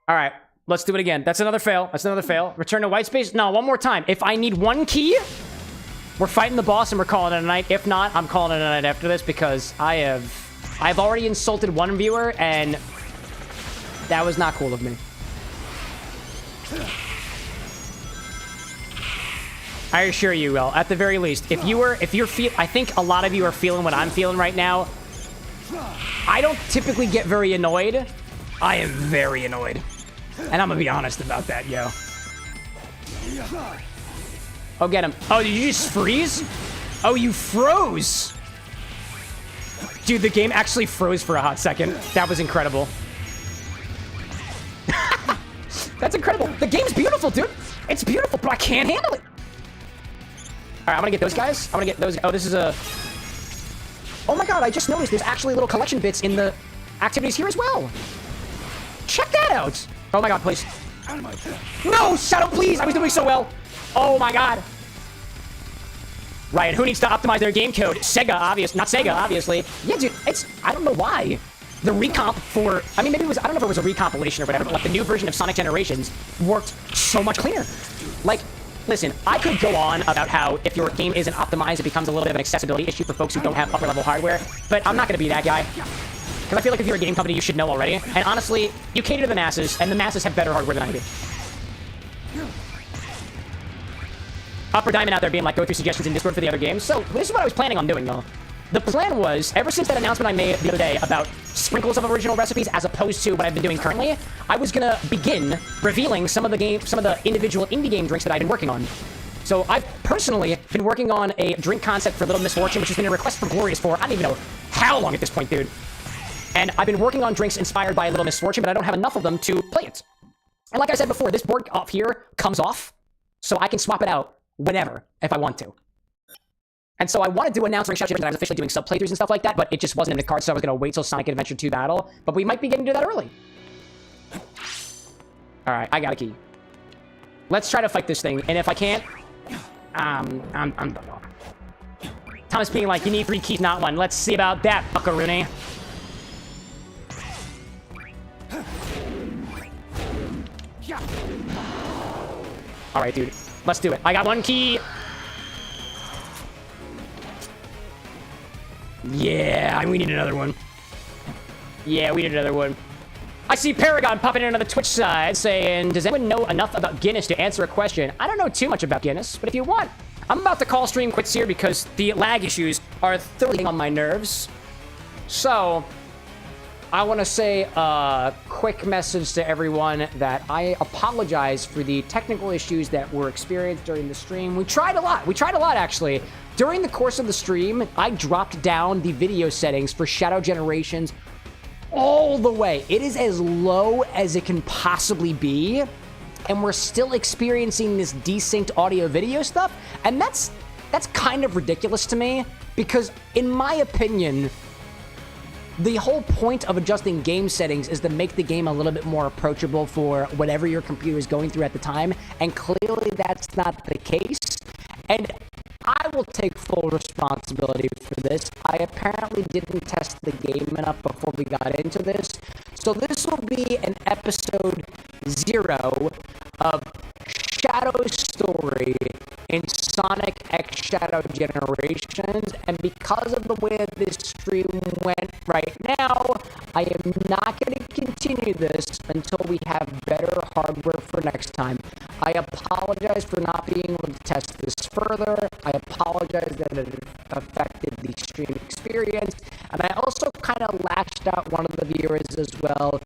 All right, let's do it again. That's another fail. That's another fail. Return to white space. No, one more time. If I need one key, we're fighting the boss and we're calling it a night. If not, I'm calling it a night after this because I've already insulted one viewer and that was not cool of me. I assure you, well, at the very least, I think a lot of you are feeling what I'm feeling right now. I don't typically get very annoyed. I am very annoyed. And I'm gonna be honest about that, yo. Oh, get him. Oh, did you just freeze? Oh, you froze. Dude, the game actually froze for a hot second. That was incredible. That's incredible. The game's beautiful, dude. It's beautiful, but I can't handle it. All right, I'm gonna get those guys. I'm gonna get those. Oh, this is a... Oh my god, I just noticed there's actually little collection bits in the activities here as well. Check that out. Oh my god, please. No, Shadow, please. I was doing so well. Oh my god. Right, who needs to optimize their game code? Sega, not Sega, obviously. Yeah, dude, I don't know why. The recomp for, I mean, maybe it was, I don't know if it was a recompilation or whatever, but like the new version of Sonic Generations worked so much cleaner. Like, listen, I could go on about how if your game isn't optimized, it becomes a little bit of an accessibility issue for folks who don't have upper level hardware, but I'm not gonna be that guy. Because I feel like if you're a game company, you should know already. And honestly, you cater to the masses, and the masses have better hardware than I do. Upper Diamond out there being like, go through suggestions in Discord for the other games. So, this is what I was planning on doing, though. The plan was, ever since that announcement I made the other day about sprinkles of original recipes as opposed to what I've been doing currently, I was gonna begin revealing some of the individual indie game drinks that I've been working on. So, I've personally been working on a drink concept for Little Misfortune, which has been a request from Glorious for, I don't even know how long at this point, dude. And I've been working on drinks inspired by Little Misfortune, but I don't have enough of them to play it. And like I said before, this board up here comes off, so I can swap it out whenever, if I want to. And so I wanted to announce that I was officially doing sub-playthroughs and stuff like that, but it just wasn't in the cards, so I was going to wait till Sonic Adventure 2 Battle. But we might be getting to that early. Alright, I got a key. Let's try to fight this thing, and if I can't, I'm done. Thomas being like, you need 3 keys, not 1. Let's see about that, buckaroony. Alright, dude. Let's do it. I got 1 key. Yeah, we need another one. Yeah, we need another one. I see Paragon popping in on the Twitch side saying, does anyone know enough about Guinness to answer a question? I don't know too much about Guinness, but if you want, I'm about to call stream quits here because the lag issues are thoroughly on my nerves. So, I want to say a quick message to everyone that I apologize for the technical issues that were experienced during the stream. We tried a lot, actually. During the course of the stream, I dropped down the video settings for Shadow Generations all the way. It is as low as it can possibly be, and we're still experiencing this desynced audio-video stuff, and that's kind of ridiculous to me, because in my opinion, the whole point of adjusting game settings is to make the game a little bit more approachable for whatever your computer is going through at the time, and clearly that's not the case. And I will take full responsibility for this. I apparently didn't test the game enough before we got into this. So this will be an episode 0 of Shadow's story in Sonic X Shadow Generations, and because of the way that this stream went right now, I am not going to continue this until we have better hardware for next time. I apologize for not being able to test this further. I apologize that it affected the stream experience, and I also kind of lashed out one of the viewers as well.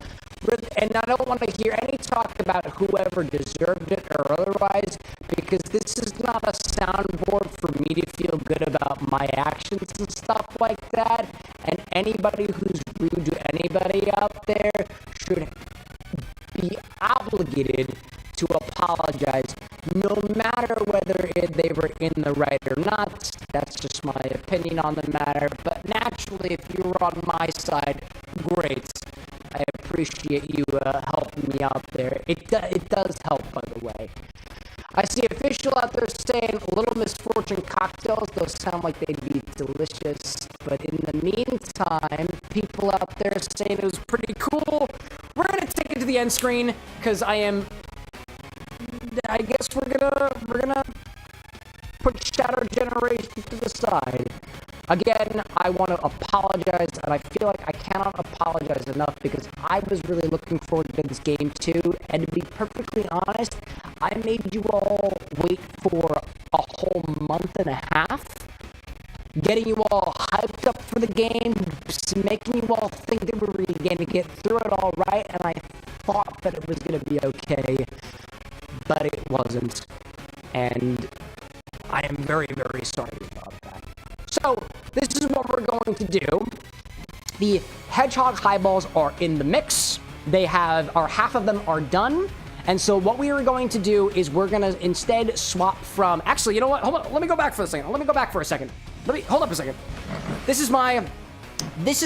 And I don't want to hear any talk about whoever deserved it or otherwise, because this is not a soundboard for me to feel good about my actions and stuff like that. And anybody who's rude to anybody out there should be obligated to matter whether they were in the right or not. That's just my opinion on the matter. But naturally, if you were on my side, great. I appreciate you helping me out there. It does help, by the way. I see official out there saying Little Misfortune cocktails. Those sound like they'd be delicious. But in the meantime, people out there saying it was pretty cool. We're gonna take it to the end screen because I guess we're gonna put Shadow Generation to the side. Again, I want to apologize, and I feel like I cannot apologize enough because I was really looking forward to this game too. And to be perfectly honest, I made you all wait for a whole month and a half, getting you all hyped up for the game, making you all think that we were going to get through it all right, and I thought that it was going to be okay, but it wasn't. And I am very, very sorry about that. So, this is what we're going to do. The Hedgehog Highballs are in the mix. Half of them are done. And so what we are going to do is we're going to instead swap from... Actually, you know what? Hold on. Let me go back for a second. Hold up a second. This is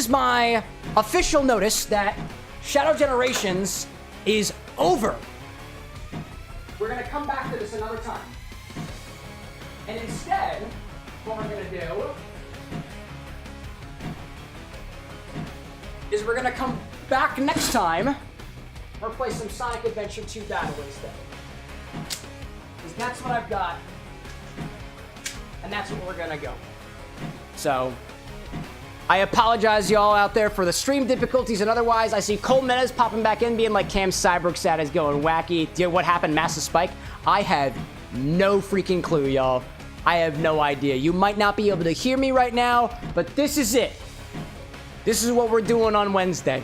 my official notice that Shadow Generations is over. We're going to come back to this another time. And instead, what we're going to do is we're going to come back next time or play some Sonic Adventure 2 battle instead. Because that's what I've got. And that's what we're going to go. So, I apologize, y'all out there, for the stream difficulties and otherwise. I see Cole Menace popping back in, being like, Cam Cyberg is going wacky. Dude, what happened? Massive spike? I have no freaking clue, y'all. I have no idea. You might not be able to hear me right now, but this is it. This is what we're doing on Wednesday.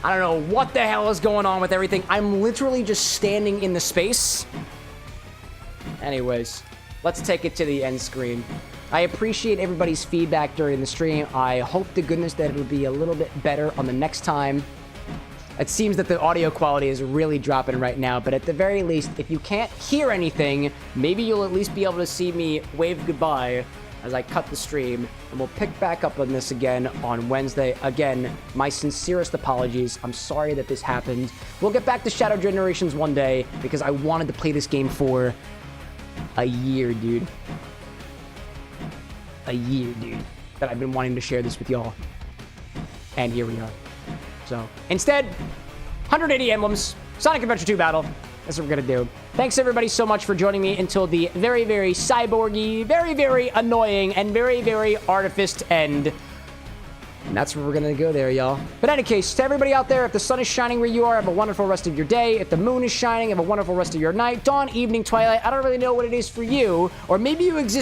I don't know what the hell is going on with everything. I'm literally just standing in the space. Anyways, let's take it to the end screen. I appreciate everybody's feedback during the stream. I hope to goodness that it will be a little bit better on the next time. It seems that the audio quality is really dropping right now, but at the very least, if you can't hear anything, maybe you'll at least be able to see me wave goodbye as I cut the stream, and we'll pick back up on this again on Wednesday. Again, my sincerest apologies. I'm sorry that this happened. We'll get back to Shadow Generations one day because I wanted to play this game for a year, dude. A year, dude. That I've been wanting to share this with y'all. And here we are. So, instead, 180 emblems, Sonic Adventure 2 battle. That's what we're going to do. Thanks, everybody, so much for joining me until the very, very cyborgy, very, very annoying, and very, very artificed end. And that's where we're going to go there, y'all. But in any case, to everybody out there, if the sun is shining where you are, have a wonderful rest of your day. If the moon is shining, have a wonderful rest of your night. Dawn, evening, twilight. I don't really know what it is for you. Or maybe you exist